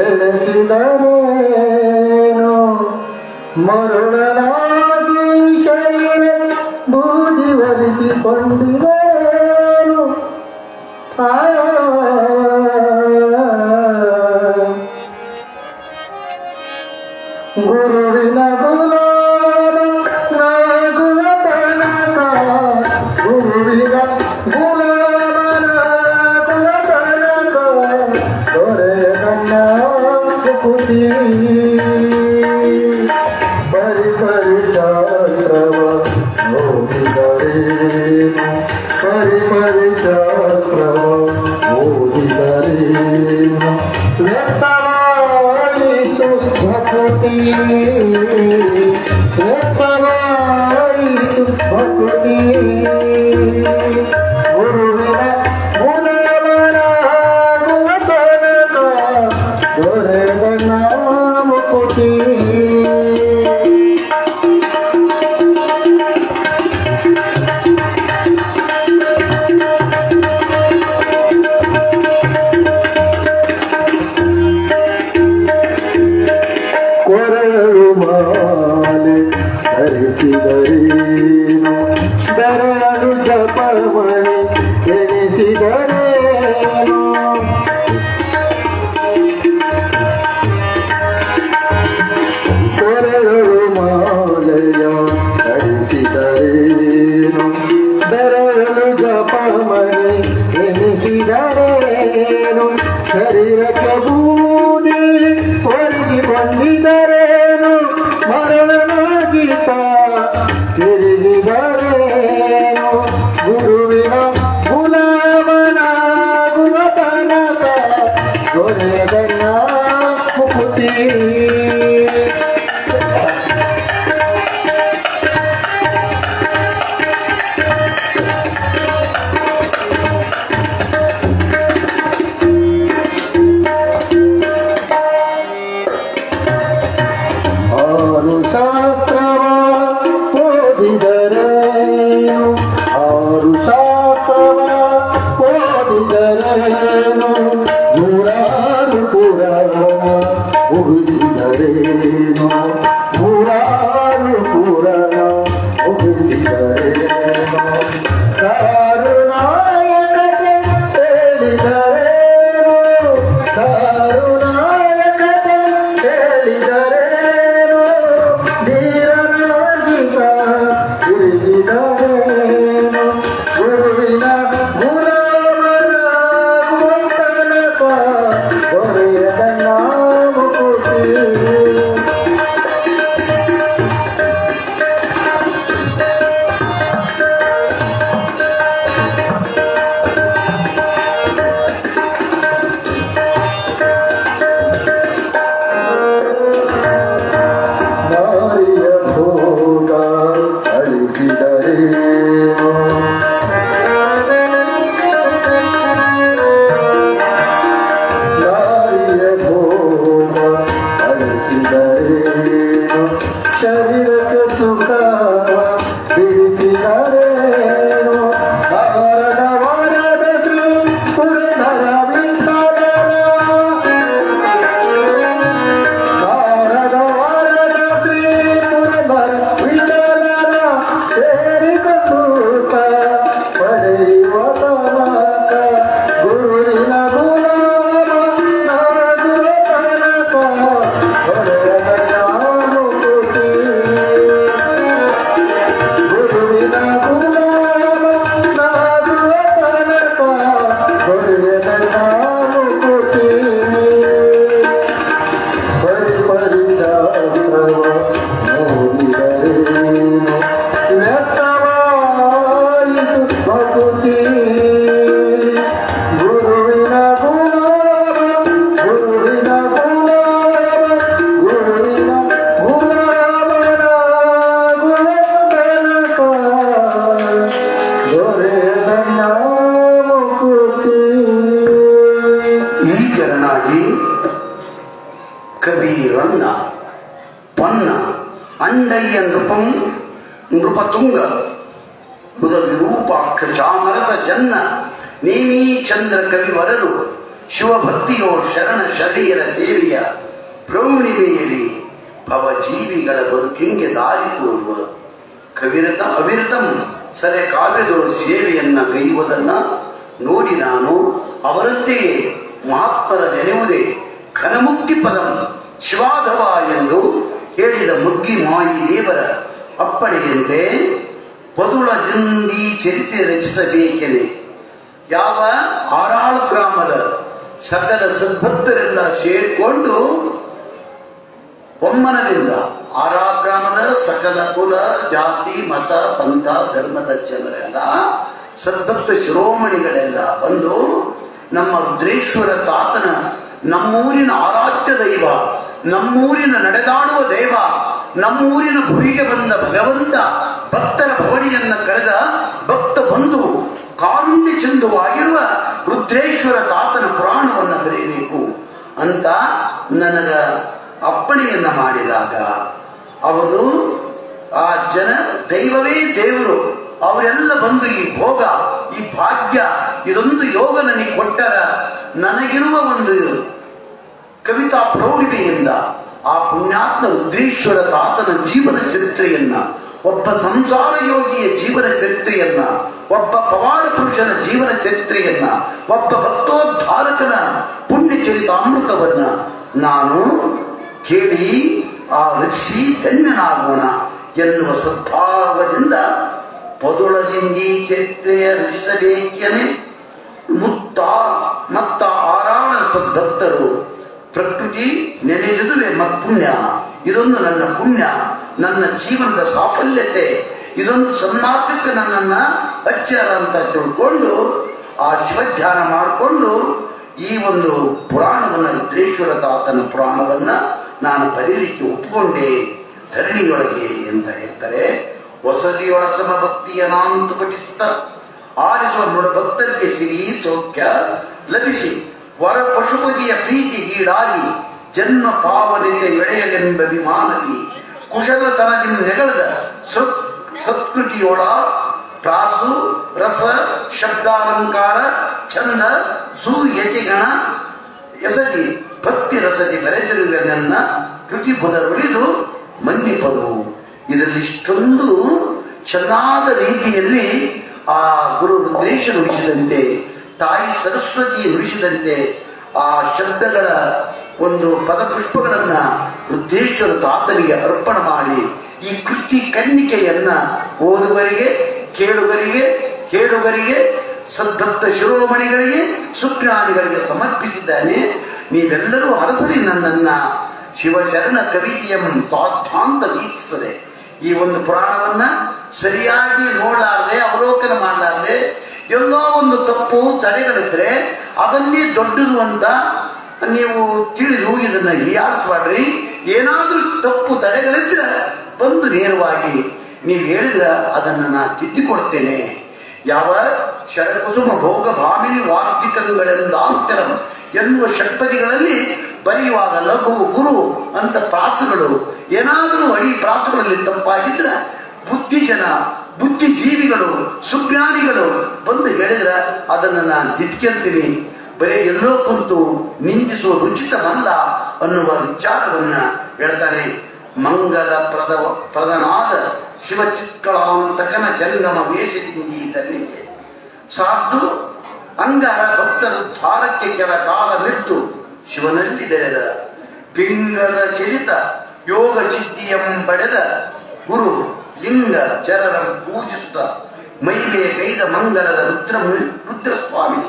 ಎಳೆಸಿದರೇನು, ಮರುಳನಾಗಿ ಶೈಲ ಬೂದಿ ಒಲಿಸಿಕೊಂಡಿರೇನು. ಗುರುವಿನ ಗುಲಾಮ ನಾಗುವ ತನಕ, ಗುರುವಿನ ಗುಲಾಮನಾಗುವ ತನಕ ದೊರೆಯ ನನ್ನ ಕುತಿ. ಪರಿಪರಿ ಶಾಸ್ತ್ರವ ಓದಿದರೇನು, ಪರಿಪರಿ ಶಾಸ್ತ್ರವ ಓದಿದರೇನು. ವ್ಯಕ್ತವಾಯಿತು ಭಕ್ತಿ ವ್ಯಕ್ತವಾಯಿತು ಭಕ್ತಿ ಗುರುವಿನ ಗುಣವನಾಗುವ ತನಕ ದೊರೆದ ಮುಕುತಿ ಕೊರಳು ಮಾಲೆ ಧರಿಸಿದರೇನು ಬೆರಳು ಜಪಮಣಿ ಎನಿಸಿದರೇನು ಕೊರಳು ಮಾಲೆಯ ಧರಿಸಿದರೇನು ಬೆರಳು ಜಪಮಣಿ ಎನಿಸಿದರೇನು ಶರೀರಕ್ಕೆ ಬೂದಿ ಹೊರಿಸಿಕೊಂಡಿದರೇನು ಮರಣನಾಗಿತ ತಿರುಗಿದರೇನು ಗುರುವಿನ ಗುಲಾಮನಾಗುವ ತನಕ ದೊರೆಯದನ್ನ ಮುಕುತಿ ಆರು ಶಾಸ್ತ್ರವ ಓದಿದರೇನು ಆರು ಶಾಸ್ತ್ರವ ಓದಿದರೇನು ನೂರಾರು ಪುರಾಣ ಮುಗಿಸಿದರೇನು ನೂರಾರು ಪುರಾಣ ಮುಗಿಸಿದರೇನು ಸಾರು ನಾಯಕತೆ ಹೇಳಿದರೇನು ಸಾರು ನಾಯಕತೆ ಹೇಳಿದರೇನು ಧೀರನಾಗಿಕ ತಿರುಗಿದರೇನು ಗುರುವಿನ ಗುಲಾಮನಾಗುವ ತನಕ ದೊರೆಯದ ಮುಕುತಿ ನಾರಿಯ ಭೋಗ ಅಳಿಸಿದರೇನು ನಾರಿಯ ಭೋಗ ಅಳಿಸಿದರೇನು ಶರೀರಕ್ಕೆ ಸುಖ ಬಿಡಿಸಿದರೇನು ಅವರದ ವರದ ಶ್ರೀ ಪುರಂದರ ವಿಠಲನ ಕಾರದ ವರದ ಶ್ರೀ ಪುರಂದರ ವಿಠಲನ ಸೇರಿಕೊಂಡೂತ ಪಡೆಯುವ ತನಕ ಗುರುವಿನ ಗುಲಾಮನಾಗುವ ತನಕ ದೊರೆಯದ ಮುಕುತಿ ಗುರುವಿನ ಗುಲಾಮನಾಗುವ ತನಕ ದೊರೆಯದ ಮುಕುತಿ ಪರಿ ಪರಿ ಶಾಸ್ತ್ರವ ನೋಡಿದರೇನು ವ್ಯಕ್ತವಾಯಿತು ಭಕ್ತಿ ಗುರುವಿನ ಗುಲಾಮ ಗುರುವಿನ ಗುಲಾಮ ಗುರುವಿನ ಗುಲಾಮನಾಗುವ ತನಕ ದೊರೆಯದ ಮುಕುತಿ ಈ ಜರನಾಗಿ ಕಬೀರನ್ನ ಪೊನ್ನ ಅಂಡಯ್ಯ ನೃಪಂ ನೃಪತುಂಗ ಮುದ ವಿರೂಪಾಕ್ಷ ಚಾಮರಸ ಜನ್ನ ನೇಮೀ ಚಂದ್ರ ಕವಿವರರು ಶಿವಭಕ್ತಿಯೋ ಶರಣ ಶರೀರ ಸೇವೆಯ ಪ್ರೌಣಿಮೆಯಲ್ಲಿ ಭವಜೀವಿಗಳ ಬದುಕಿಂಗೆ ದಾರಿ ತೋರುವ ಕವಿರತ ಅವಿರತಂ ಸರೆ ಕಾವ್ಯದೊಳು ಸೇವೆಯನ್ನ ಗೈಯುವುದನ್ನ ನೋಡಿ ನಾನು ಅವರಂತೆಯೇ ಮಹಾತ್ಮರ ನೆನೆಯುವುದೇ ಘನಮುಕ್ತಿ ಪದಂ ಶಿವಾಧವ ಎಂದು ಹೇಳಿದ ಮುಗ್ಗಿ ಮಾಯಿ ದೇವರ ಅಪ್ಪಣೆಯಂತೆ ಪದುಳದಿಂದಿ ಚರಿತ್ರೆ ರಚಿಸಬೇಕೆನೆ. ಯಾವ ಆರಾಳು ಗ್ರಾಮದ ಸಕಲ ಸದ್ಭಕ್ತರೆಲ್ಲ ಸೇರಿಕೊಂಡು ಒಮ್ಮನದಿಂದ ಆರಾ ಗ್ರಾಮದ ಸಕಲ ಕುಲ ಜಾತಿ ಮತ ಪಂಥ ಧರ್ಮದ ಜನರೆಲ್ಲ ಸದ್ಭಕ್ತ ಶಿರೋಮಣಿಗಳೆಲ್ಲ ಬಂದು ನಮ್ಮ ರುದ್ರೇಶ್ವರ ತಾತನ ನಮ್ಮೂರಿನ ಆರಾಧ್ಯ ದೈವ, ನಮ್ಮೂರಿನ ನಡೆದಾಡುವ ದೇವ, ನಮ್ಮೂರಿನ ಭುವಿಗೆ ಬಂದ ಭಗವಂತ, ಭಕ್ತರ ಭವನಿಯನ್ನ ಕಳೆದ ಭಕ್ತ ಬಂಧು, ಕಾರುಣ್ಯ ಚಂದುವಾಗಿರುವ ರುದ್ರೇಶ್ವರ ತಾತನ ಪುರಾಣವನ್ನು ಬರೆಯಬೇಕು ಅಂತ ನನಗ ಅಪ್ಪಣೆಯನ್ನ ಮಾಡಿದಾಗ ಅವರು ಆ ಜನ ದೈವವೇ ದೇವರು ಅವರೆಲ್ಲ ಬಂದು ಈ ಭೋಗ, ಈ ಭಾಗ್ಯ, ಇದೊಂದು ಯೋಗ ನನಗೆ ಕೊಟ್ಟರ ನನಗಿರುವ ಒಂದು ಕವಿತಾ ಪ್ರೌಢಿಮೆಯಿಂದ ಆ ಪುಣ್ಯಾತ್ಮ ರುದ್ರೇಶ್ವರ ತಾತನ ಜೀವನ ಚರಿತ್ರೆಯನ್ನ, ಒಬ್ಬ ಸಂಸಾರ ಯೋಗಿಯ ಜೀವನ ಚರಿತ್ರೆಯನ್ನ, ಒಬ್ಬ ಪವಾಡ ಪುರುಷನ ಜೀವನ ಚರಿತ್ರೆಯನ್ನ, ಒಬ್ಬ ಭಕ್ತೋದ್ಧಾರಕನ ಪುಣ್ಯ ಚರಿತಾಮೃತವನ್ನ ನಾನು ಕೇಳಿ ಆ ರಚಿಸಿ ಧನ್ಯನಾಗೋಣ ಎನ್ನುವ ಸದ್ಭಾವದಿಂದ ಪದುಳದಿಂದಿ ಚರಿತ್ರೆಯ ರಚಿಸಬೇಕೆನೆ ಮತ್ತ ಆರಾಳ ಸದ್ಭಕ್ತರು ಪ್ರಕೃತಿ ನೆನೆದಿದುವೆ ಮತ್ಪುಣ್ಯ, ಇದೊಂದು ನನ್ನ ಪುಣ್ಯ, ನನ್ನ ಜೀವನದ ಸಾಫಲ್ಯತೆ, ಇದೊಂದು ಸನ್ಮಾರ್ಗಕ್ಕೆ ನನ್ನನ್ನ ಅಚ್ಚರ ಅಂತ ತಿಳ್ಕೊಂಡು ಆ ಶಿವಧ್ಯಾನ ಮಾಡಿಕೊಂಡು ಈ ಒಂದು ಪುರಾಣವನ್ನ ರುದ್ರೇಶ್ವರ ತಾತನ ಪುರಾಣವನ್ನ ನಾನು ಬರೀಲಿಕ್ಕೆ ಒಪ್ಪಿಕೊಂಡೆ ಧರಣಿಯೊಳಗೆ ಅಂತ ಹೇಳ್ತಾರೆ. ವಸತಿಯೊಳ ಸಮಭಕ್ತಿಯ ನಾಂತು ಪಠಿಸುತ್ತ ಆರಿಸುವ ನೋಡ ಭಕ್ತರಿಗೆ ಸಿರಿ ಸೌಖ್ಯ ಲಭಿಸಿ ವರ ಪಶುಪತಿಯ ಪ್ರೀತಿಗೀಡಾಗಿ ಜನ್ಮ ಪಾವನಿತೆ ಎಳೆಯಲೆಂಬ ವಿಮಾನದಿ ಕುಶಲತನದಿಂದ ನೆಗಳದ ಸತ್ಕೃತಿಯೊಳ ಪ್ರಾಸು ರಸ ಶಬ್ದಾಲಂಕಾರ ಛಂದ ಸುಯತಿಗಣ ಎಸಗಿ ಭಕ್ತಿ ರಸದಿ ಬರೆದಿರುವ ನನ್ನ ಕೃತಿ ಬುಧರುಳಿದು ಮನ್ನಿಪದವು. ಇದರಲ್ಲಿ ಇಷ್ಟೊಂದು ಚೆನ್ನಾದ ರೀತಿಯಲ್ಲಿ ಆ ಗುರು ರುದ್ರೇಶ ನುಡಿಸಿದಂತೆ, ತಾಯಿ ಸರಸ್ವತಿ ನುಡಿಸಿದಂತೆ ಆ ಶಬ್ದಗಳ ಒಂದು ಪದಪುಷ್ಪಗಳನ್ನ ರುದ್ರೇಶ್ವರ ತಾತನಿಗೆ ಅರ್ಪಣ ಮಾಡಿ ಈ ಕೃತಿ ಕನ್ನಿಕೆಯನ್ನ ಓದುಗರಿಗೆ, ಕೇಳುಗರಿಗೆ, ಹೇಳುಗರಿಗೆ, ಸದ್ಭಕ್ತ ಶಿರೋಮಣಿಗಳಿಗೆ, ಸುಜ್ಞಾನಿಗಳಿಗೆ ಸಮರ್ಪಿಸಿದ್ದಾನೆ. ನೀವೆಲ್ಲರೂ ಹರಸರಿ ನನ್ನನ್ನ ಶಿವಚರಣ ಕವಿತೆಯ ಸಾಧ್ಯಾಂತ ವೀಕ್ಷಿಸದೆ ಈ ಒಂದು ಪುರಾಣವನ್ನ ಸರಿಯಾಗಿ ನೋಡಲಾರದೆ, ಅವಲೋಕನ ಮಾಡಲಾರದೆ, ಎಲ್ಲೋ ಒಂದು ತಪ್ಪು ತಡೆಗಳಿದ್ರೆ ಅದನ್ನೇ ದೊಡ್ಡದು ಅಂತ ನೀವು ತಿಳಿದು ಇದನ್ನ ಹೀಯಾಳಿಸಬೇಡ್ರಿ. ಏನಾದ್ರೂ ತಪ್ಪು ತಡೆಗಳಿದ್ರೆ ಬಂದು ನೇರವಾಗಿ ನೀವು ಹೇಳಿದ್ರೆ ಅದನ್ನು ನಾನು ತಿದ್ದಿಕೊಡ್ತೇನೆ. ಯಾವ ಶರಕುಸುಮ ಭೋಗ ಭಾಮಿನಿ ವಾರ್ತಿಕಗಳೆಂದಾಂತರಂ ಎನ್ನುವ ಷಟ್ಪದಿಗಳಲ್ಲಿ ಬರೆಯುವಾಗ ಲಘು ಗುರು ಅಂತ ಪ್ರಾಸಗಳು ಏನಾದರೂ ಅಡಿ ಪ್ರಾಸಗಳಲ್ಲಿ ತಪ್ಪಾಗಿದ್ರೆ ಬುದ್ಧಿಜೀವಿಗಳು ಸುಜ್ಞಾನಿಗಳು ಬಂದು ಹೇಳಿದ್ರೆ ಅದನ್ನು ನಾನು ತಿದ್ಕೊಂತೀನಿ. ಬರೀ ಎಲ್ಲೋ ಕುಂತು ನಿಂದಿಸುವುದು ಉಚಿತವಲ್ಲ ಅನ್ನುವ ವಿಚಾರವನ್ನ ಹೇಳ್ತಾನೆ. ಮಂಗಲ ಪ್ರದನಾದ ಶಿವಚಿತ್ಕಳಾಂತಕನ ಜಂಗಮ ವೇಷದಿಂದೀತನಿಗೆ ಸಾಧು ಅಂಗಾರ ಭಕ್ತರು ದ್ವಾರಕ್ಕೆ ಕೆಲ ಕಾಲ ನಿಂತು ಶಿವನಲ್ಲಿ ಬೆರೆದ ಪಿಂಗದ ಚಲಿತ ಯೋಗ ಸಿದ್ಧಿಯಂ ಪಡೆದ ಗುರು ಲಿಂಗ ಚರರಂ ಪೂಜಿಸುತ್ತ ಮೈಮೆ ಕೈದ ಮಂಗಲದ ರುದ್ರಸ್ವಾಮಿ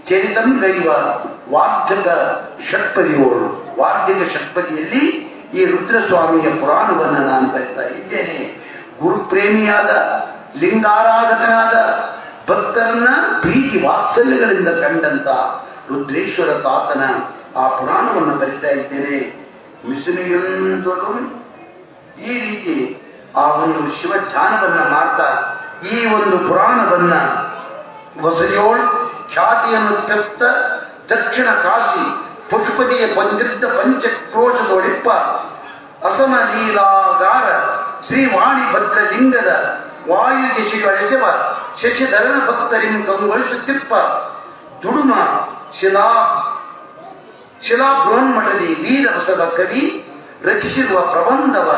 ಚರಿತಂ ಗೈವ ವಾರ್ಧಕ ಷಟ್ಪದಿಯೋಳು. ವಾರ್ಧಿಕ ಷಟ್ಪದಿಯಲ್ಲಿ ಈ ರುದ್ರಸ್ವಾಮಿಯ ಪುರಾಣವನ್ನು ನಾನು ಬರೀತಾ ಇದ್ದೇನೆ. ಗುರುಪ್ರೇಮಿಯಾದ ಲಿಂಗಾರಾಧಕನಾದ ಭಕ್ತರನ್ನ ಪ್ರೀತಿ ವಾತ್ಸಲ್ಯಗಳಿಂದ ಕಂಡಂತ ರುದ್ರೇಶ್ವರ ತಾತನ ಆ ಪುರಾಣವನ್ನು ಬರೀತಾ ಇದ್ದೇನೆ. ಮಿಸುನಿಯೊಂದೊಳು ಈ ರೀತಿ ಆ ಒಂದು ಶಿವ ಧ್ಯಾನವನ್ನ ಮಾಡ್ತಾ ಈ ಒಂದು ಪುರಾಣವನ್ನ ಹೊಸಯೋಳ್ ಖ್ಯಾತಿಯನ್ನು ತೆತ್ತ ದಕ್ಷಿಣ ಕಾಶಿ ಪಶುಪತಿಯ ಬಂದಿದ್ದ ಪಂಚಕ್ರೋಶದೊಳಿಪ್ಪ ಅಸಮ ಲೀಲಾಗಾರ ಶ್ರೀವಾಣಿ ಭದ್ರಲಿಂಗದ ವಾಯುಗೆ ಶಿವಳೆಸೆವ ಶಶಿಧರಣ ಭಕ್ತರಿಂ ಕಂಗೊಳಿಸುತ್ತಿಪ್ಪ ದುಡುಮ ಶಿಲಾ ಬೃಹನ್ಮಠದಿ ವೀರಬಸವ ಕವಿ ರಚಿಸಿರುವ ಪ್ರಬಂಧವ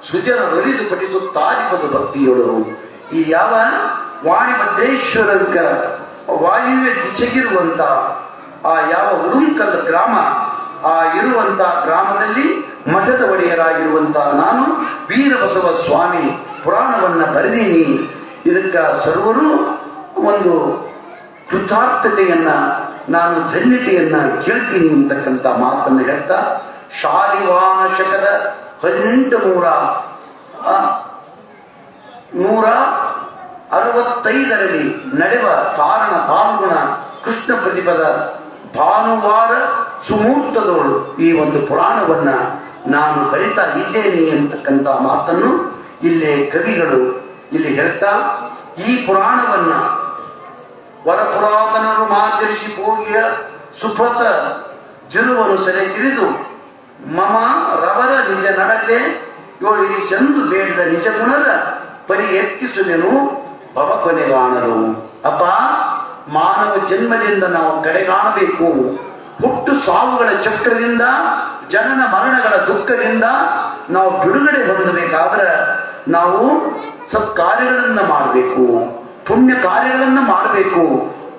ಸುಜನರೊಲಿದು ಪಠಿಸುತ್ತಾರಿಪದು ಭಕ್ತಿಯೊಳು. ಈ ಯಾವ ವಾಣಿಭದ್ರೇಶ್ವರಕ ವಾಯುವ್ಯ ದಿಶೆಗಿರುವಂತ ಆ ಯಾವ ಉರುಂಕಲ್ ಗ್ರಾಮ, ಆ ಇರುವಂತ ಗ್ರಾಮದಲ್ಲಿ ಮಠದ ಒಡೆಯರಾಗಿರುವಂತ ನಾನು ವೀರಬಸವ ಸ್ವಾಮಿ ಪುರಾಣವನ್ನ ಬರೆದೀನಿ. ಇದಕ್ಕ ಸರ್ವರು ಒಂದು ಕೃತಾರ್ಥತೆಯನ್ನ, ನಾನು ಧನ್ಯತೆಯನ್ನ ಕೇಳ್ತೀನಿ ಅಂತಕ್ಕಂಥ ಮಾತನ್ನು ಹೇಳ್ತಾ ಶಾಲಿವಾನ ಶಕದ 1865ರಲ್ಲಿ ನಡೆವ ತಾರಣ ಪಾಲ್ಗುಣ ಕೃಷ್ಣ ಪ್ರತಿಪದ ಭಾನುವಾರ ಸುಮೂರ್ತದವಳು ಈ ಒಂದು ಪುರಾಣವನ್ನ ನಾನು ಬರಿತಾ ಇದ್ದೇನೆ ಅಂತಕ್ಕಂಥ ಮಾತನ್ನು ಇಲ್ಲೇ ಕವಿಗಳು ಇಲ್ಲಿ ಹೇಳ್ತಾ, ಈ ಪುರಾಣವನ್ನ ವರಪುರಾತನರು ಮಾಚರಿಸಿ ಹೋಗಿಯ ಸುಪಥ ಜಿರುವನು ಸೆರೆ ತಿಳಿದು ಮಮ ರವರ ನಿಜ ನಡತೆ ಯೋಳಿರಿ ಚಂದು ಬೇಡದ ನಿಜ ಗುಣದ ಪರಿ ಎತ್ತಿಸುವೆನು ಭವ ಕೊನೆಗಾಣರು. ಅಪ್ಪ, ಮಾನವ ಜನ್ಮದಿಂದ ನಾವು ಕಡೆಗಾಣಬೇಕು. ಹುಟ್ಟು ಸಾವುಗಳ ಚಕ್ರದಿಂದ, ಜನನ ಮರಣಗಳ ದುಃಖದಿಂದ ನಾವು ಬಿಡುಗಡೆ ಹೊಂದಬೇಕಾದ್ರೆ ನಾವು ಸತ್ಕಾರ್ಯಗಳನ್ನ ಮಾಡಬೇಕು, ಪುಣ್ಯ ಕಾರ್ಯಗಳನ್ನ ಮಾಡಬೇಕು,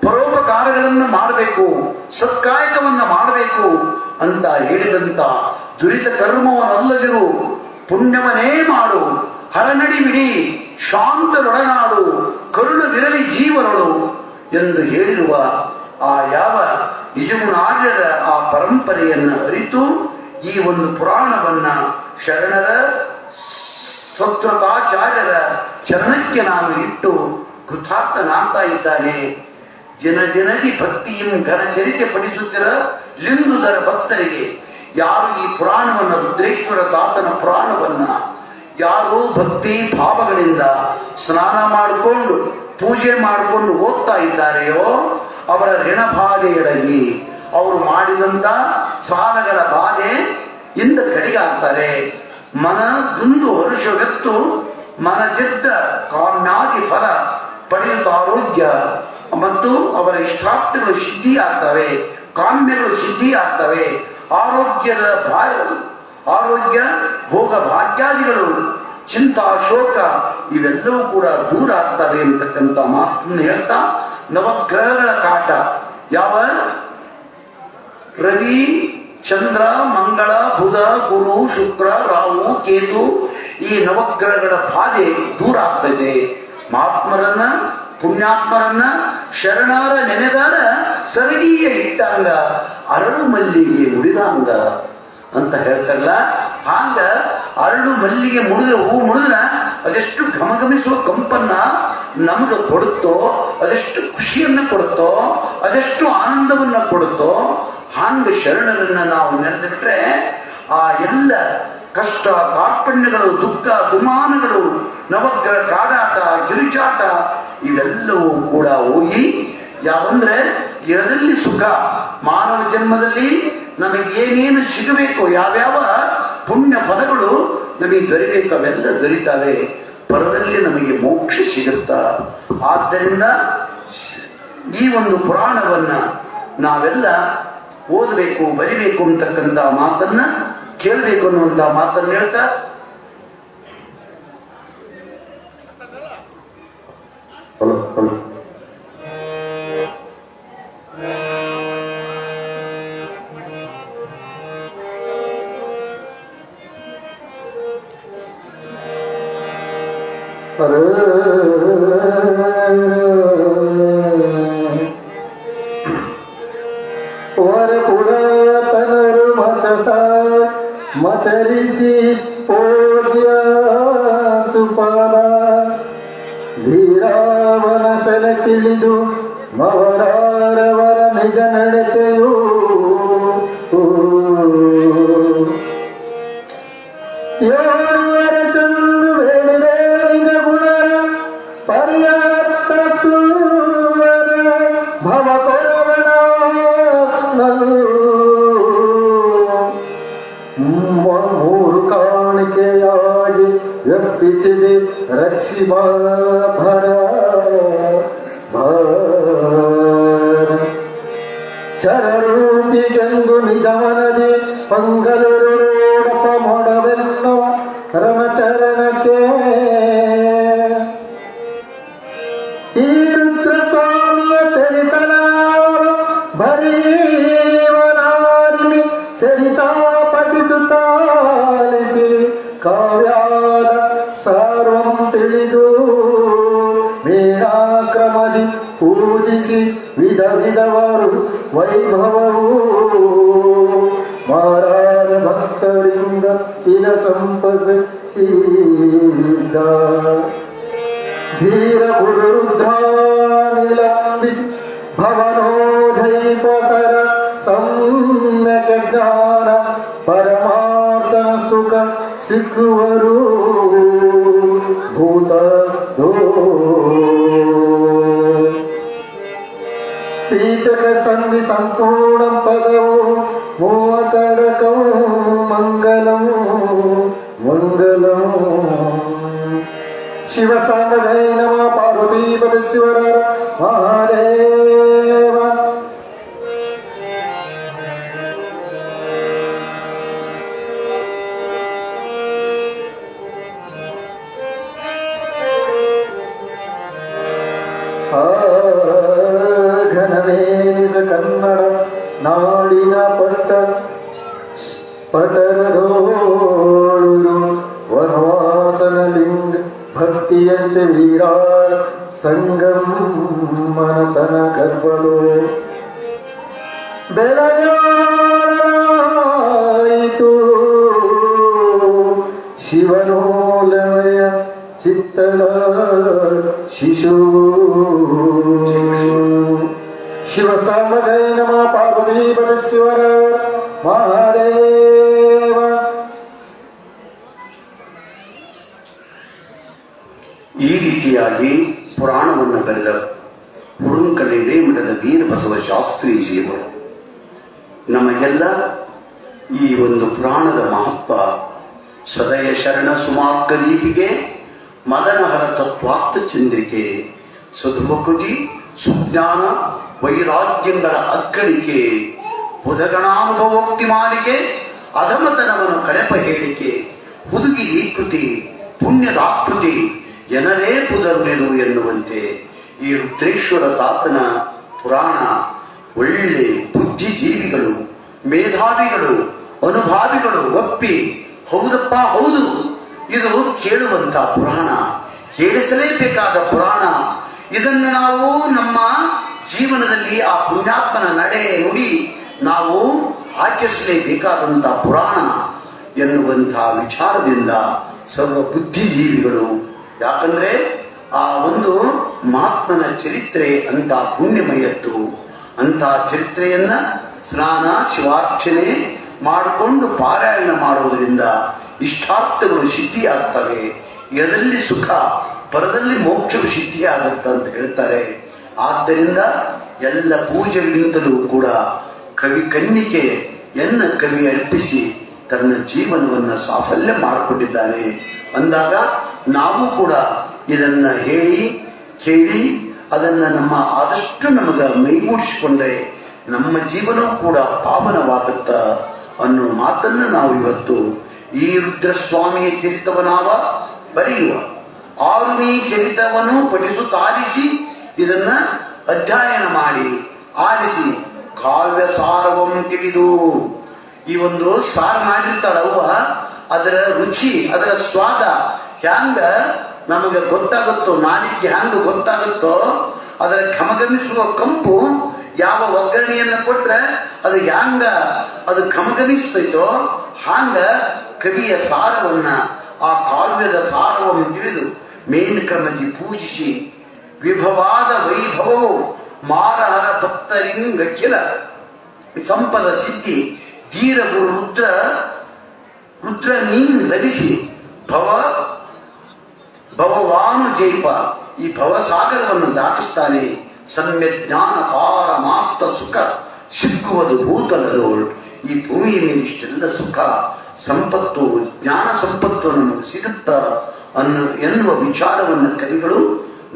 ಪರೋಪಕಾರಗಳನ್ನ ಮಾಡಬೇಕು, ಸತ್ಕಾಯಕವನ್ನ ಮಾಡಬೇಕು ಅಂತ ಹೇಳಿದಂತ ದುರಿತ ಕರ್ಮವನ್ನಲ್ಲದಿರು, ಪುಣ್ಯವನ್ನೇ ಮಾಡು, ಹರನಡಿ ಬಿಡಿ, ಶಾಂತರೊಡನಾಡು, ಕರುಣವಿರಲಿ ಜೀವನಗಳು ಎಂದು ಹೇಳಿರುವ ಆ ಯಾವ ನಿಜಗುಣಾರ್ಯರ ಆ ಪರಂಪರೆಯನ್ನು ಅರಿತು ಈ ಒಂದು ಪುರಾಣವನ್ನ ಶರಣರ ಸ್ವತ್ರತಾಚಾರ್ಯರ ಚರಣಕ್ಕೆ ನಾನು ಇಟ್ಟು ಕೃತಾರ್ಥನಾಗ್ತಾ ಇದ್ದಾನೆ. ಜನ ಜನದಿ ಭಕ್ತಿಯಂ ಘನಚರಿತೆ ಪಡಿಸುತ್ತಿರ ಲಿಂದುದರ ಭಕ್ತರಿಗೆ ಯಾರು ಈ ಪುರಾಣವನ್ನ, ರುದ್ರೇಶ್ವರ ತಾತನ ಪುರಾಣವನ್ನ ಯಾರು ಭಕ್ತಿ ಭಾವಗಳಿಂದ ಸ್ನಾನ ಮಾಡಿಕೊಂಡು ಪೂಜೆ ಮಾಡಿಕೊಂಡು ಓದ್ತಾ ಇದ್ದಾರೆಯೋ ಅವರ ಋಣಬಾಧೆಯೊಳಗಿ ಅವರು ಮಾಡಿದಂತ ಸಾಲಗಳ ಬಾಧೆ ಇಂದ ಕಡಿಗಾಗ್ತಾರೆ. ಮನದೊಂದು ವರುಷವೆತ್ತು ಮನದಿದ್ದ ಕಾಮ್ಯಾದಿ ಫಲ ಪಡೆಯುತ್ತ ಆರೋಗ್ಯ ಮತ್ತು ಅವರ ಇಷ್ಟಾರ್ಥಗಳು ಸಿದ್ಧಿಯಾಗ್ತವೆ, ಕಾಮ್ಯಗಳು ಸಿದ್ಧಿಯಾಗ್ತವೆ. ಆರೋಗ್ಯ ಭೋಗ ಭಾಗ್ಯಾದಿಗಳು, ಚಿಂತಾ ಶೋಕ ಇವೆಲ್ಲವೂ ಕೂಡ ದೂರ ಆಗ್ತವೆ ಅಂತಕ್ಕಂಥ ಮಾತನ್ನು ಹೇಳ್ತಾ, ನವಗ್ರಹಗಳ ಕಾಟ ಯಾವ ರವಿ ಚಂದ್ರ ಮಂಗಳ ಬುಧ ಗುರು ಶುಕ್ರ ರಾಹು ಕೇತು ಈ ನವಗ್ರಹಗಳ ಬಾಧೆ ದೂರ ಆಗ್ತದೆ. ಮಹಾತ್ಮರನ್ನ ಪುಣ್ಯಾತ್ಮರನ್ನ ಶರಣರ ನೆನೆದಾರ ಸರಗಿಯ ಇಟ್ಟಂಗ ಅರಳು ಮಲ್ಲಿಗೆ ಮುಡಿದಂಗ ಅಂತ ಹೇಳ್ತಾರಲ್ಲ, ಹಾಂಗ ಅರಳು ಮಲ್ಲಿಗೆ ಮುಡಿದ್ರೆ ಹೂ ಮುಡಿದ್ರ ಅದೆಷ್ಟು ಘಮಘಮಿಸುವ ಕಂಪನ್ನ ನಮಗೆ ಕೊಡುತ್ತೋ, ಅದೆಷ್ಟು ಖುಷಿಯನ್ನ ಕೊಡುತ್ತೋ, ಅದೆಷ್ಟು ಆನಂದವನ್ನ ಕೊಡುತ್ತೋ, ಹಾಂಗ ಶರಣರನ್ನ ನಾವು ನೆನೆದು ಬಿಟ್ರೆ ಆ ಎಲ್ಲ ಕಷ್ಟ ಕಾರ್ಪಣ್ಯಗಳು, ದುಃಖ ದುಮಾನಗಳು, ನವಗ್ರಹ ಕಾಡಾಟ ಗಿರಿಚಾಟ ಇವೆಲ್ಲವೂ ಕೂಡ ಹೋಗಿ ಯಾವಂದ್ರೆ ಇರದಲ್ಲಿ ಸುಖ. ಮಾನವ ಜನ್ಮದಲ್ಲಿ ನಮಗೆ ಏನೇನು ಸಿಗಬೇಕು, ಯಾವ್ಯಾವ ಪುಣ್ಯ ಫಲಗಳು ನಮಗೆ ದೊರಿಬೇಕು ಅವೆಲ್ಲ ದೊರೀತಾವೆ. ಪರದಲ್ಲಿ ನಮಗೆ ಮೋಕ್ಷ ಸಿಗುತ್ತಾ. ಆದ್ದರಿಂದ ಈ ಒಂದು ಪುರಾಣವನ್ನ ನಾವೆಲ್ಲ ಓದಬೇಕು, ಬರಿಬೇಕು ಅಂತಕ್ಕಂಥ ಮಾತನ್ನ ಕೇಳಬೇಕು ಅನ್ನುವಂಥ ಮಾತನ್ನು ಹೇಳ್ತಾ ಪುರಾತನರು ಮತರಿಸಿ ಪೂಜ್ಯ ಸುಪಾಲ ಧೀರಾವನಸನ ತಿಳಿದು ಮವರಾರವರ ನಿಜ ನಡತೆಯೂ ಸಂದು ಬೇಡಿದೆ ನಿಜ ಗುಣರ ಪರ್ಯಾಪ್ತ ಸೂವರ ಭವ ಕೊರವಣ ಮೂರು ಕಾಣಿಕೆಯಾಗಿ ವ್ಯಕ್ತಿಸಿದೆ ರಕ್ಷಿ ಭರ ಚರರೂಪಿ ಗಂಗು ನಿಜಮನದಿ ಪಂಗಲೂಡಪ ಮೊಡವೆನ್ನುವ ರಮಚರಣಕ್ಕೆ ಈ ರುದ್ರ ಸ್ವಾಮಿಯ ಚರಿತನ ಭರೀವನಾರ್ಮಿ ಚರಿತಾ ಪಠಿಸುತ್ತಾಲಿಸಿ ಕಾವ್ಯಾದ ಸರ್ವಂ ತಿಳಿದು ವೀಣಾಕ್ರಮದಿ ಪೂಜಿಸಿ ವಿಧ ವಿಧವರು ವೈಭವವು ಮಾರಾರ ಭಕ್ತರಿಂದ ಇಲ ಸಂಪಸಿದ ಧೀರ ಗುರುರುದ್ರಾನಿಲಂಬಿಸಿ ಭವನೋಧೈಪಸರ ಸಮ್ಯಕ ಜ್ಞಾನ ಪರಮಾರ್ಥ ಸುಖ ಸಿಕ್ಕುವರು ಭೂತ ಪೀಠಕ ಸಂಧಿ ಸಂಪೂರ್ಣ ಪದವು ಮೂವತಡಕವು ಮಂಗಲವು ಮಂಗಲಂ ಶಿವ ಸಾಂಗಜಯ ನಮ ಪಾರ್ವತಿ ಪರಮೇಶ್ವರ ಮಹಾದೇವ. ಘನವೇನಿಸ ಕನ್ನಡ ನಾಡಿನ ಪಟರದೋಳು ವನವಾಸನ ಲಿಂಗ ಭಕ್ತಿಯಂತೆ ವೀರ ಸಂಗಮನತನ ಗರ್ಭಲು ಬೆಳೆಯಾಯಿತು ಶಿವನೋಲಯ ಚಿತ್ತಲ ಶಿಶು ಶಿವ ಸಾಂಬಜಯ ನಮ ಪಾರ್ವತಿ ಪರಮೇಶ್ವರ ಮಹಾದೇವ. ಈ ರೀತಿಯಾಗಿ ಪುರಾಣವನ್ನು ಬರೆದ ಹುಡುಂಕಲೆ ರೇಮಠದ ವೀರಬಸವ ಶಾಸ್ತ್ರೀಜಿಯವರು ನಮಗೆಲ್ಲ ಈ ಒಂದು ಪುರಾಣದ ಮಹತ್ವ ಸದಯ ಶರಣ ಸುಮಾರ್ಕ ದೀಪಿಗೆ ಮದನಹರ ತತ್ವಾರ್ಥ ಚಂದ್ರಿಕೆ ಸದುವಕುದಿ ಸುಜ್ಞಾನ ವೈರಾಗ್ಯಗಳ ಅಗ್ಗಳಿಕೆ ಬುಧಗಣಾನುಭವೋಕ್ತಿ ಮಾಲಿಕೆ ಅಧಮತನವನ್ನು ಕಳೆಪ ಹೇಳಿಕೆ ಹುದುಗಿ ಈ ಕೃತಿ ಪುಣ್ಯದಾಕೃತಿ ಜನರೇ ಪುದರುಳಿದು ಎನ್ನುವಂತೆ ಈ ರುದ್ರೇಶ್ವರ ತಾತನ ಪುರಾಣ ಒಳ್ಳೆ ಬುದ್ಧಿಜೀವಿಗಳು ಮೇಧಾವಿಗಳು ಅನುಭಾವಿಗಳು ಒಪ್ಪಿ ಹೌದಪ್ಪ ಹೌದು ಇದು ಕೇಳುವಂತ ಪುರಾಣ, ಹೇಳಿಸಲೇಬೇಕಾದ ಪುರಾಣ, ಇದನ್ನು ನಾವು ನಮ್ಮ ಜೀವನದಲ್ಲಿ ಆ ಪುಣ್ಯಾತ್ಮನ ನಡೆ ನುಡಿ ನಾವು ಆಚರಿಸಲೇಬೇಕಾದಂಥ ಪುರಾಣ ಎನ್ನುವಂಥ ವಿಚಾರದಿಂದ ಸರ್ವ ಬುದ್ಧಿಜೀವಿಗಳು, ಯಾಕಂದ್ರೆ ಆ ಒಂದು ಮಹಾತ್ಮನ ಚರಿತ್ರೆ ಅಂತ ಪುಣ್ಯಮಯತ್ತು, ಅಂತ ಚರಿತ್ರೆಯನ್ನ ಸ್ನಾನ ಶಿವಾರ್ಚನೆ ಮಾಡಿಕೊಂಡು ಪಾರಾಯಣ ಮಾಡುವುದರಿಂದ ಇಷ್ಟಾರ್ಥಗಳು ಸಿದ್ಧಿಯಾಗ್ತವೆ, ಎದಲ್ಲಿ ಸುಖ ಪರದಲ್ಲಿ ಮೋಕ್ಷವು ಸಿದ್ಧಿಯಾಗತ್ತ ಅಂತ ಹೇಳ್ತಾರೆ. ಆದ್ದರಿಂದ ಎಲ್ಲ ಪೂಜೆಗಳಿಂದಲೂ ಕೂಡ ಕವಿ ಕನ್ನಿಕೆಯನ್ನ ಕವಿ ಅರ್ಪಿಸಿ ತನ್ನ ಜೀವನವನ್ನು ಸಾಫಲ್ಯ ಮಾಡಿಕೊಂಡಿದ್ದಾನೆ ಅಂದಾಗ ನಾವು ಕೂಡ ಇದನ್ನ ಹೇಳಿ ಕೇಳಿ ಅದನ್ನ ನಮ್ಮ ಆದಷ್ಟು ನಮಗ ಮೈಗೂಡಿಸಿಕೊಂಡ್ರೆ ನಮ್ಮ ಜೀವನವೂ ಕೂಡ ಪಾವನವಾಗುತ್ತ ಅನ್ನೋ ಮಾತನ್ನು ನಾವು ಇವತ್ತು ಈ ರುದ್ರಸ್ವಾಮಿಯ ಚರಿತವನಾವ ಬರೆಯುವ ಆರುಮಿ ಚರಿತವನ್ನು ಪಠಿಸುತ್ತಾಲಿಸಿ ಇದನ್ನ ಅಧ್ಯಯನ ಮಾಡಿ ಆಲಿಸಿ ಕಾವ್ಯ ಸಾರವಂ ತಿಳಿದು ಈ ಒಂದು ಸಾರ ಮಾಡಿರ್ತಾಳವ್ವ, ಅದರ ರುಚಿ ಅದರ ಸ್ವಾದ ಹ್ಯಾಂಗ ನಮಗೆ ಗೊತ್ತಾಗುತ್ತೋ, ನಾಲಿಗೆ ಹ್ಯಾಂಗ ಗೊತ್ತಾಗುತ್ತೋ, ಅದರ ಘಮಘಮಿಸುವ ಕಂಪು ಯಾವ ಒಗ್ಗರಣೆಯನ್ನ ಕೊಟ್ರೆ ಅದು ಹ್ಯಾಂಗ ಅದು ಘಮಘಮಿಸ್ತೈತೋ ಹಾಂಗ ಕವಿಯ ಸಾರವನ್ನ ಆ ಕಾವ್ಯದ ಸಾರವನ್ನು ತಿಳಿದು ಮೇನ್ಕ್ರಮಜಿ ಪೂಜಿಸಿ ವಿಭವಾದ ವೈಭವವು ಮಾರಹರ ಭಕ್ತರಿಂಗಖಿಲ ಸಂಪದ ಸಿದ್ಧಿ ಧೀರ ಗುರು ರುದ್ರ ನೀನ್ ಲಭಿಸಿ ಭವವಾನು ಜೈಪ ಈ ಭವಸಾಗರವನ್ನು ದಾಟಿಸ್ತಾನೆ. ಸಮ್ಯ ಜ್ಞಾನ ಪಾರಮಾಪ್ತ ಸುಖ ಸಿಕ್ಕುವುದು ಭೂತಲದೋಳು. ಈ ಭೂಮಿಯ ಮೇಲೆ ಇಷ್ಟೆಲ್ಲ ಸುಖ ಸಂಪತ್ತು ಜ್ಞಾನ ಸಂಪತ್ತು ನಮಗೆ ಸಿಗುತ್ತ ಎನ್ನುವ ವಿಚಾರವನ್ನು ಕವಿಗಳು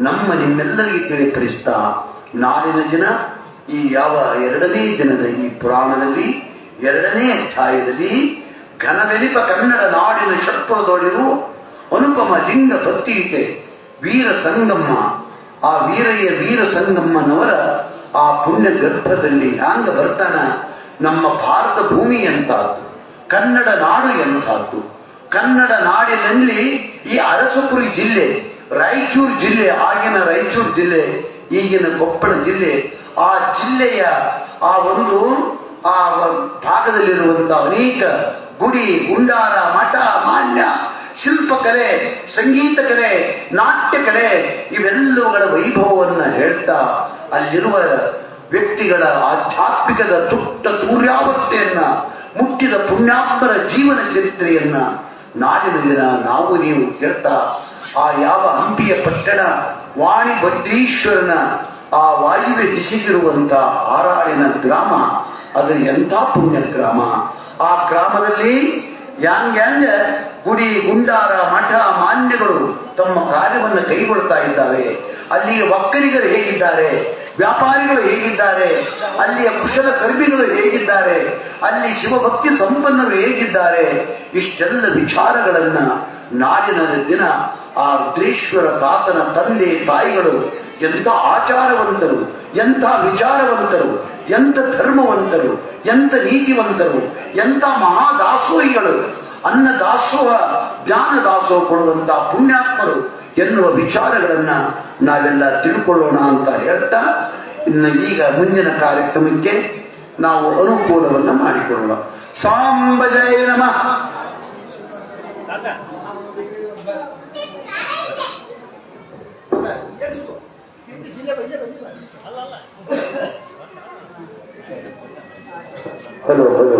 ನಮ್ಮ ನಿಮ್ಮೆಲ್ಲರಿಗೆ ತಿಳಿಪಡಿಸ್ತಾ ನಾಳಿನ ದಿನ ಈ ಯಾವ 2ನೇ ದಿನದ ಈ ಪುರಾಣದಲ್ಲಿ 2ನೇ ಅಧ್ಯಾಯದಲ್ಲಿ ಘನವೆನಿಪ ಕನ್ನಡ ನಾಡಿನ ಷಟ್ಪುರದೊಳಿರು ಅನುಪಮ ಲಿಂಗ ಭಕ್ತಿಯಿತೆ ವೀರ ಸಂಗಮ್ಮ, ಆ ವೀರ ಸಂಗಮ್ಮನವರ ಆ ಪುಣ್ಯ ಗರ್ಭದಲ್ಲಿ ಹ್ಯಾಂಗ ಬರ್ತಾನ. ನಮ್ಮ ಭಾರತ ಭೂಮಿ ಎಂತಾದ್ದು, ಕನ್ನಡ ನಾಡು ಎಂತಾದ್ದು, ಕನ್ನಡ ನಾಡಿನಲ್ಲಿ ಈ ಅರಸಪುರಿ ಜಿಲ್ಲೆ, ರಾಯಚೂರು ಜಿಲ್ಲೆ, ಆಗಿನ ರಾಯಚೂರು ಜಿಲ್ಲೆ, ಈಗಿನ ಕೊಪ್ಪಳ ಜಿಲ್ಲೆ, ಆ ಜಿಲ್ಲೆಯ ಆ ಒಂದು ಆ ಭಾಗದಲ್ಲಿರುವಂತ ಅನೇಕ ಗುಡಿ ಗುಂಡಾರ ಮಠ ಮಾನ್ಯ ಶಿಲ್ಪಕಲೆ ಸಂಗೀತ ಕಲೆ ನಾಟ್ಯ ಕಲೆ ಇವೆಲ್ಲವುಗಳ ವೈಭವವನ್ನು ಹೇಳ್ತಾ ಅಲ್ಲಿರುವ ವ್ಯಕ್ತಿಗಳ ಆಧ್ಯಾತ್ಮಿಕದ ತುಟ್ಟ ತೂರ್ಯಾವಸ್ಥೆಯನ್ನ ಮುಟ್ಟಿದ ಪುಣ್ಯಾತ್ಮರ ಜೀವನ ಚರಿತ್ರೆಯನ್ನ ನಾಡಿನ ದಿನ ನಾವು ನೀವು ಕೇಳ್ತಾ ಆ ಯಾವ ಹಂಪಿಯ ಪಟ್ಟಣ ವಾಣಿ ಭದ್ರೀಶ್ವರನ ಆ ವಾಯುವ್ಯ ದಿಶೆಗಿರುವಂತ ಆರಾಳಿನ ಗ್ರಾಮ ಅದು ಎಂಥ ಪುಣ್ಯ ಗ್ರಾಮ. ಆ ಗ್ರಾಮದಲ್ಲಿ ಯಾಂಗ್ಯಾಂಗ ಗುಡಿ ಗುಂಡಾರ ಮಠ ಮಾನ್ಯಗಳು ತಮ್ಮ ಕಾರ್ಯವನ್ನು ಕೈಗೊಳ್ತಾ ಇದ್ದಾರೆ. ಅಲ್ಲಿಯ ಒಕ್ಕಲಿಗರು ಹೇಗಿದ್ದಾರೆ, ವ್ಯಾಪಾರಿಗಳು ಹೇಗಿದ್ದಾರೆ, ಅಲ್ಲಿಯ ಕುಶಲ ಕರ್ಮಿಗಳು ಹೇಗಿದ್ದಾರೆ, ಅಲ್ಲಿ ಶಿವಭಕ್ತಿ ಸಂಪನ್ನರು ಹೇಗಿದ್ದಾರೆ, ಇಷ್ಟೆಲ್ಲ ವಿಚಾರಗಳನ್ನ ನಾಡಿನ ದಿನ ಆ ರುದ್ರೇಶ್ವರ ತಾತನ ತಂದೆ ತಾಯಿಗಳು ಎಂಥ ಆಚಾರವಂತರು, ಎಂಥ ವಿಚಾರವಂತರು, ಎಂಥ ಧರ್ಮವಂತರು, ಎಂಥ ನೀತಿವಂತರು, ಎಂಥ ಮಹಾದಾಸೋಹಿಗಳು, ಅನ್ನ ದಾಸೋಹ ಜ್ಞಾನ ದಾಸೋಹ ಕೊಡುವಂತ ಪುಣ್ಯಾತ್ಮರು ಎನ್ನುವ ವಿಚಾರಗಳನ್ನ ನಾವೆಲ್ಲ ತಿಳ್ಕೊಳ್ಳೋಣ ಅಂತ ಹೇಳ್ತಾ ಇನ್ನು ಈಗ ಮುಂದಿನ ಕಾರ್ಯಕ್ರಮಕ್ಕೆ ನಾವು ಅನುಕೂಲವನ್ನ ಮಾಡಿಕೊಳ್ಳೋಣ. ಸಾಂಬ ಜಯ ನಮಃ. ಹಲೋ ಹಲೋ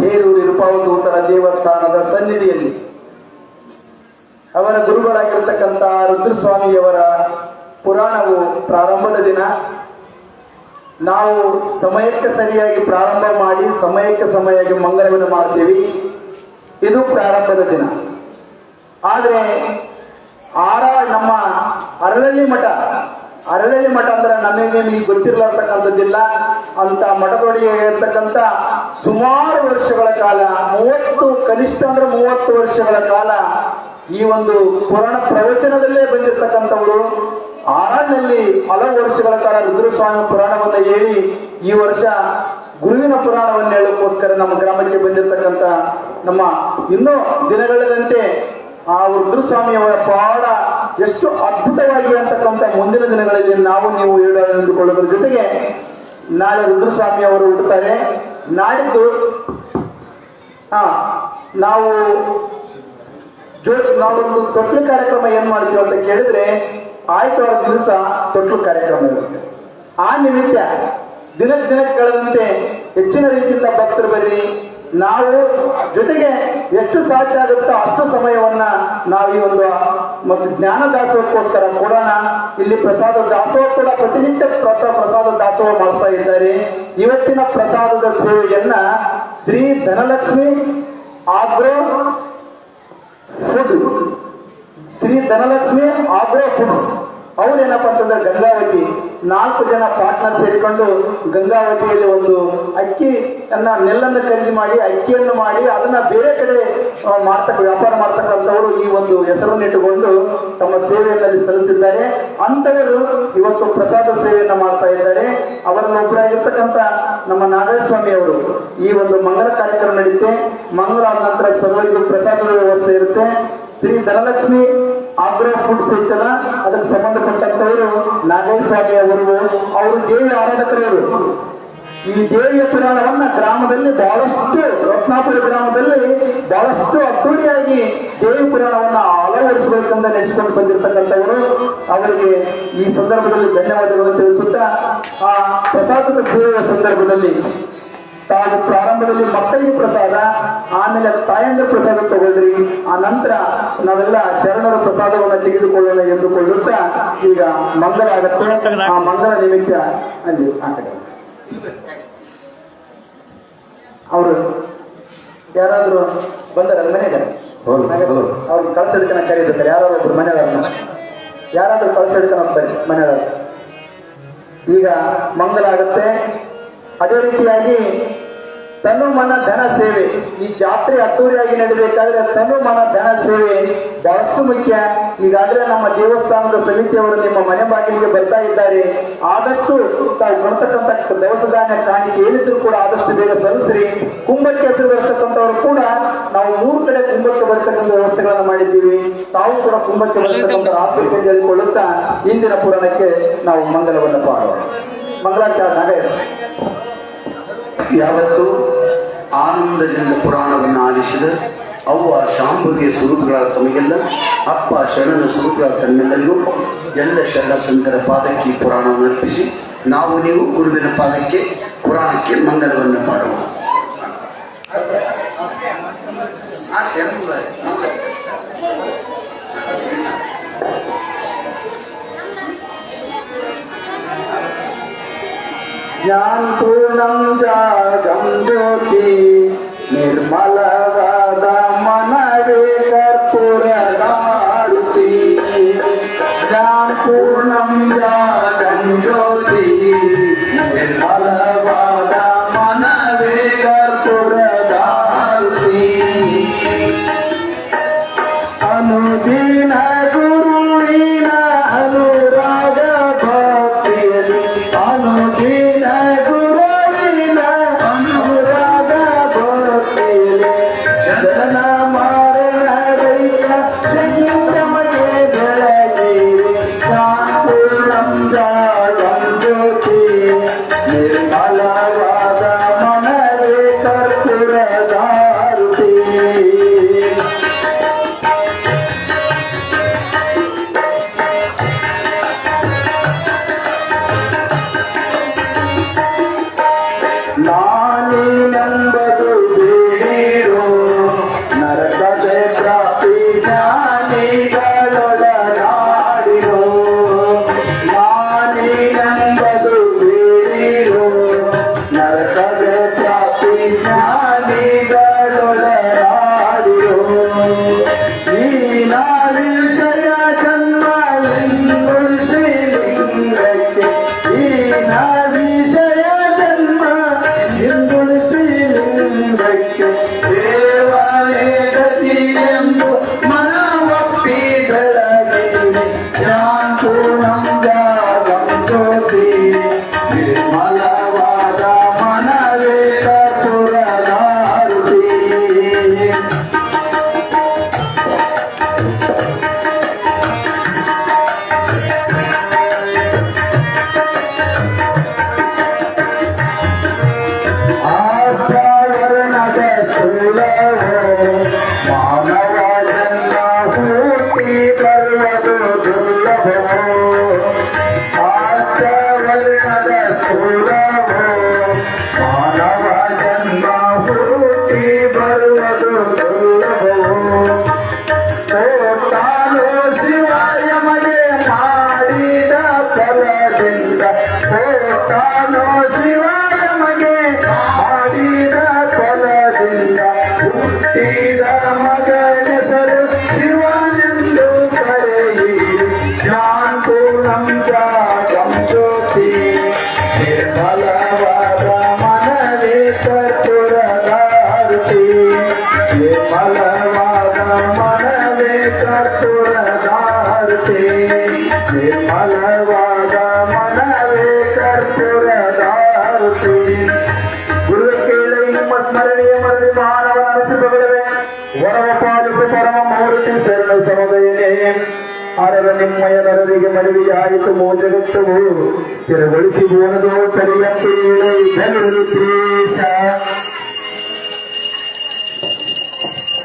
ಹೇರೂರು ಇರುಪಾವಧೂತರ ದೇವಸ್ಥಾನದ ಸನ್ನಿಧಿಯಲ್ಲಿ ಅವರ ಗುರುಗಳಾಗಿರ್ತಕ್ಕಂಥ ರುದ್ರಸ್ವಾಮಿಯವರ ಪುರಾಣವು ಪ್ರಾರಂಭದ ದಿನ. ನಾವು ಸಮಯಕ್ಕೆ ಸರಿಯಾಗಿ ಪ್ರಾರಂಭ ಮಾಡಿ ಸಮಯಕ್ಕೆ ಮಂಗಳವನ್ನು ಮಾಡ್ತೀವಿ. ಇದು ಪ್ರಾರಂಭದ ದಿನ. ಆದರೆ ನಮ್ಮ ಅರಳಳ್ಳಿ ಮಠ ಅಂದ್ರೆ ನಮಗೆ ನಿಮಗೆ ಗೊತ್ತಿರಲಾರ್ತಕ್ಕಂಥದ್ದಿಲ್ಲ. ಅಂತ ಮಠದೊಳಗೆ ಇರ್ತಕ್ಕಂಥ ಸುಮಾರು ವರ್ಷಗಳ ಕಾಲ, ಕನಿಷ್ಠ ಅಂದ್ರೆ 30 ವರ್ಷಗಳ ಕಾಲ ಈ ಒಂದು ಪುರಾಣ ಪ್ರವಚನದಲ್ಲೇ ಬಂದಿರತಕ್ಕಂಥವರು ಆರಾಡ್ನಲ್ಲಿ ಹಲವು ವರ್ಷಗಳ ಕಾಲ ರುದ್ರಸ್ವಾಮಿ ಪುರಾಣವನ್ನು ಹೇಳಿ ಈ ವರ್ಷ ಗುರುವಿನ ಪುರಾಣವನ್ನು ಹೇಳೋಕ್ಕೋಸ್ಕರ ನಮ್ಮ ಗ್ರಾಮಕ್ಕೆ ಬಂದಿರತಕ್ಕಂಥ ನಮ್ಮ ಇನ್ನೂ ದಿನಗಳಂತೆ ಆ ರುದ್ರಸ್ವಾಮಿಯವರ ಪಾಡ ಎಷ್ಟು ಅದ್ಭುತವಾಗಿ ಅಂತಕ್ಕಂಥ ಮುಂದಿನ ದಿನಗಳಲ್ಲಿ ನಾವು ನೀವು ಹೇಳೋದರ ಜೊತೆಗೆ ನಾಳೆ ರುದ್ರಸ್ವಾಮಿ ಅವರು ಹುಟ್ಟುತ್ತಾರೆ. ನಾಡಿದ್ದು ನಾವೊಂದು ತೊಟ್ಲು ಕಾರ್ಯಕ್ರಮ ಏನ್ ಮಾಡ್ತೀವಿ ಅಂತ ಕೇಳಿದ್ರೆ ಆಯ್ತವಾರ ದಿವಸ ತೊಟ್ಲು ಕಾರ್ಯಕ್ರಮ ಇರುತ್ತೆ. ಆ ನಿಮಿತ್ತ ದಿನಕ್ಕೆ ಕಳೆದಂತೆ ಹೆಚ್ಚಿನ ರೀತಿಯಿಂದ ಭಕ್ತರು ಬರ್ರಿ. ನಾವು ಜೊತೆಗೆ ಎಷ್ಟು ಸಾಧ್ಯ ಆಗುತ್ತೋ ಅಷ್ಟು ಸಮಯವನ್ನ ನಾವು ಈ ಒಂದು ಮತ್ತು ಜ್ಞಾನ ದಾಸೋಹಕ್ಕೋಸ್ಕರ ಕೊಡೋಣ. ಇಲ್ಲಿ ಪ್ರಸಾದ ದಾಸೋಹ ಕೂಡ ಪ್ರತಿನಿತ್ಯ ಪ್ರಸಾದ ದಾಸೋಹ ಮಾಡ್ತಾ ಇದ್ದಾರೆ. ಇವತ್ತಿನ ಪ್ರಸಾದದ ಸೇವೆಯನ್ನ ಶ್ರೀ ಧನಲಕ್ಷ್ಮಿ ಆಗ್ರೋ ಫುಡ್ಸ್ ಅವ್ರೇನಪ್ಪ ಅಂತಂದ್ರೆ ಗಂಗಾವತಿ 4 ಜನ ಪಾರ್ಟ್ನರ್ ಸೇರಿಕೊಂಡು ಗಂಗಾವತಿಯಲ್ಲಿ ಒಂದು ನೆಲ್ಲನ್ನು ಖರೀದಿ ಮಾಡಿ ಅಕ್ಕಿಯನ್ನು ಮಾಡಿ ಅದನ್ನ ಬೇರೆ ಕಡೆ ವ್ಯಾಪಾರ ಮಾಡ್ತಕ್ಕಂಥವರು ಈ ಒಂದು ಹೆಸರನ್ನು ಇಟ್ಟುಕೊಂಡು ತಮ್ಮ ಸೇವೆಯಲ್ಲಿ ಸಲ್ಲಿಸಿದ್ದಾರೆ. ಅಂತವರು ಇವತ್ತು ಪ್ರಸಾದ ಸೇವೆಯನ್ನ ಮಾಡ್ತಾ ಇದ್ದಾರೆ. ಅವರಲ್ಲಿ ಒಬ್ಬರಾಗಿರ್ತಕ್ಕಂಥ ನಮ್ಮ ನಾಗಸ್ವಾಮಿ ಅವರು ಈ ಒಂದು ಮಂಗಳ ಕಾರ್ಯಕ್ರಮ ನಡೆಯುತ್ತೆ. ಮಂಗಳ ಆದ ನಂತರ ಸರ್ವರಿಗೂ ಪ್ರಸಾದದ ವ್ಯವಸ್ಥೆ ಇರುತ್ತೆ. ಶ್ರೀ ಧನಲಕ್ಷ್ಮಿ ಆಗ್ರೋ ಫುಡ್ಸ್ ಐತಲ್ಲ, ಅದಕ್ಕೆ ಸಂಬಂಧಪಟ್ಟಂತವರು ನಾಗೇಸ್ವಾಮಿ ಅವರು ದೇವಿ ಆರಾಧಕರವರು. ಈ ದೇವಿಯ ಪುರಾಣವನ್ನ ಗ್ರಾಮದಲ್ಲಿ ಬಹಳಷ್ಟು, ರತ್ನಾಪುರ ಗ್ರಾಮದಲ್ಲಿ ಬಹಳಷ್ಟು ಅದ್ದೂರಿಯಾಗಿ ದೇವಿ ಪುರಾಣವನ್ನ ಹಲವು ವರ್ಷಗಳಿಂದ ನಡೆಸಿಕೊಂಡು ಬಂದಿರತಕ್ಕಂಥವರು. ಅವರಿಗೆ ಈ ಸಂದರ್ಭದಲ್ಲಿ ಧನ್ಯವಾದಗಳನ್ನು ತಿಳಿಸುತ್ತಾ, ಆ ಪ್ರಸಾದದ ಸೇವೆಯ ಸಂದರ್ಭದಲ್ಲಿ ತಾವು ಪ್ರಾರಂಭದಲ್ಲಿ ಮಕ್ಕಳಿಗೆ ಪ್ರಸಾದ, ಆಮೇಲೆ ತಾಯಂದ್ರ ಪ್ರಸಾದ ತಗೊಳ್ರಿ, ಆ ನಂತರ ನಾವೆಲ್ಲ ಶರಣರ ಪ್ರಸಾದವನ್ನು ತೆಗೆದುಕೊಳ್ಳೋಣ ಎಂದುಕೊಳ್ಳುತ್ತಾ ಈಗ ಮಂಗಳ ಆಗತ್ತೆ. ಆ ಮಂಗಳ ನಿಮಿತ್ತ ಅಲ್ಲಿ ಅವರು ಯಾರಾದ್ರೂ ಬಂದಾರ ಮನೆಗೆ ಅವ್ರಿಗೆ ಕಳ್ಸಡಿಕನ ಕರೀತಾರೆ. ಯಾರಾದ್ರೂ ಒಬ್ರು ಮನೆಯವ್ರನ್ನ ಯಾರಾದ್ರೂ ಕಳ್ಸಡಿಕನ ಬರ್ರಿ ಮನೆಯವ್ರ. ಈಗ ಮಂಗಳ ಆಗುತ್ತೆ. ಅದೇ ರೀತಿಯಾಗಿ ತನು ಮನ ಧನ ಸೇವೆ, ಈ ಜಾತ್ರೆ ಅದ್ದೂರಿಯಾಗಿ ನಡೀಬೇಕಾದ್ರೆ ತನು ಮನ ಧನ ಸೇವೆ ಬಹಳಷ್ಟು ಮುಖ್ಯ. ಈಗಾಗಲೇ ನಮ್ಮ ದೇವಸ್ಥಾನದ ಸಮಿತಿಯವರು ನಿಮ್ಮ ಮನೆ ಬಾಗಿಲಿಗೆ ಬರ್ತಾ ಇದ್ದಾರೆ. ಆದಷ್ಟು ತಾವು ಕೊಡ್ತಕ್ಕಂಥ ದವಸ ಧಾನ್ಯ ಕಾಣಿಕೆ ಏನಿದ್ರು ಕೂಡ ಆದಷ್ಟು ಬೇಗ ಸಲ್ಲಿಸ್ರಿ. ಕುಂಭಕ್ಕೆ ಹೆಸರು ಬರ್ತಕ್ಕಂಥವ್ರು ಕೂಡ ನಾವು 3 ಕಡೆ ಕುಂಭಕ್ಕೆ ಬರ್ತಕ್ಕಂಥ ವ್ಯವಸ್ಥೆಗಳನ್ನು ಮಾಡಿದ್ದೀವಿ. ತಾವು ಕೂಡ ಕುಂಭಕ್ಕೆ ಬರ್ತಕ್ಕಂಥ ಆಸಕ್ತಿ ಹೇಳಿಕೊಳ್ಳುತ್ತಾ ಇಂದಿನ ಪುರಾಣಕ್ಕೆ ನಾವು ಮಂಗಲವನ್ನು ಪಾಡೋಣ. ಮಂಗಳಾಚಾರ ಯಾವತ್ತು ಆನಂದದಿಂದ ಪುರಾಣವನ್ನು ಆಲಿಸಿದ ಅವ್ವ ಶಾಂಭವಿಯ ಸ್ವರೂಪಗಳ ತಮಗೆಲ್ಲ, ಅಪ್ಪ ಶರಣನ ಸ್ವರೂಪಗಳ ತಮ್ಮೆಲ್ಲರಿಗೂ ಎಲ್ಲ ಶರಣ ಸಂತರ ಪಾದಕ್ಕೆ ಈ ಪುರಾಣವನ್ನು ಅರ್ಪಿಸಿ ನಾವು ನೀವು ಗುರುವಿನ ಪಾದಕ್ಕೆ ಪುರಾಣಕ್ಕೆ ಮಂಗಲವನ್ನು ಮಾಡುವ. ಜ್ಞಾನಪೂರ್ಣಂ ಜಾಗಂ ಜ್ಯೋತಿ ನಿರ್ಮಲವಾದ ಮನವೇ ಕರ್ಪೂರದಾರುತಿ. ಜ್ಞಾನಪೂರ್ಣಂ ಜಾಗಂ ಜ್ಯೋತಿ ನಿರ್ಮಲವಾದ ಮನವೇ ಕರ್ಪೂರದಾರುತಿ. ಅನುದಿನ ಗುರುವಿನ ಅನುರಾಗ ಭಕ್ತಿಯಲ್ಲಿ, ಅನುದಿನ ಗುರುವಿನ ಅನುರಾಗ ಭಕ್ತಿಯಲ್ಲಿ ಜನ ಮಾರಣದೈತ ಸಂಗಮಗೆ ಬೆಳಗಿರಿ. ಜ್ಞಾನಪೂರ್ಣಂ ಜಾಗಂ ಜ್ಯೋತಿ ನಿರ್ಮಲವಾದ ಮನವೇ ಕರ್ಪೂರದಾರುತಿ. ನಾನೇನೆಂಬುದು ಬೇಡಿರೋ ನರಕದ ಪ್ರಾಪ್ತಿ ಜ್ಞಾನಿಗಳೊಡನಾಡಿರೋ. ನಾನೇನೆಂಬುದು ಬೇಡಿರೋ ನರಕದ ಪ್ರಾಪ್ತಿ ಜ್ಞಾನಿಗಳೊಡನಾಡಿರೋ. ಈ ನಾವಿಷಯ ಜನ್ಮ ಹಿಂದುಳಿಸಿ ಲಿಂಗಕ್ಕೆ, ಈ ನಾವಿಷಯ ಜನ್ಮ ಹಿಂದುಳಿಸಿ ಲಿಂಗಕ್ಕೆ ದೇವನೇ ಗತಿಯೆಂದು ಮನವೊಪ್ಪಿ ಬೆಳಗಿರಿ. ಜ್ಞಾನಪೂರ್ಣಂ ಜಾಗಂ ಜ್ಯೋತಿ ನಿರ್ಮಲವಾದ ಮನವೇ ಕರ್ಪೂರದಾರುತಿ. ಆತ್ಮವರ್ಣದ ಸ್ಥೂಲವೋ ಮಾನವ ಜನ್ಮ ಹುಟ್ಟಿ ಬರುವುದು ದುರ್ಲಭವೋ. ಆತ್ಮವರ್ಣದ ಸ್ಥೂಲವೋ ಮಾನವ ಜನ್ಮ ಹುಟ್ಟಿ ಬರುವುದು ದುರ್ಲಭವೋ. ತಾನು ಶಿವಯಮಗೆ ಮಾಡಿದ ಫಲದಿಂದ, ತಾನು ಶಿವಯಮಗೆ ಮಾಡಿದ ಫಲದಿಂದ ಹುಟ್ಟಿದ ಮಗನೆಸರು ಶಿವನೆಂದು ಕರೆಯಿರಿ. ಜ್ಞಾನಪೂರ್ಣಂ ಜಾಗಂ ಜ್ಯೋತಿ ನಿರ್ಮಲವಾದ ಮನವೇ ಕರ್ಪೂರದಾರುತಿ. ನಿರ್ಮಲವಾದ ಮನವೇ ಕರ್ಪೂರದಾರುತಿ. ನಿರ್ಮಲವಾದ ಮನವೇ ಕರ್ಪೂರದಾರುತಿ. ಗುರು ಕೇಳಿ ನಿಮ್ಮ ಸ್ಮರಣೆಯ ಮರಳಿ ಮಾನವ ಅನಿಸಿಕೊಳ್ಳುವೆ. ವರವ ಪಾಲಿಸು ಪರಮ ಮೂರ್ತಿ ಶರಣ ಸಮುದಯನೇ. ಅರರ ನಿಮ್ಮಯ ನರರಿಗೆ ಮನವಿಯಾಯಿತು ಮೋಜಗತ್ತವು ಸ್ಥಿರಗೊಳಿಸಿ ಬೋನದೋ ತರಿಯಂತೆ ಧನುರುದ್ರೇಶ.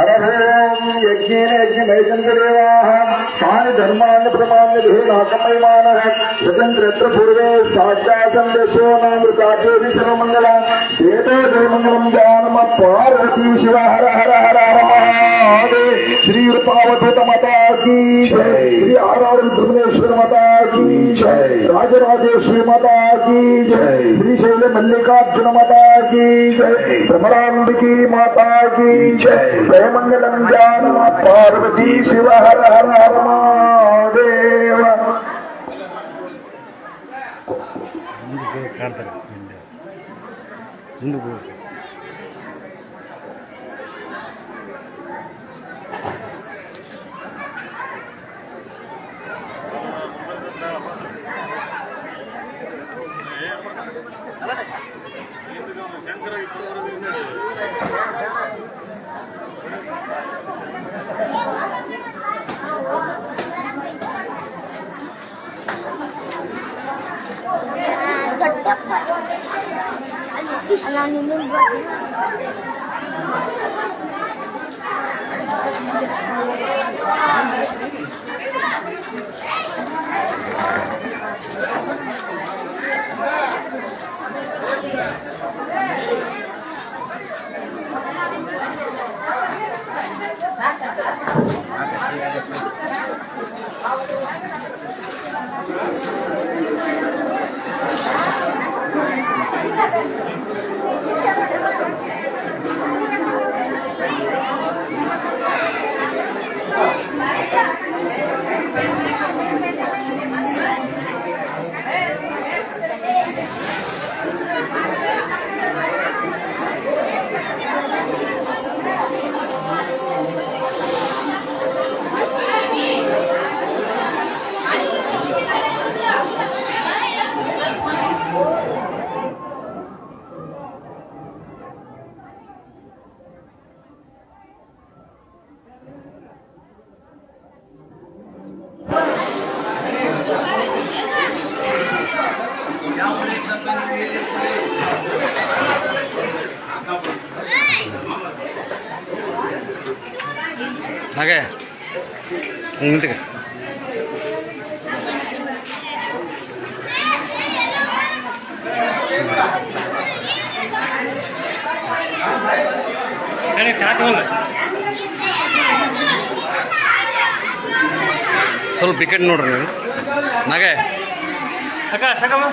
ಅರಹೋಂ ಯಜ್ಞೇನ ಯಜ್ಞಮಯಚಂದ್ರದೇವಾಃ ತಾನಿ ಧರ್ಮಾನ್ಯ ಪ್ರಮಾನ್ಯ ದೇಹಾಕಮಯಮಾನಃ ಸ್ವತಂತ್ರತ್ರ ಪೂರ್ವೇ ಸಾಧ್ಯಾಸಂದೇಶೋ ನಾಮೃತಾಭ್ಯೋಧಿ ಸರ್ವಮಂಗಲಂ ಏತೋ ಸರ್ವಮಂಗಲಂ ಜಾನಮ ಪಾರ್ವತಿ ಶಿವ ಹರ ಹರ ಹರ ಮಹಾದೇವ. ಶ್ರೀ ರೂಪಾವಧೂತ ಮಾತಾ ಕೀ ಜೈ. ಶ್ರೀ ಆರಾಧ ರುದ್ರೇಶ್ವರ ಮಾತಾ ಕೀ ಜೈ. ರಾಜರಾಜೇಶ್ವರಿ ಮಾತಾ ಕೀ ಜೈ. ಶ್ರೀಶೈಲ ಮಲ್ಲಿಕಾರ್ಜುನ ಮಾತಾ ಕೀ ಜೈ. ಭ್ರಮರಾಂಬಿಕಿ ಮಾತಾ ಕೀ ಜೈ. ಜಯಮಂಗಲಂ ಜಾನಮ ಪಾರ್ವತಿ ಶಿವ ಹರ ಹರ ಹರ ಮಹಾದೇವ. ನಾನು ಇನ್ನೊಂದು ಹಾಗೆ ನಿಂತಿಗೆ ಸ್ವಲ್ಪ ಈ ಕಡೆ ನೋಡ್ರಿ ನೀವು ನಾಗೆ ಅಕ್ಕ ಸಾಕಮ್ಮ